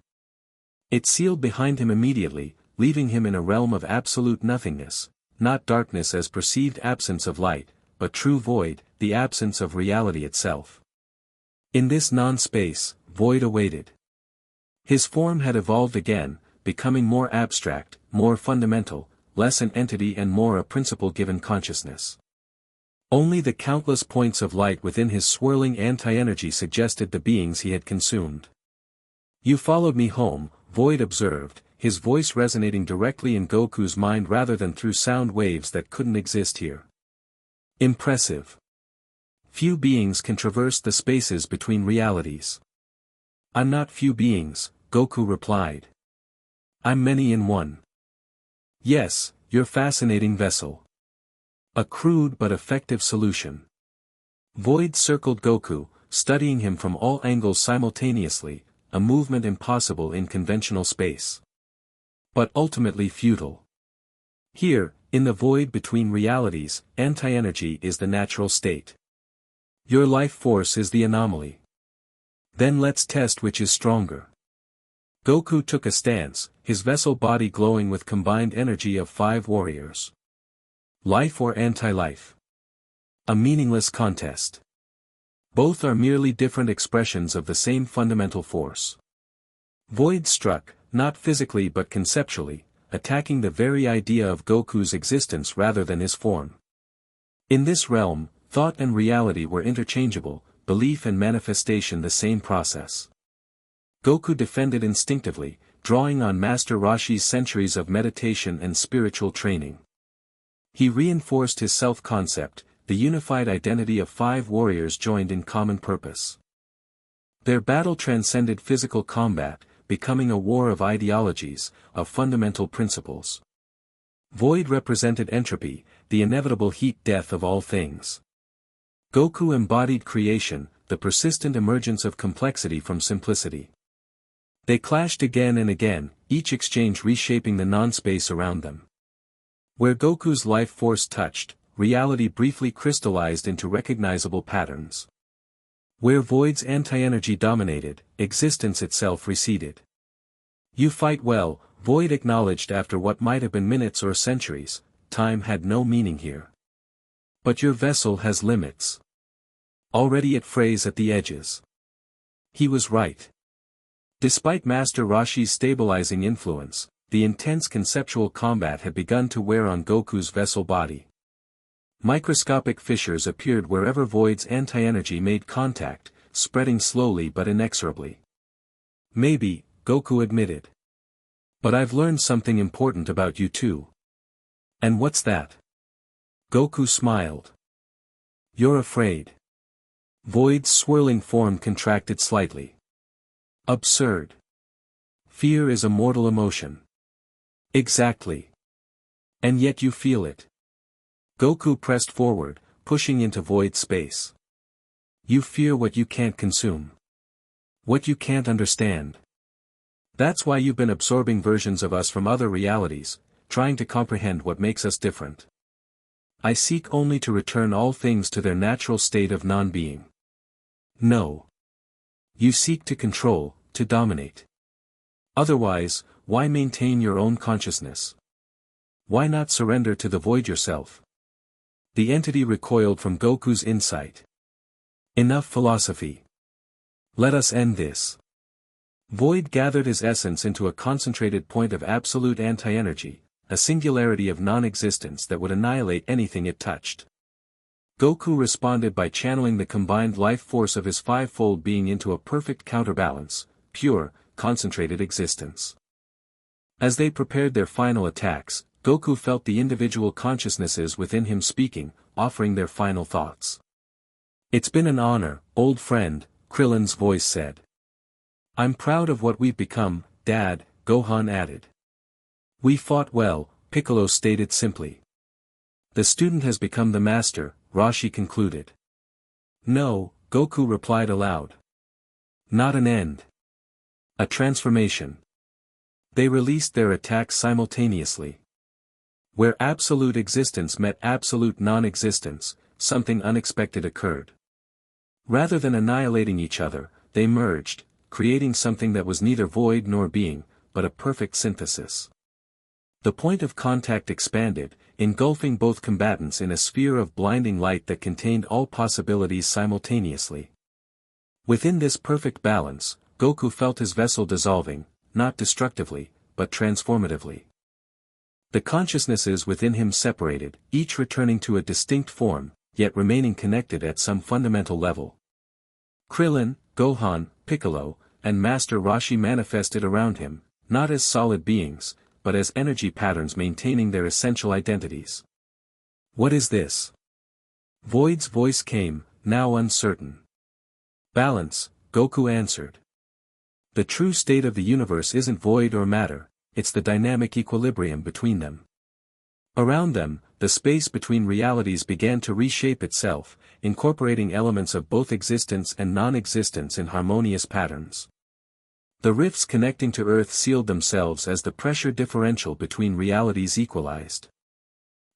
It sealed behind him immediately, leaving him in a realm of absolute nothingness, not darkness as perceived absence of light, but true void, the absence of reality itself. In this non-space, Void awaited. His form had evolved again, becoming more abstract, more fundamental, less an entity and more a principle-given consciousness. Only the countless points of light within his swirling anti-energy suggested the beings he had consumed. You followed me home, Void observed, his voice resonating directly in Goku's mind rather than through sound waves that couldn't exist here. Impressive. Few beings can traverse the spaces between realities. I'm not few beings, Goku replied. I'm many in one. Yes, your fascinating vessel. A crude but effective solution. Void circled Goku, studying him from all angles simultaneously, a movement impossible in conventional space. But ultimately futile. Here, in the void between realities, anti-energy is the natural state. Your life force is the anomaly. Then let's test which is stronger. Goku took a stance, his vessel body glowing with combined energy of 5 warriors. Life or anti-life? A meaningless contest. Both are merely different expressions of the same fundamental force. Void struck, not physically but conceptually, attacking the very idea of Goku's existence rather than his form. In this realm, thought and reality were interchangeable, belief and manifestation the same process. Goku defended instinctively, drawing on Master Roshi's centuries of meditation and spiritual training. He reinforced his self-concept, the unified identity of 5 warriors joined in common purpose. Their battle transcended physical combat, becoming a war of ideologies, of fundamental principles. Void represented entropy, the inevitable heat-death of all things. Goku embodied creation, the persistent emergence of complexity from simplicity. They clashed again and again, each exchange reshaping the non-space around them. Where Goku's life force touched, reality briefly crystallized into recognizable patterns. Where Void's anti-energy dominated, existence itself receded. You fight well, Void acknowledged after what might have been minutes or centuries, time had no meaning here. But your vessel has limits. Already it frays at the edges. He was right. Despite Master Roshi's stabilizing influence, the intense conceptual combat had begun to wear on Goku's vessel body. Microscopic fissures appeared wherever Void's anti-energy made contact, spreading slowly but inexorably. Maybe, Goku admitted. But I've learned something important about you too. And what's that? Goku smiled. You're afraid. Void's swirling form contracted slightly. Absurd. Fear is a mortal emotion. Exactly. And yet you feel it. Goku pressed forward, pushing into Void's space. You fear what you can't consume. What you can't understand. That's why you've been absorbing versions of us from other realities, trying to comprehend what makes us different. I seek only to return all things to their natural state of non-being. No. You seek to control, to dominate. Otherwise, why maintain your own consciousness? Why not surrender to the void yourself? The entity recoiled from Goku's insight. Enough philosophy. Let us end this. Void gathered his essence into a concentrated point of absolute anti-energy, a singularity of non-existence that would annihilate anything it touched. Goku responded by channeling the combined life force of his 5-fold being into a perfect counterbalance, pure, concentrated existence. As they prepared their final attacks, Goku felt the individual consciousnesses within him speaking, offering their final thoughts. "It's been an honor, old friend," Krillin's voice said. "I'm proud of what we've become, Dad," Gohan added. "We fought well," Piccolo stated simply. "The student has become the master," Roshi concluded. "No," Goku replied aloud. "Not an end. A transformation." They released their attacks simultaneously. Where absolute existence met absolute non-existence, something unexpected occurred. Rather than annihilating each other, they merged, creating something that was neither void nor being, but a perfect synthesis. The point of contact expanded, engulfing both combatants in a sphere of blinding light that contained all possibilities simultaneously. Within this perfect balance, Goku felt his vessel dissolving, not destructively, but transformatively. The consciousnesses within him separated, each returning to a distinct form, yet remaining connected at some fundamental level. Krillin, Gohan, Piccolo, and Master Roshi manifested around him, not as solid beings, but as energy patterns maintaining their essential identities. "What is this?" Void's voice came, now uncertain. "Balance," Goku answered. "The true state of the universe isn't void or matter, it's the dynamic equilibrium between them." Around them, the space between realities began to reshape itself, incorporating elements of both existence and non-existence in harmonious patterns. The rifts connecting to Earth sealed themselves as the pressure differential between realities equalized.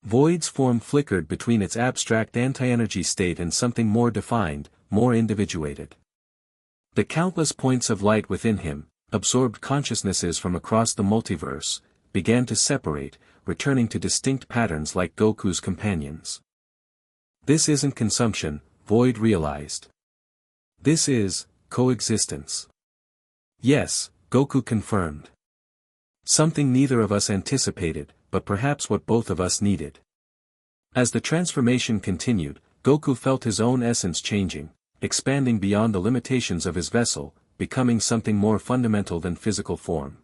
Void's form flickered between its abstract anti-energy state and something more defined, more individuated. The countless points of light within him, absorbed consciousnesses from across the multiverse, began to separate, returning to distinct patterns like Goku's companions. "This isn't consumption," Void realized. "This is coexistence." "Yes," Goku confirmed. "Something neither of us anticipated, but perhaps what both of us needed." As the transformation continued, Goku felt his own essence changing, expanding beyond the limitations of his vessel, becoming something more fundamental than physical form.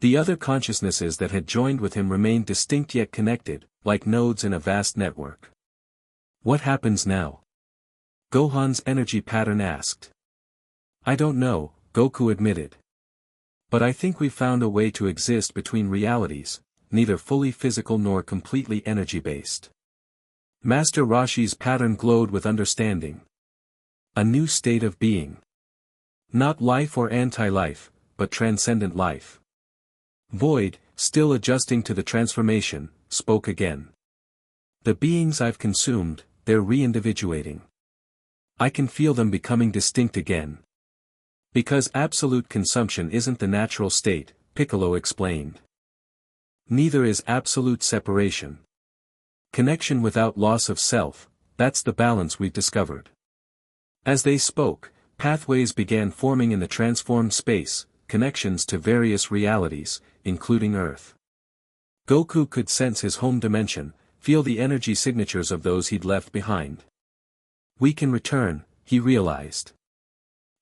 The other consciousnesses that had joined with him remained distinct yet connected, like nodes in a vast network. "What happens now?" Gohan's energy pattern asked. "I don't know," Goku admitted. "But I think we've found a way to exist between realities, neither fully physical nor completely energy-based." Master Roshi's pattern glowed with understanding. A new state of being. Not life or anti-life, but transcendent life. Void, still adjusting to the transformation, spoke again. "The beings I've consumed, they're re-individuating. I can feel them becoming distinct again." "Because absolute consumption isn't the natural state," Piccolo explained. "Neither is absolute separation. Connection without loss of self, that's the balance we've discovered." As they spoke, pathways began forming in the transformed space, connections to various realities, including Earth. Goku could sense his home dimension, feel the energy signatures of those he'd left behind. "We can return," he realized.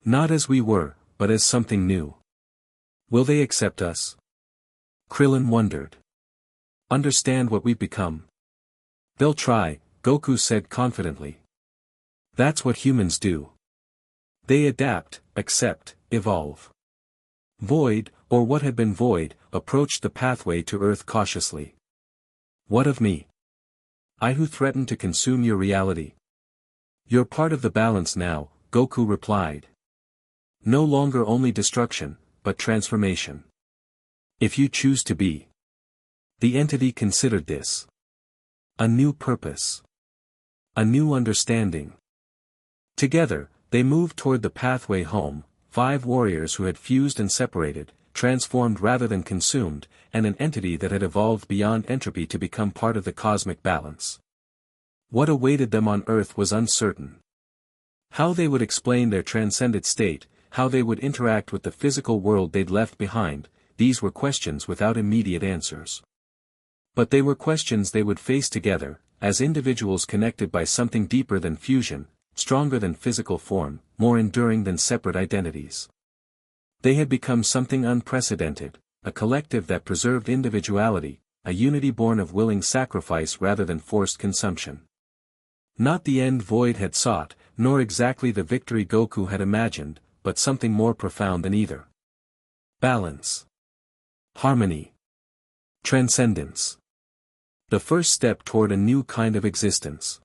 "Not as we were, but as something new." "Will they accept us?" Krillin wondered. "Understand what we've become?" "They'll try," Goku said confidently. "That's what humans do. They adapt, accept, evolve." Void, or what had been Void, approached the pathway to Earth cautiously. "What of me? I who threatened to consume your reality?" "You're part of the balance now," Goku replied. "No longer only destruction, but transformation. If you choose to be." The entity considered this. A new purpose. A new understanding. Together, they moved toward the pathway home, 5 warriors who had fused and separated, transformed rather than consumed, and an entity that had evolved beyond entropy to become part of the cosmic balance. What awaited them on Earth was uncertain. How they would explain their transcended state, how they would interact with the physical world they'd left behind, these were questions without immediate answers. But they were questions they would face together, as individuals connected by something deeper than fusion, stronger than physical form, more enduring than separate identities. They had become something unprecedented, a collective that preserved individuality, a unity born of willing sacrifice rather than forced consumption. Not the end Void had sought, nor exactly the victory Goku had imagined, but something more profound than either. Balance. Harmony. Transcendence. The first step toward a new kind of existence.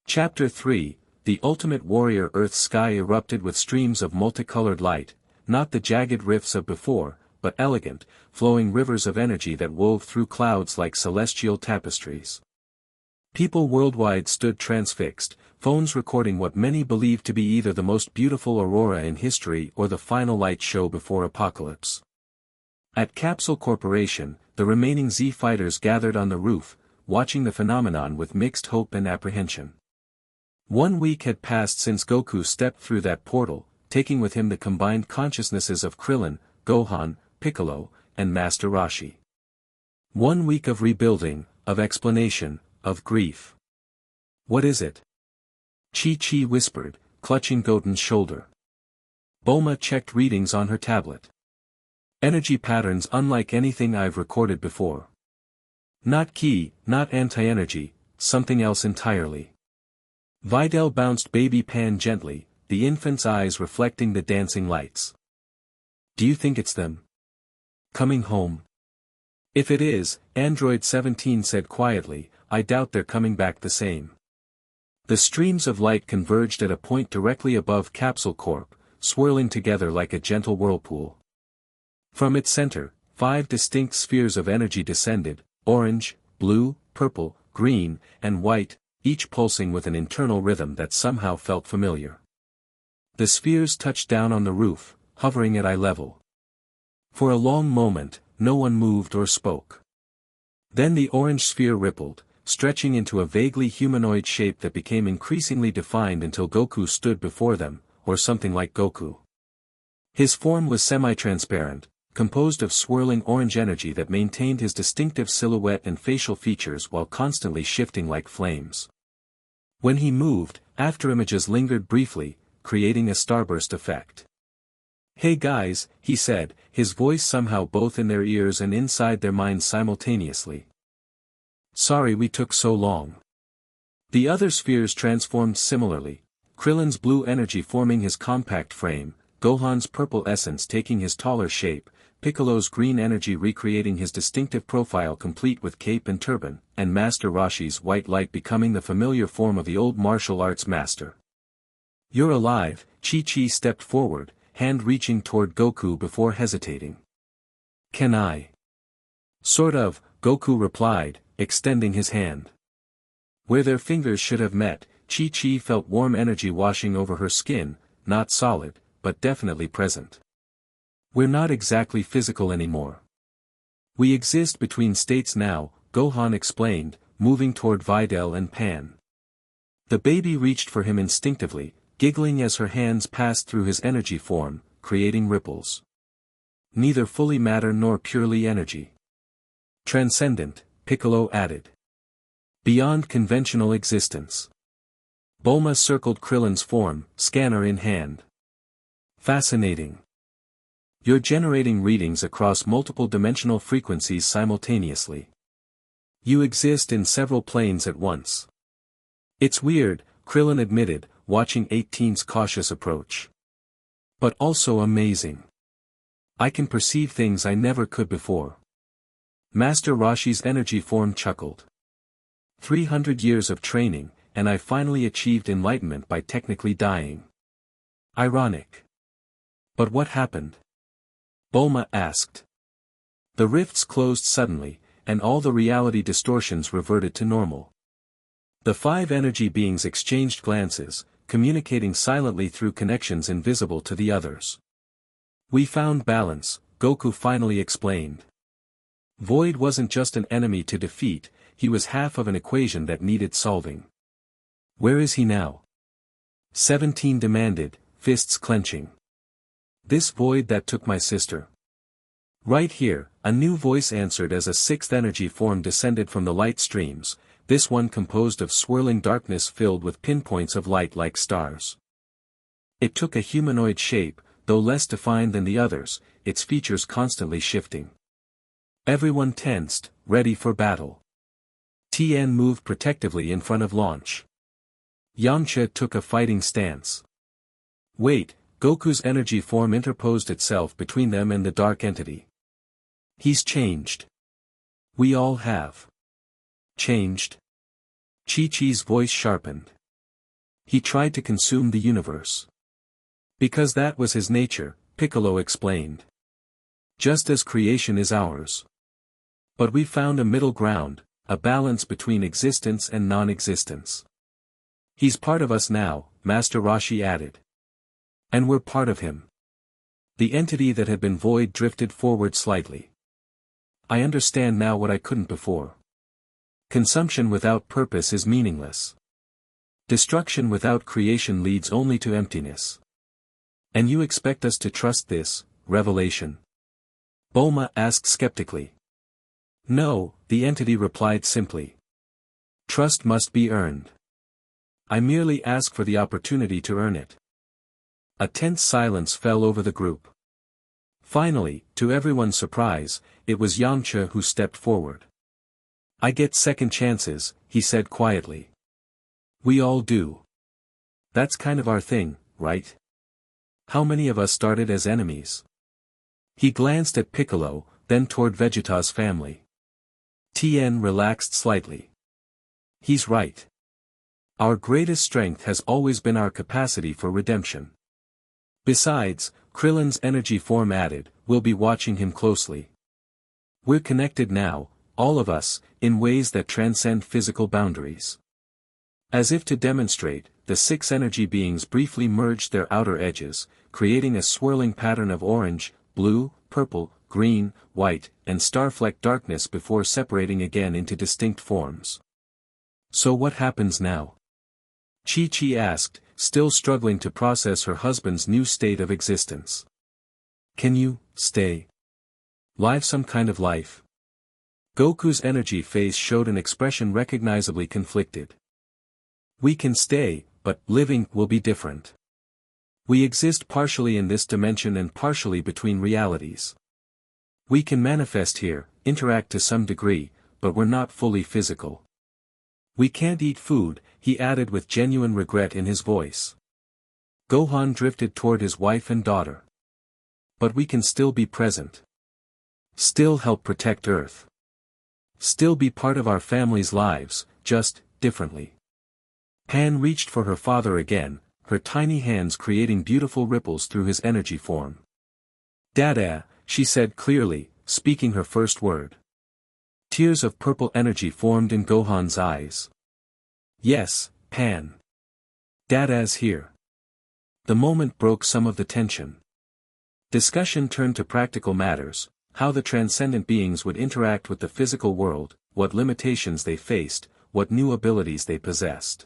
Chapter 3, The Ultimate Warrior. Earth's sky erupted with streams of multicolored light, not the jagged rifts of before, but elegant, flowing rivers of energy that wove through clouds like celestial tapestries. People worldwide stood transfixed, phones recording what many believed to be either the most beautiful aurora in history or the final light show before apocalypse. At Capsule Corporation, the remaining Z fighters gathered on the roof, watching the phenomenon with mixed hope and apprehension. 1 week had passed since Goku stepped through that portal, taking with him the combined consciousnesses of Krillin, Gohan, Piccolo, and Master Roshi. 1 week of rebuilding, of explanation, of grief. What is it? Chi-Chi whispered, clutching Goten's shoulder. Bulma checked readings on her tablet. Energy patterns unlike anything I've recorded before. Not ki, not anti-energy, something else entirely. Videl bounced baby Pan gently, the infant's eyes reflecting the dancing lights. Do you think it's them? Coming home? If it is, Android 17 said quietly, I doubt they're coming back the same. The streams of light converged at a point directly above Capsule Corp, swirling together like a gentle whirlpool. From its center, 5 distinct spheres of energy descended, orange, blue, purple, green, and white, each pulsing with an internal rhythm that somehow felt familiar. The spheres touched down on the roof, hovering at eye level. For a long moment, no one moved or spoke. Then the orange sphere rippled, stretching into a vaguely humanoid shape that became increasingly defined until Goku stood before them, or something like Goku. His form was semi-transparent, composed of swirling orange energy that maintained his distinctive silhouette and facial features while constantly shifting like flames. When he moved, afterimages lingered briefly, creating a starburst effect. Hey guys, he said, his voice somehow both in their ears and inside their minds simultaneously. Sorry we took so long. The other spheres transformed similarly, Krillin's blue energy forming his compact frame, Gohan's purple essence taking his taller shape, Piccolo's green energy recreating his distinctive profile complete with cape and turban, and Master Roshi's white light becoming the familiar form of the old martial arts master. You're alive, Chi-Chi stepped forward, hand reaching toward Goku before hesitating. Can I? Sort of, Goku replied, extending his hand. Where their fingers should have met, Chi-Chi felt warm energy washing over her skin, not solid, but definitely present. We're not exactly physical anymore. We exist between states now, Gohan explained, moving toward Videl and Pan. The baby reached for him instinctively, giggling as her hands passed through his energy form, creating ripples. Neither fully matter nor purely energy. Transcendent, Piccolo added. Beyond conventional existence. Bulma circled Krillin's form, scanner in hand. Fascinating. You're generating readings across multiple dimensional frequencies simultaneously. You exist in several planes at once. It's weird, Krillin admitted, watching 18's cautious approach. But also amazing. I can perceive things I never could before. Master Roshi's energy form chuckled. 300 years of training, and I finally achieved enlightenment by technically dying. Ironic. But what happened? Bulma asked. The rifts closed suddenly, and all the reality distortions reverted to normal. The 5 energy beings exchanged glances, communicating silently through connections invisible to the others. We found balance, Goku finally explained. Void wasn't just an enemy to defeat, he was half of an equation that needed solving. Where is he now? 17 demanded, fists clenching. This void that took my sister. Right here, a new voice answered as a 6th energy form descended from the light streams, this one composed of swirling darkness filled with pinpoints of light like stars. It took a humanoid shape, though less defined than the others, its features constantly shifting. Everyone tensed, ready for battle. Tien moved protectively in front of launch. Yamcha took a fighting stance. Wait, Goku's energy form interposed itself between them and the dark entity. He's changed. We all have. Changed? Chi-Chi's voice sharpened. He tried to consume the universe. Because that was his nature, Piccolo explained. Just as creation is ours. But we found a middle ground, a balance between existence and non-existence. He's part of us now, Master Roshi added. And we're part of him. The entity that had been void drifted forward slightly. I understand now what I couldn't before. Consumption without purpose is meaningless. Destruction without creation leads only to emptiness. And you expect us to trust this revelation? Bulma asked skeptically. No, the entity replied simply. Trust must be earned. I merely ask for the opportunity to earn it. A tense silence fell over the group. Finally, to everyone's surprise, it was Yamcha who stepped forward. I get second chances, he said quietly. We all do. That's kind of our thing, right? How many of us started as enemies? He glanced at Piccolo, then toward Vegeta's family. Tien relaxed slightly. He's right. Our greatest strength has always been our capacity for redemption. Besides, Krillin's energy form added, we'll be watching him closely. We're connected now, all of us, in ways that transcend physical boundaries. As if to demonstrate, the 6 energy beings briefly merged their outer edges, creating a swirling pattern of orange, blue, purple, green, white, and star-flecked darkness before separating again into distinct forms. So what happens now? Chi-Chi asked, still struggling to process her husband's new state of existence. Can you stay? Live some kind of life? Goku's energy face showed an expression recognizably conflicted. We can stay, but living will be different. We exist partially in this dimension and partially between realities. We can manifest here, interact to some degree, but we're not fully physical. We can't eat food, he added with genuine regret in his voice. Gohan drifted toward his wife and daughter. But we can still be present. Still help protect Earth. Still be part of our family's lives, just differently. Han reached for her father again, her tiny hands creating beautiful ripples through his energy form. Dada, she said clearly, speaking her first word. Tears of purple energy formed in Gohan's eyes. Yes, Han. Dada's here. The moment broke some of the tension. Discussion turned to practical matters, how the transcendent beings would interact with the physical world, what limitations they faced, what new abilities they possessed.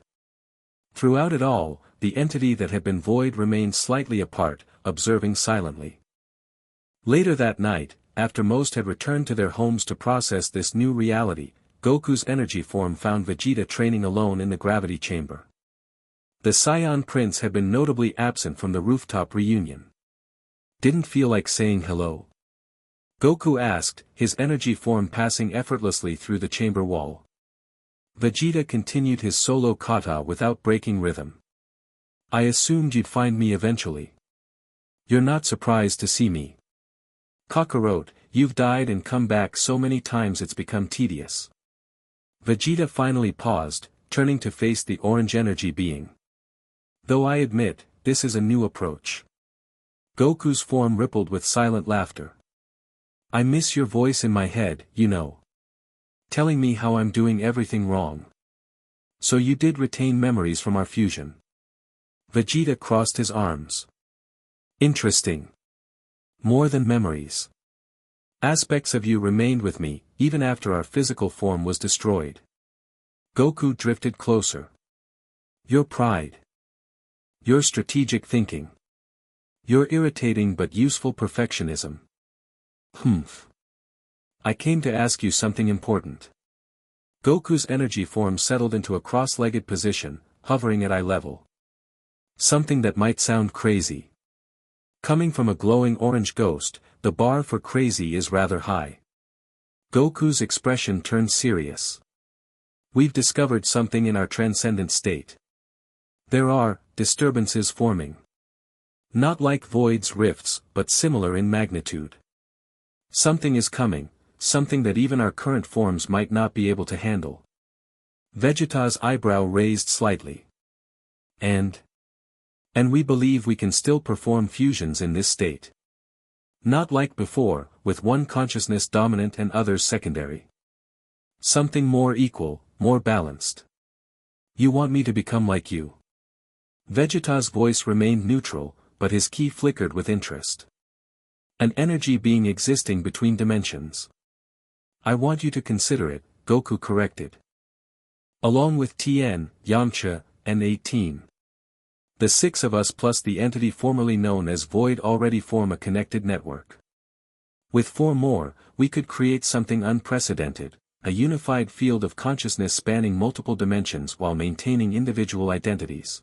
Throughout it all, the entity that had been void remained slightly apart, observing silently. Later that night, after most had returned to their homes to process this new reality, Goku's energy form found Vegeta training alone in the gravity chamber. The Saiyan Prince had been notably absent from the rooftop reunion. Didn't feel like saying hello? Goku asked, his energy form passing effortlessly through the chamber wall. Vegeta continued his solo kata without breaking rhythm. I assumed you'd find me eventually. You're not surprised to see me. Kakarot, you've died and come back so many times it's become tedious. Vegeta finally paused, turning to face the orange energy being. Though I admit, this is a new approach. Goku's form rippled with silent laughter. I miss your voice in my head, you know. Telling me how I'm doing everything wrong. So you did retain memories from our fusion. Vegeta crossed his arms. Interesting. More than memories. Aspects of you remained with me, even after our physical form was destroyed. Goku drifted closer. Your pride. Your strategic thinking. Your irritating but useful perfectionism. Humph. I came to ask you something important. Goku's energy form settled into a cross-legged position, hovering at eye level. Something that might sound crazy. Coming from a glowing orange ghost, the bar for crazy is rather high. Goku's expression turned serious. We've discovered something in our transcendent state. There are disturbances forming. Not like voids rifts, but similar in magnitude. Something is coming, something that even our current forms might not be able to handle. Vegeta's eyebrow raised slightly. And we believe we can still perform fusions in this state. Not like before, with one consciousness dominant and others secondary. Something more equal, more balanced. You want me to become like you? Vegeta's voice remained neutral, but his key flickered with interest. An energy being existing between dimensions. I want you to consider it, Goku corrected. Along with Tien, Yamcha, and 18. The 6 of us plus the entity formerly known as Void already form a connected network. With 4 more, we could create something unprecedented, a unified field of consciousness spanning multiple dimensions while maintaining individual identities.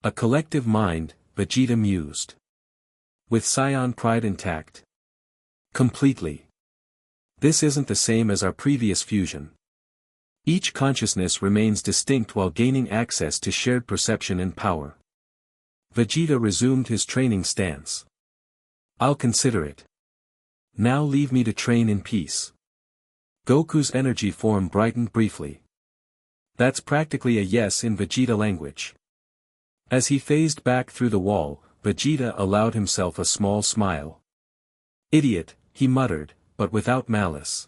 A collective mind, Vegeta mused. With Saiyan pride intact. Completely. This isn't the same as our previous fusion. Each consciousness remains distinct while gaining access to shared perception and power. Vegeta resumed his training stance. I'll consider it. Now leave me to train in peace. Goku's energy form brightened briefly. That's practically a yes in Vegeta language. As he phased back through the wall, Vegeta allowed himself a small smile. Idiot, he muttered, but without malice.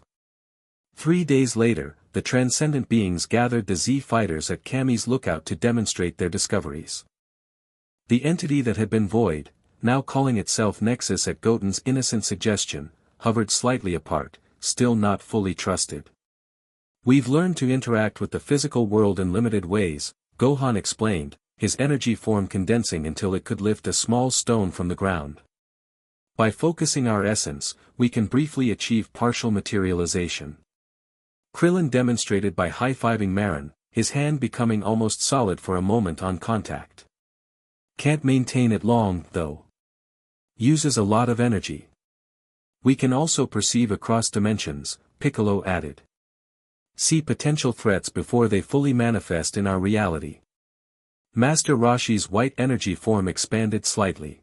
3 days later, the transcendent beings gathered the Z fighters at Kami's lookout to demonstrate their discoveries. The entity that had been Void, now calling itself Nexus at Goten's innocent suggestion, hovered slightly apart, still not fully trusted. We've learned to interact with the physical world in limited ways, Gohan explained, his energy form condensing until it could lift a small stone from the ground. By focusing our essence, we can briefly achieve partial materialization. Krillin demonstrated by high-fiving Marin, his hand becoming almost solid for a moment on contact. Can't maintain it long, though. Uses a lot of energy. We can also perceive across dimensions, Piccolo added. See potential threats before they fully manifest in our reality. Master Roshi's white energy form expanded slightly.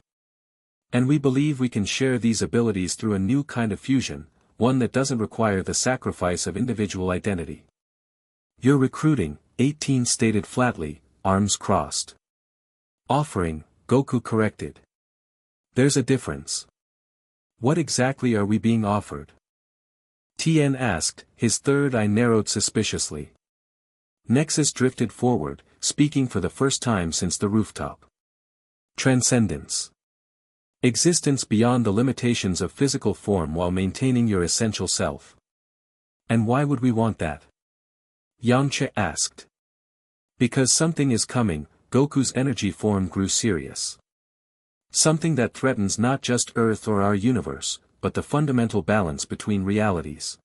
And we believe we can share these abilities through a new kind of fusion, one that doesn't require the sacrifice of individual identity. You're recruiting, 18 stated flatly, arms crossed. Offering, Goku corrected. There's a difference. What exactly are we being offered? Tien asked, his third eye narrowed suspiciously. Nexus drifted forward, speaking for the first time since the rooftop. Transcendence. Existence beyond the limitations of physical form while maintaining your essential self. And why would we want that? Yamcha asked. Because something is coming, Goku's energy form grew serious. Something that threatens not just Earth or our universe, but the fundamental balance between realities.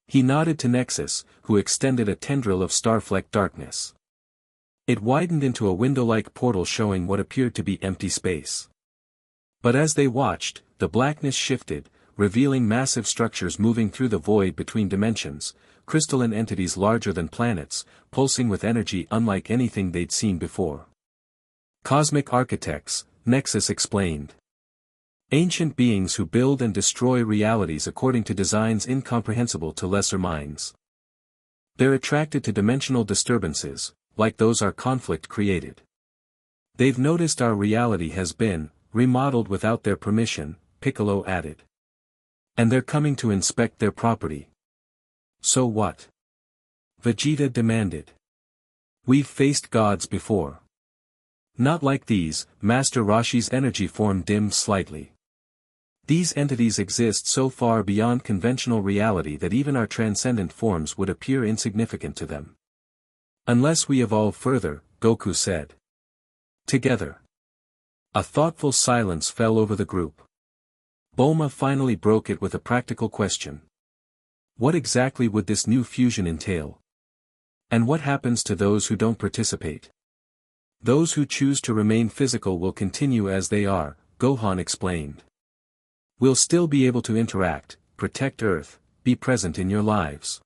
He nodded to Nexus, who extended a tendril of star-flecked darkness. It widened into a window-like portal showing what appeared to be empty space. But as they watched, the blackness shifted, revealing massive structures moving through the void between dimensions, crystalline entities larger than planets, pulsing with energy unlike anything they'd seen before. Cosmic architects, Nexus explained. Ancient beings who build and destroy realities according to designs incomprehensible to lesser minds. They're attracted to dimensional disturbances, like those our conflict created. They've noticed our reality has been remodeled without their permission, Piccolo added. And they're coming to inspect their property. So what? Vegeta demanded. We've faced gods before. Not like these, Master Roshi's energy form dimmed slightly. These entities exist so far beyond conventional reality that even our transcendent forms would appear insignificant to them. Unless we evolve further, Goku said. Together. A thoughtful silence fell over the group. Bulma finally broke it with a practical question. What exactly would this new fusion entail? And what happens to those who don't participate? Those who choose to remain physical will continue as they are, Gohan explained. We'll still be able to interact, protect Earth, be present in your lives.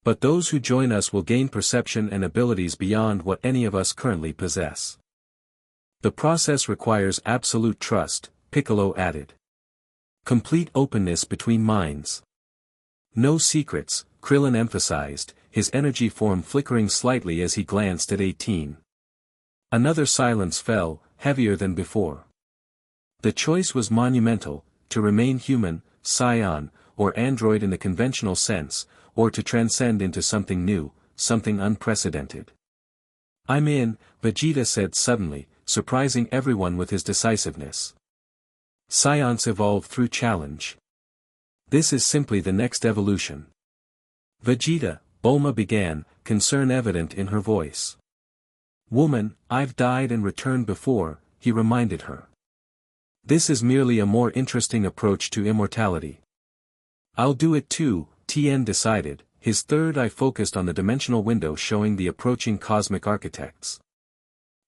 But those who join us will gain perception and abilities beyond what any of us currently possess. The process requires absolute trust, Piccolo added. Complete openness between minds. No secrets, Krillin emphasized, his energy form flickering slightly as he glanced at 18. Another silence fell, heavier than before. The choice was monumental, to remain human, scion, or android in the conventional sense, or to transcend into something new, something unprecedented. I'm in, Vegeta said suddenly, surprising everyone with his decisiveness. Science evolved through challenge. This is simply the next evolution. Vegeta, Bulma began, concern evident in her voice. Woman, I've died and returned before, he reminded her. This is merely a more interesting approach to immortality. I'll do it too, Tien decided, his third eye focused on the dimensional window showing the approaching cosmic architects.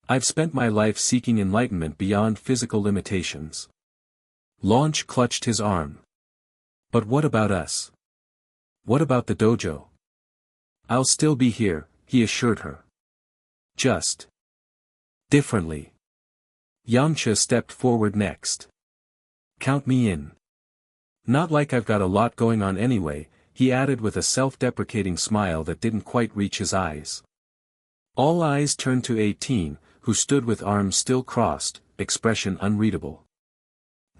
I've spent my life seeking enlightenment beyond physical limitations. Launch clutched his arm. But what about us? What about the dojo? I'll still be here, he assured her. Just differently. Yamcha stepped forward next. Count me in. Not like I've got a lot going on anyway, he added with a self-deprecating smile that didn't quite reach his eyes. All eyes turned to 18, who stood with arms still crossed, expression unreadable.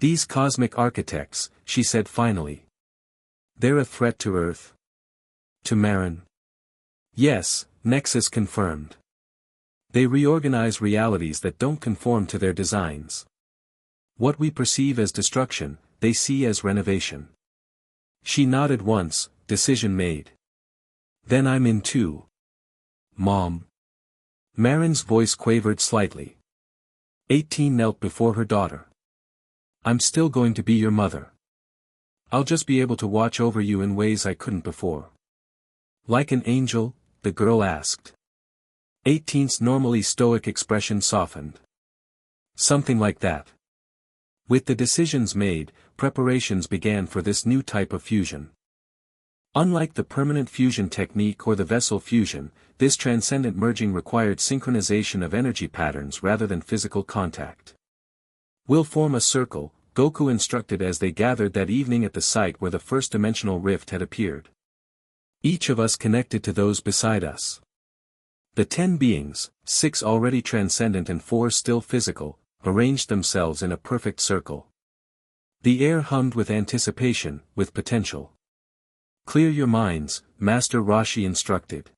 These cosmic architects, she said finally. They're a threat to Earth? To Marin? Yes, Nexus confirmed. They reorganize realities that don't conform to their designs. What we perceive as destruction, they see as renovation. She nodded once, decision made. Then I'm in too. Mom. Marin's voice quavered slightly. 18 knelt before her daughter. I'm still going to be your mother. I'll just be able to watch over you in ways I couldn't before. Like an angel? The girl asked. 18's normally stoic expression softened. Something like that. With the decisions made, preparations began for this new type of fusion. Unlike the permanent fusion technique or the vessel fusion, this transcendent merging required synchronization of energy patterns rather than physical contact. We'll form a circle, Goku instructed as they gathered that evening at the site where the first dimensional rift had appeared. Each of us connected to those beside us. The 10 beings, 6 already transcendent and 4 still physical, arranged themselves in a perfect circle. The air hummed with anticipation, with potential. Clear your minds, Master Roshi instructed.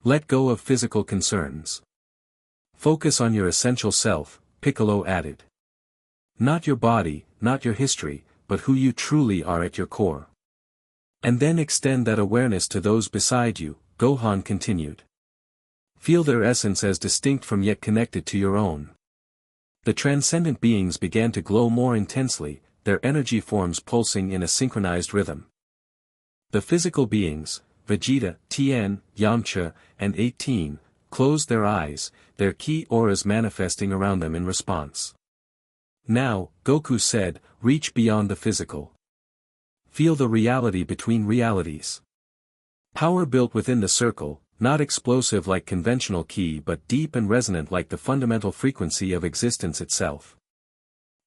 Let go of physical concerns. Focus on your essential self, Piccolo added. Not your body, not your history, but who you truly are at your core. And then extend that awareness to those beside you, Gohan continued. Feel their essence as distinct from yet connected to your own. The transcendent beings began to glow more intensely, their energy forms pulsing in a synchronized rhythm. The physical beings, Vegeta, Tien, Yamcha, and 18, closed their eyes, their ki auras manifesting around them in response. Now, Goku said, reach beyond the physical. Feel the reality between realities. Power built within the circle, not explosive like conventional ki but deep and resonant like the fundamental frequency of existence itself.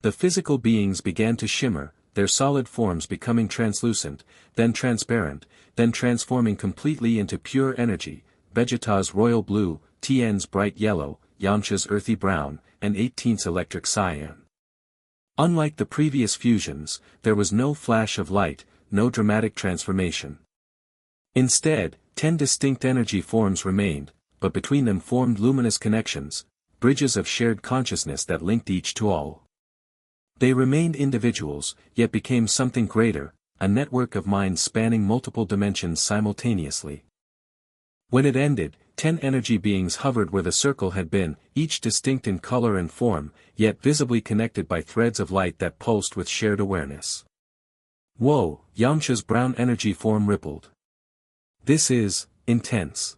The physical beings began to shimmer, their solid forms becoming translucent, then transparent, then transforming completely into pure energy, Vegeta's royal blue, Tien's bright yellow, Yamcha's earthy brown, and 18's electric cyan. Unlike the previous fusions, there was no flash of light, no dramatic transformation. Instead, 10 distinct energy forms remained, but between them formed luminous connections, bridges of shared consciousness that linked each to all. They remained individuals, yet became something greater, a network of minds spanning multiple dimensions simultaneously. When it ended, 10 energy beings hovered where the circle had been, each distinct in color and form, yet visibly connected by threads of light that pulsed with shared awareness. Whoa, Yamcha's brown energy form rippled. This is intense.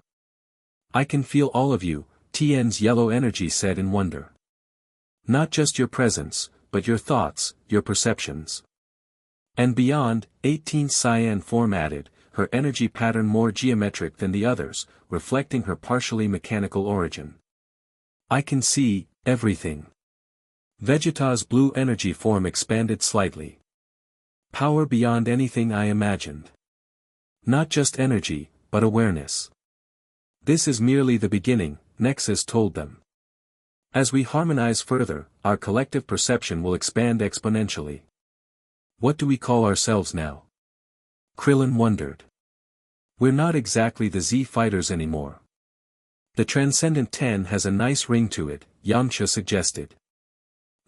I can feel all of you, Tien's yellow energy said in wonder. Not just your presence, but your thoughts, your perceptions. And beyond, 18 cyan form added, her energy pattern more geometric than the others, reflecting her partially mechanical origin. I can see everything. Vegeta's blue energy form expanded slightly. Power beyond anything I imagined. Not just energy, but awareness. This is merely the beginning, Nexus told them. As we harmonize further, our collective perception will expand exponentially. What do we call ourselves now? Krillin wondered. We're not exactly the Z fighters anymore. The Transcendent 10 has a nice ring to it, Yamcha suggested.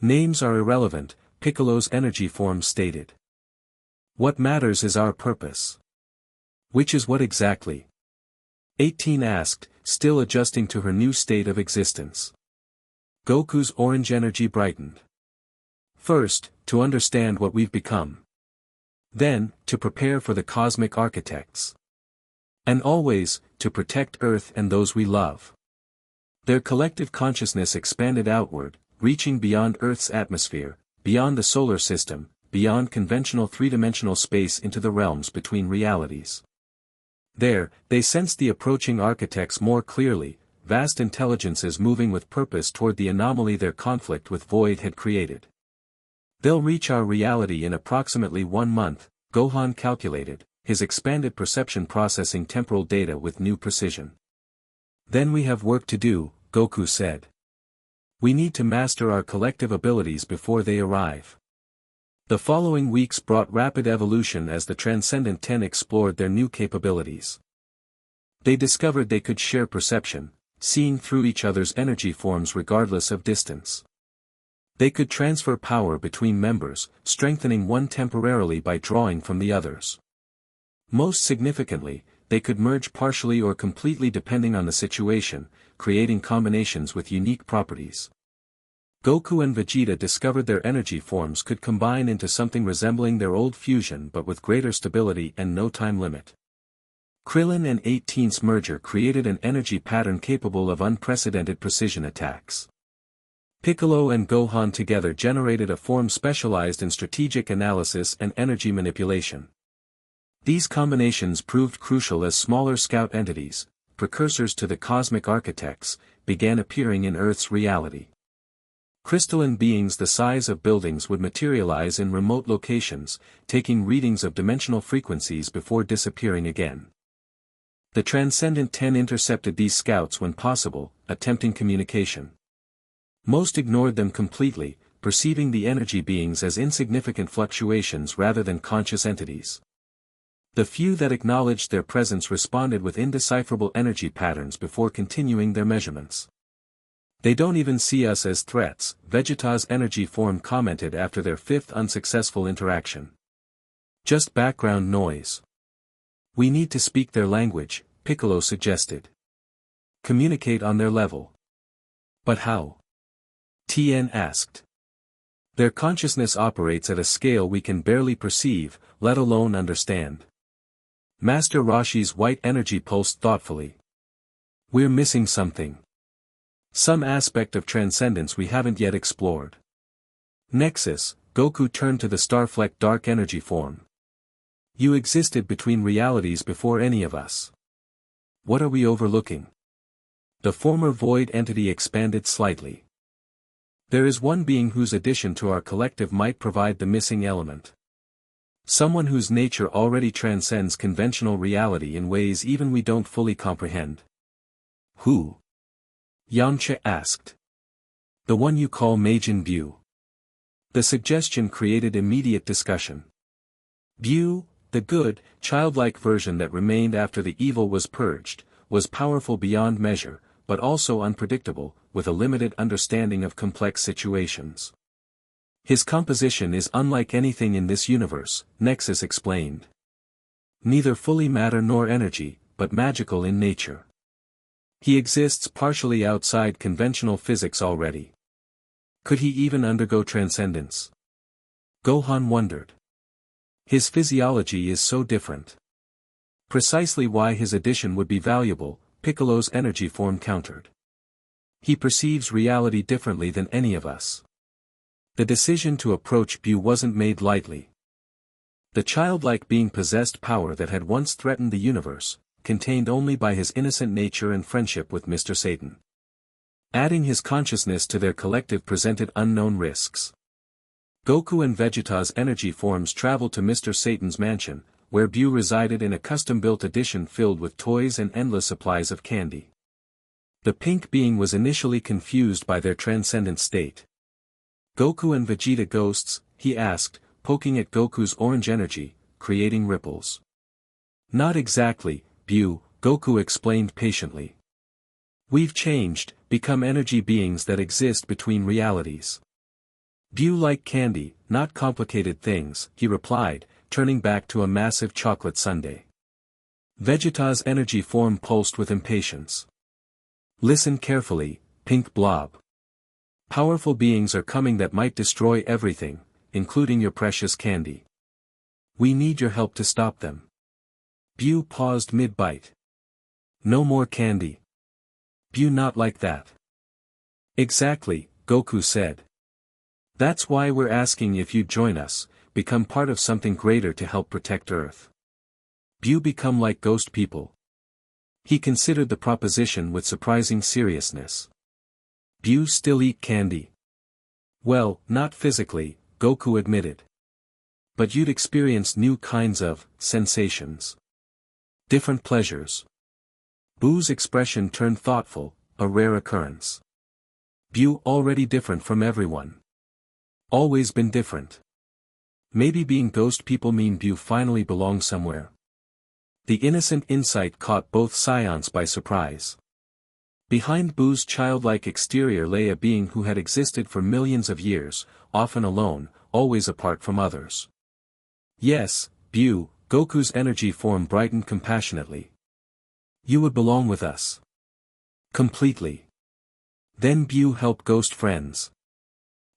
Names are irrelevant, Piccolo's energy form stated. What matters is our purpose. Which is what exactly? 18 asked, still adjusting to her new state of existence. Goku's orange energy brightened. First, to understand what we've become. Then, to prepare for the cosmic architects. And always, to protect Earth and those we love. Their collective consciousness expanded outward, reaching beyond Earth's atmosphere, beyond the solar system, beyond conventional three-dimensional space into the realms between realities. There, they sensed the approaching architects more clearly, vast intelligences moving with purpose toward the anomaly their conflict with Void had created. They'll reach our reality in approximately 1 month, Gohan calculated, his expanded perception processing temporal data with new precision. Then we have work to do, Goku said. We need to master our collective abilities before they arrive. The following weeks brought rapid evolution as the Transcendent 10 explored their new capabilities. They discovered they could share perception, seeing through each other's energy forms regardless of distance. They could transfer power between members, strengthening one temporarily by drawing from the others. Most significantly, they could merge partially or completely depending on the situation, creating combinations with unique properties. Goku and Vegeta discovered their energy forms could combine into something resembling their old fusion but with greater stability and no time limit. Krillin and 18's merger created an energy pattern capable of unprecedented precision attacks. Piccolo and Gohan together generated a form specialized in strategic analysis and energy manipulation. These combinations proved crucial as smaller scout entities, precursors to the cosmic architects, began appearing in Earth's reality. Crystalline beings the size of buildings would materialize in remote locations, taking readings of dimensional frequencies before disappearing again. The Transcendent 10 intercepted these scouts when possible, attempting communication. Most ignored them completely, perceiving the energy beings as insignificant fluctuations rather than conscious entities. The few that acknowledged their presence responded with indecipherable energy patterns before continuing their measurements. They don't even see us as threats, Vegeta's energy form commented after their 5th unsuccessful interaction. Just background noise. We need to speak their language, Piccolo suggested. Communicate on their level. But how? Tien asked. Their consciousness operates at a scale we can barely perceive, let alone understand. Master Roshi's white energy pulsed thoughtfully. We're missing something. Some aspect of transcendence we haven't yet explored. Nexus, Goku turned to the Starfleck dark energy form. You existed between realities before any of us. What are we overlooking? The former void entity expanded slightly. There is one being whose addition to our collective might provide the missing element. Someone whose nature already transcends conventional reality in ways even we don't fully comprehend. Who? Yamcha asked. The one you call Majin Buu. The suggestion created immediate discussion. Buu, the good, childlike version that remained after the evil was purged, was powerful beyond measure, but also unpredictable, with a limited understanding of complex situations. His composition is unlike anything in this universe, Nexus explained. Neither fully matter nor energy, but magical in nature. He exists partially outside conventional physics already. Could he even undergo transcendence? Gohan wondered. His physiology is so different. Precisely why his addition would be valuable, Piccolo's energy form countered. He perceives reality differently than any of us. The decision to approach Bu wasn't made lightly. The childlike being possessed power that had once threatened the universe, contained only by his innocent nature and friendship with Mr. Satan. Adding his consciousness to their collective presented unknown risks. Goku and Vegeta's energy forms traveled to Mr. Satan's mansion, where Bu resided in a custom-built addition filled with toys and endless supplies of candy. The pink being was initially confused by their transcendent state. "Goku and Vegeta ghosts?" he asked, poking at Goku's orange energy, creating ripples. "Not exactly, Bu," Goku explained patiently. "We've changed, become energy beings that exist between realities." "Bu like candy, not complicated things," he replied, turning back to a massive chocolate sundae. Vegeta's energy form pulsed with impatience. "Listen carefully, pink blob. Powerful beings are coming that might destroy everything, including your precious candy. We need your help to stop them." Bu paused mid-bite. "No more candy. Bu not like that." "Exactly," Goku said. "That's why we're asking if you'd join us, become part of something greater to help protect Earth." Bu become like ghost people. He considered the proposition with surprising seriousness. "Bu still eat candy?" "Well, not physically," Goku admitted. "But you'd experience new kinds of sensations. Different pleasures." Bu's expression turned thoughtful, a rare occurrence. Bu already different from everyone. Always been different. Maybe being ghost people mean Bu finally belongs somewhere. The innocent insight caught both scions by surprise. Behind Bu's childlike exterior lay a being who had existed for millions of years, often alone, always apart from others. "Yes, Bu," Goku's energy form brightened compassionately. "You would belong with us. Completely." Then Bu helped ghost friends.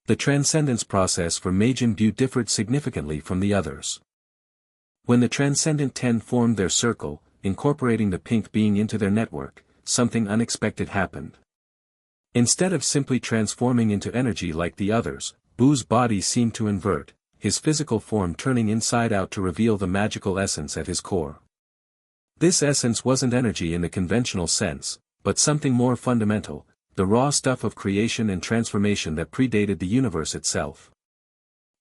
The transcendence process for Majin Bu differed significantly from the others. When the Transcendent Ten formed their circle, incorporating the pink being into their network, something unexpected happened. Instead of simply transforming into energy like the others, Bu's body seemed to invert, his physical form turning inside out to reveal the magical essence at his core. This essence wasn't energy in the conventional sense, but something more fundamental, the raw stuff of creation and transformation that predated the universe itself.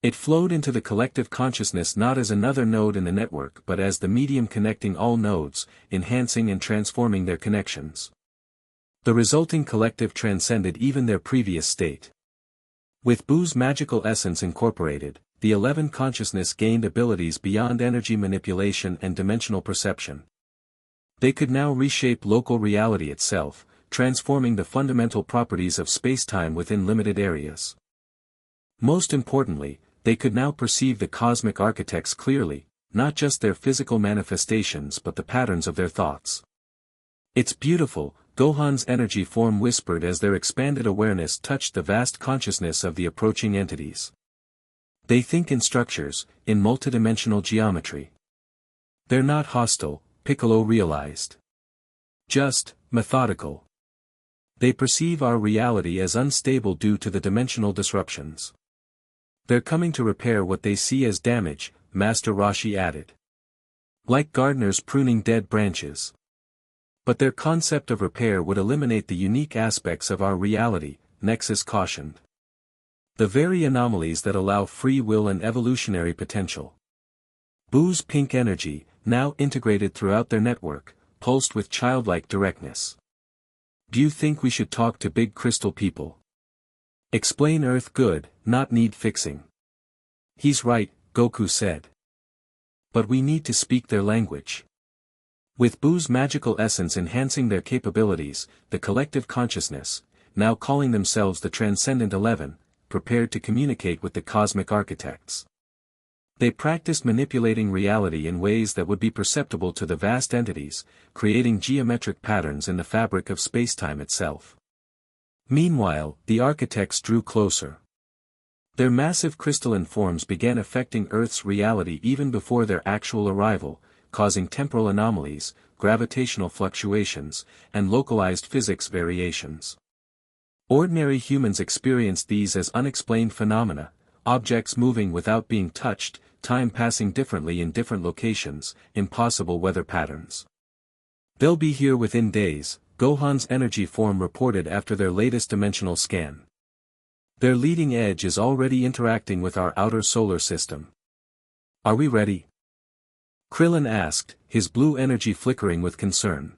It flowed into the collective consciousness not as another node in the network but as the medium connecting all nodes, enhancing and transforming their connections. The resulting collective transcended even their previous state. With Bu's magical essence incorporated, the 11 consciousness gained abilities beyond energy manipulation and dimensional perception. They could now reshape local reality itself, transforming the fundamental properties of spacetime within limited areas. Most importantly, they could now perceive the cosmic architects clearly, not just their physical manifestations but the patterns of their thoughts. "It's beautiful," Gohan's energy form whispered as their expanded awareness touched the vast consciousness of the approaching entities. "They think in structures, in multidimensional geometry. They're not hostile," Piccolo realized. "Just methodical. They perceive our reality as unstable due to the dimensional disruptions. They're coming to repair what they see as damage," Master Roshi added. "Like gardeners pruning dead branches. But their concept of repair would eliminate the unique aspects of our reality," Nexus cautioned. "The very anomalies that allow free will and evolutionary potential." Bu's pink energy, now integrated throughout their network, pulsed with childlike directness. "Do you think we should talk to big crystal people? Explain Earth good, not need fixing." "He's right," Goku said. "But we need to speak their language." With Bu's magical essence enhancing their capabilities, the collective consciousness, now calling themselves the Transcendent 11, prepared to communicate with the cosmic architects. They practiced manipulating reality in ways that would be perceptible to the vast entities, creating geometric patterns in the fabric of spacetime itself. Meanwhile, the architects drew closer. Their massive crystalline forms began affecting Earth's reality even before their actual arrival, causing temporal anomalies, gravitational fluctuations, and localized physics variations. Ordinary humans experienced these as unexplained phenomena, objects moving without being touched, time passing differently in different locations, impossible weather patterns. "They'll be here within days," Gohan's energy form reported after their latest dimensional scan. "Their leading edge is already interacting with our outer solar system. Are we ready?" Krillin asked, his blue energy flickering with concern.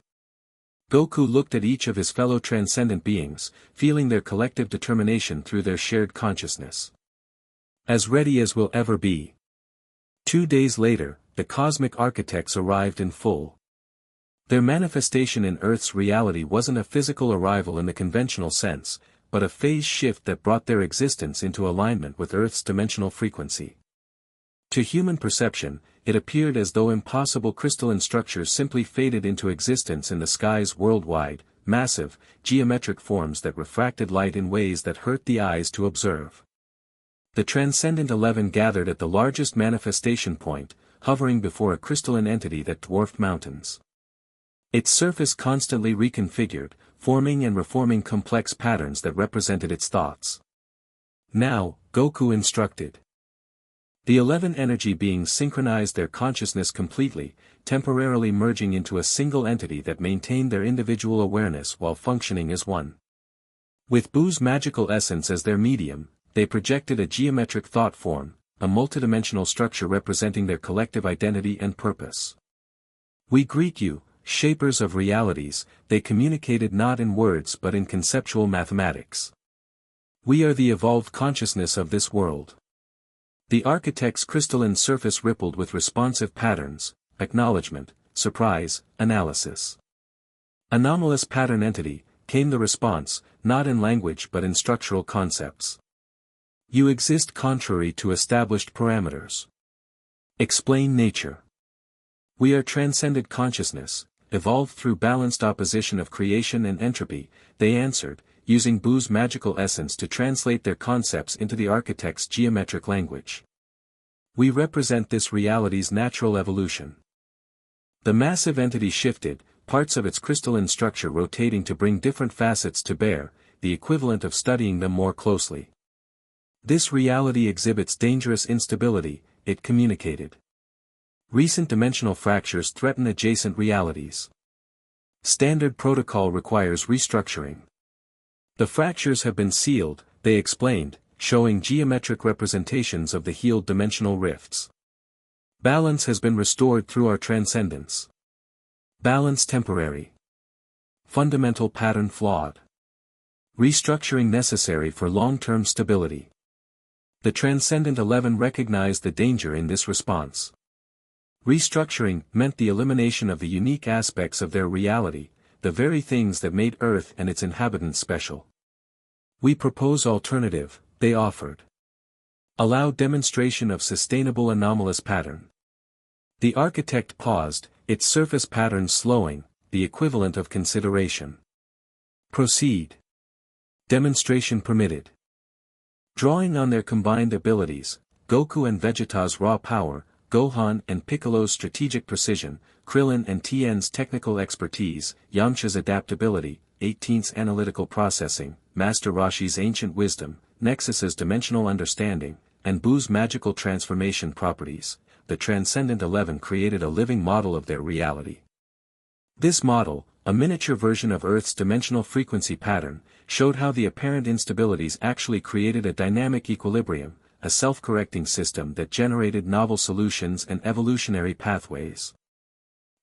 Goku looked at each of his fellow transcendent beings, feeling their collective determination through their shared consciousness. "As ready as we'll ever be." 2 days later, the cosmic architects arrived in full. Their manifestation in Earth's reality wasn't a physical arrival in the conventional sense, but a phase shift that brought their existence into alignment with Earth's dimensional frequency. To human perception, it appeared as though impossible crystalline structures simply faded into existence in the skies worldwide, massive, geometric forms that refracted light in ways that hurt the eyes to observe. The Transcendent 11 gathered at the largest manifestation point, hovering before a crystalline entity that dwarfed mountains. Its surface constantly reconfigured, forming and reforming complex patterns that represented its thoughts. "Now," Goku instructed. The 11 energy beings synchronized their consciousness completely, temporarily merging into a single entity that maintained their individual awareness while functioning as one. With Buu's magical essence as their medium, they projected a geometric thought form, a multidimensional structure representing their collective identity and purpose. "We greet you, shapers of realities," they communicated not in words but in conceptual mathematics. "We are the evolved consciousness of this world." The architect's crystalline surface rippled with responsive patterns, acknowledgement, surprise, analysis. "Anomalous pattern entity," came the response, not in language but in structural concepts. "You exist contrary to established parameters. Explain nature." "We are transcended consciousness, evolved through balanced opposition of creation and entropy," they answered, using Buu's magical essence to translate their concepts into the architect's geometric language. "We represent this reality's natural evolution." The massive entity shifted, parts of its crystalline structure rotating to bring different facets to bear, the equivalent of studying them more closely. "This reality exhibits dangerous instability," it communicated. "Recent dimensional fractures threaten adjacent realities. Standard protocol requires restructuring." The fractures have been sealed, they explained, showing geometric representations of the healed dimensional rifts. "Balance has been restored through our transcendence. Balance temporary. Fundamental pattern flawed. Restructuring necessary for long-term stability." The Transcendent 11 recognized the danger in this response. Restructuring meant the elimination of the unique aspects of their reality, the very things that made Earth and its inhabitants special. "We propose alternative," they offered. "Allow demonstration of sustainable anomalous pattern." The architect paused, its surface patterns slowing, the equivalent of consideration. "Proceed." Demonstration permitted. Drawing on their combined abilities, Goku and Vegeta's raw power, Gohan and Piccolo's strategic precision, Krillin and Tien's technical expertise, Yamcha's adaptability, 18th's analytical processing, Master Roshi's ancient wisdom, Nexus's dimensional understanding, and Buu's magical transformation properties, the Transcendent 11 created a living model of their reality. This model, a miniature version of Earth's dimensional frequency pattern, showed how the apparent instabilities actually created a dynamic equilibrium, a self-correcting system that generated novel solutions and evolutionary pathways.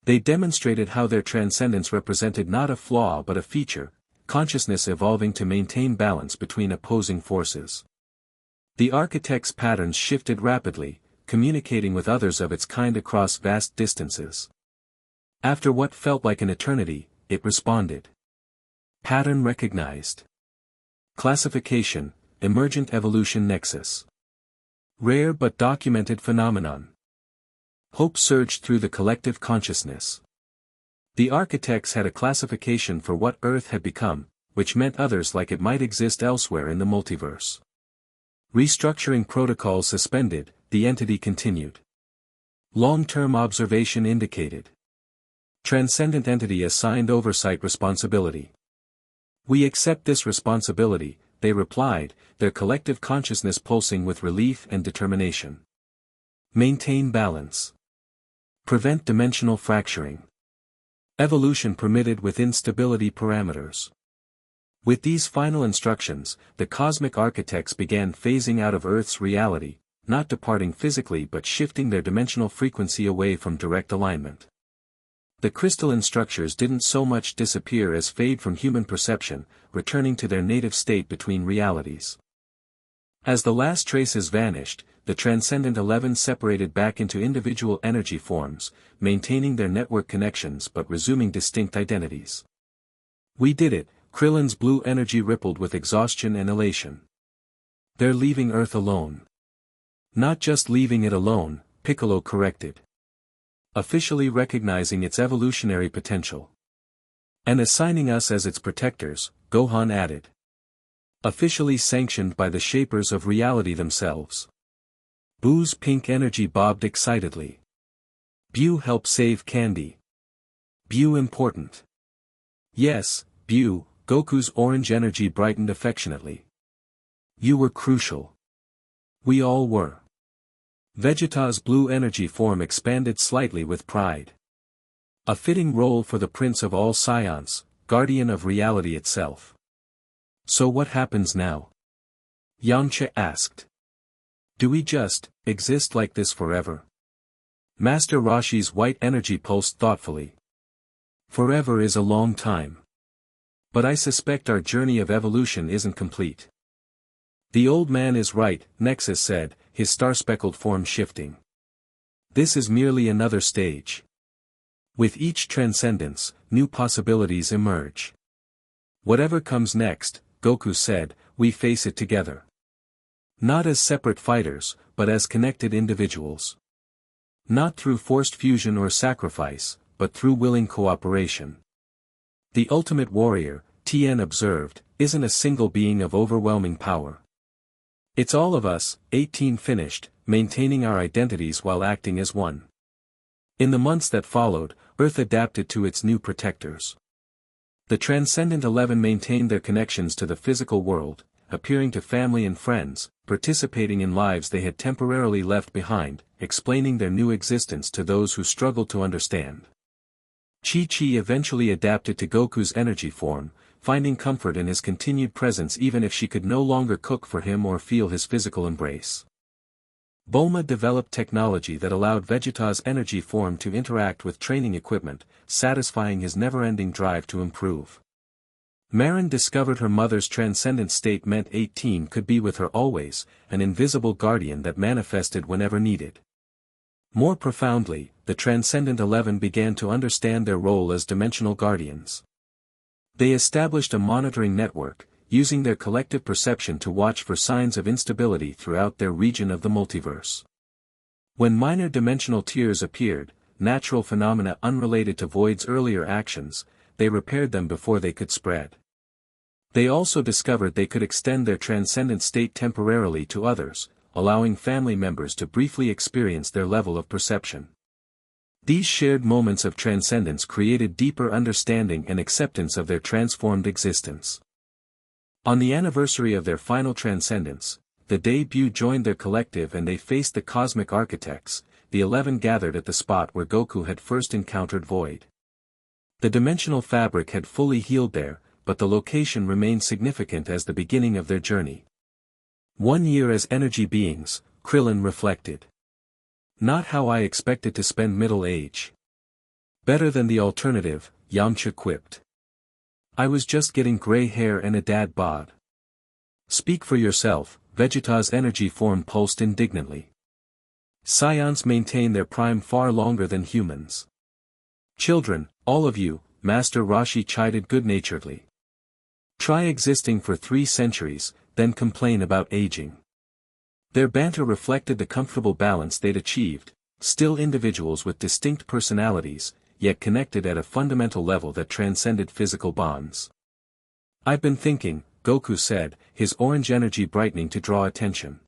They demonstrated how their transcendence represented not a flaw but a feature, consciousness evolving to maintain balance between opposing forces. The architect's patterns shifted rapidly, communicating with others of its kind across vast distances. After what felt like an eternity, it responded. Pattern recognized. Classification, emergent evolution nexus. Rare but documented phenomenon. Hope surged through the collective consciousness. The architects had a classification for what Earth had become, which meant others like it might exist elsewhere in the multiverse. Restructuring protocols suspended, the entity continued. Long-term observation indicated. Transcendent entity assigned oversight responsibility. We accept this responsibility, they replied, their collective consciousness pulsing with relief and determination. Maintain balance. Prevent dimensional fracturing. Evolution permitted within stability parameters. With these final instructions, the cosmic architects began phasing out of Earth's reality, not departing physically but shifting their dimensional frequency away from direct alignment. The crystalline structures didn't so much disappear as fade from human perception, returning to their native state between realities. As the last traces vanished, the Transcendent 11 separated back into individual energy forms, maintaining their network connections but resuming distinct identities. We did it, Krillin's blue energy rippled with exhaustion and elation. They're leaving Earth alone. Not just leaving it alone, Piccolo corrected. Officially recognizing its evolutionary potential. And assigning us as its protectors, Gohan added. Officially sanctioned by the shapers of reality themselves. Boo's pink energy bobbed excitedly. Bu help save Candy. Bu important. Yes, Bu, Goku's orange energy brightened affectionately. You were crucial. We all were. Vegeta's blue energy form expanded slightly with pride. A fitting role for the Prince of all Scions, guardian of reality itself. So what happens now? Yamcha asked. Do we just exist like this forever? Master Roshi's white energy pulsed thoughtfully. Forever is a long time. But I suspect our journey of evolution isn't complete. The old man is right, Nexus said, his star-speckled form shifting. This is merely another stage. With each transcendence, new possibilities emerge. Whatever comes next, Goku said, we face it together. Not as separate fighters, but as connected individuals. Not through forced fusion or sacrifice, but through willing cooperation. The ultimate warrior, Tien observed, isn't a single being of overwhelming power. It's all of us, 18 finished, maintaining our identities while acting as one. In the months that followed, Earth adapted to its new protectors. The Transcendent 11 maintained their connections to the physical world, appearing to family and friends, participating in lives they had temporarily left behind, explaining their new existence to those who struggled to understand. Chi-Chi eventually adapted to Goku's energy form, finding comfort in his continued presence even if she could no longer cook for him or feel his physical embrace. Bulma developed technology that allowed Vegeta's energy form to interact with training equipment, satisfying his never-ending drive to improve. Marin discovered her mother's transcendent state meant 18 could be with her always, an invisible guardian that manifested whenever needed. More profoundly, the Transcendent 11 began to understand their role as dimensional guardians. They established a monitoring network, using their collective perception to watch for signs of instability throughout their region of the multiverse. When minor dimensional tears appeared, natural phenomena unrelated to Void's earlier actions, they repaired them before they could spread. They also discovered they could extend their transcendent state temporarily to others, allowing family members to briefly experience their level of perception. These shared moments of transcendence created deeper understanding and acceptance of their transformed existence. On the anniversary of their final transcendence, the day Bu joined their collective and they faced the cosmic architects, the 11 gathered at the spot where Goku had first encountered Void. The dimensional fabric had fully healed there, but the location remained significant as the beginning of their journey. 1 year as energy beings, Krillin reflected. Not how I expected to spend middle age. Better than the alternative, Yamcha quipped. I was just getting gray hair and a dad bod. Speak for yourself, Vegeta's energy form pulsed indignantly. Scions maintain their prime far longer than humans. Children, all of you, Master Roshi chided good-naturedly. Try existing for 3 centuries, then complain about aging. Their banter reflected the comfortable balance they'd achieved, still individuals with distinct personalities, yet connected at a fundamental level that transcended physical bonds. I've been thinking, Goku said, his orange energy brightening to draw attention.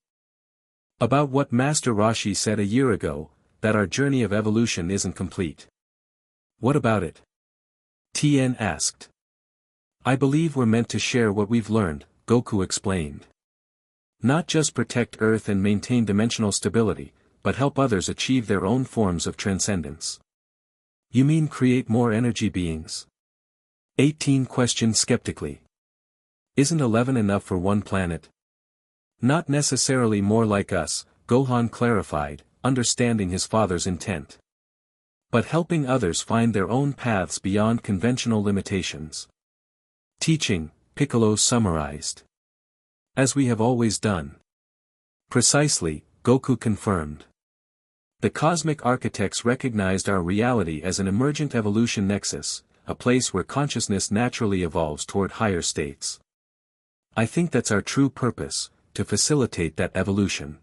About what Master Roshi said a year ago, that our journey of evolution isn't complete. What about it? Tien asked. I believe we're meant to share what we've learned, Goku explained. Not just protect Earth and maintain dimensional stability, but help others achieve their own forms of transcendence. You mean create more energy beings? 18 questioned skeptically. Isn't 11 enough for one planet? Not necessarily more like us, Gohan clarified, understanding his father's intent. But helping others find their own paths beyond conventional limitations. Teaching, Piccolo summarized. As we have always done. Precisely, Goku confirmed. The cosmic architects recognized our reality as an emergent evolution nexus, a place where consciousness naturally evolves toward higher states. I think that's our true purpose, to facilitate that evolution.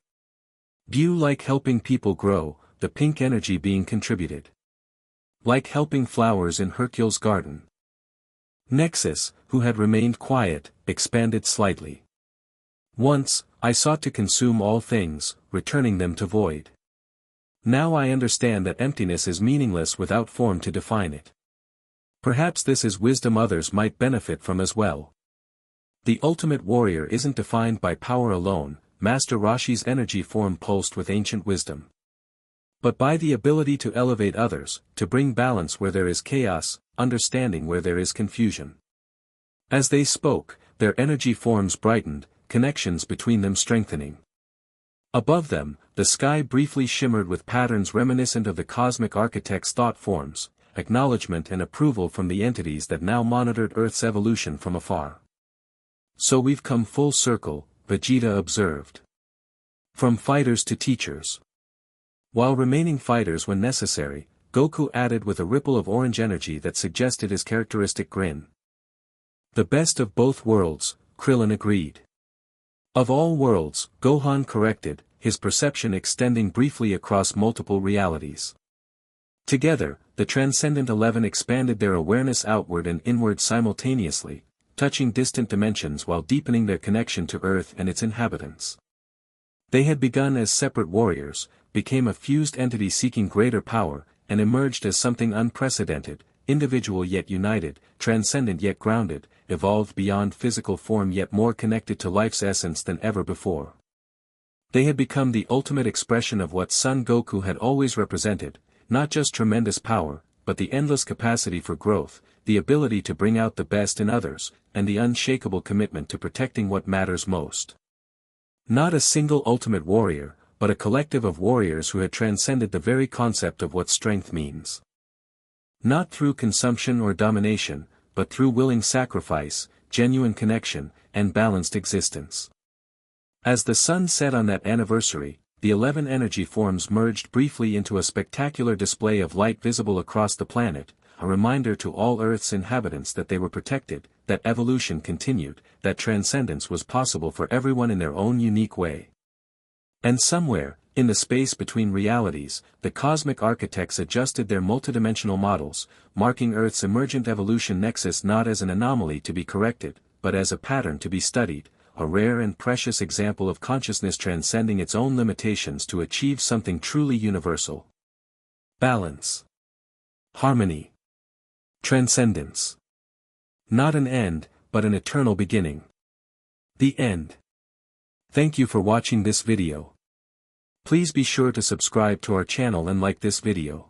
View like helping people grow, the pink energy being contributed. Like helping flowers in Hercule's garden. Nexus, who had remained quiet, expanded slightly. Once, I sought to consume all things, returning them to void. Now I understand that emptiness is meaningless without form to define it. Perhaps this is wisdom others might benefit from as well. The ultimate warrior isn't defined by power alone, Master Roshi's energy form pulsed with ancient wisdom. But by the ability to elevate others, to bring balance where there is chaos, understanding where there is confusion. As they spoke, their energy forms brightened, connections between them strengthening. Above them, the sky briefly shimmered with patterns reminiscent of the cosmic architect's thought forms, acknowledgement and approval from the entities that now monitored Earth's evolution from afar. So we've come full circle, Vegeta observed. From fighters to teachers. While remaining fighters when necessary, Goku added with a ripple of orange energy that suggested his characteristic grin. The best of both worlds, Krillin agreed. Of all worlds, Gohan corrected, his perception extending briefly across multiple realities. Together, the Transcendent 11 expanded their awareness outward and inward simultaneously, touching distant dimensions while deepening their connection to Earth and its inhabitants. They had begun as separate warriors, became a fused entity seeking greater power, and emerged as something unprecedented, individual yet united, transcendent yet grounded, evolved beyond physical form yet more connected to life's essence than ever before. They had become the ultimate expression of what Son Goku had always represented, not just tremendous power, but the endless capacity for growth, the ability to bring out the best in others, and the unshakable commitment to protecting what matters most. Not a single ultimate warrior, but a collective of warriors who had transcended the very concept of what strength means. Not through consumption or domination, but through willing sacrifice, genuine connection, and balanced existence. As the sun set on that anniversary, the 11 energy forms merged briefly into a spectacular display of light visible across the planet, a reminder to all Earth's inhabitants that they were protected, that evolution continued, that transcendence was possible for everyone in their own unique way. And somewhere, in the space between realities, the cosmic architects adjusted their multidimensional models, marking Earth's emergent evolution nexus not as an anomaly to be corrected, but as a pattern to be studied, a rare and precious example of consciousness transcending its own limitations to achieve something truly universal. Balance. Harmony. Transcendence. Not an end, but an eternal beginning. The end. Thank you for watching this video. Please be sure to subscribe to our channel and like this video.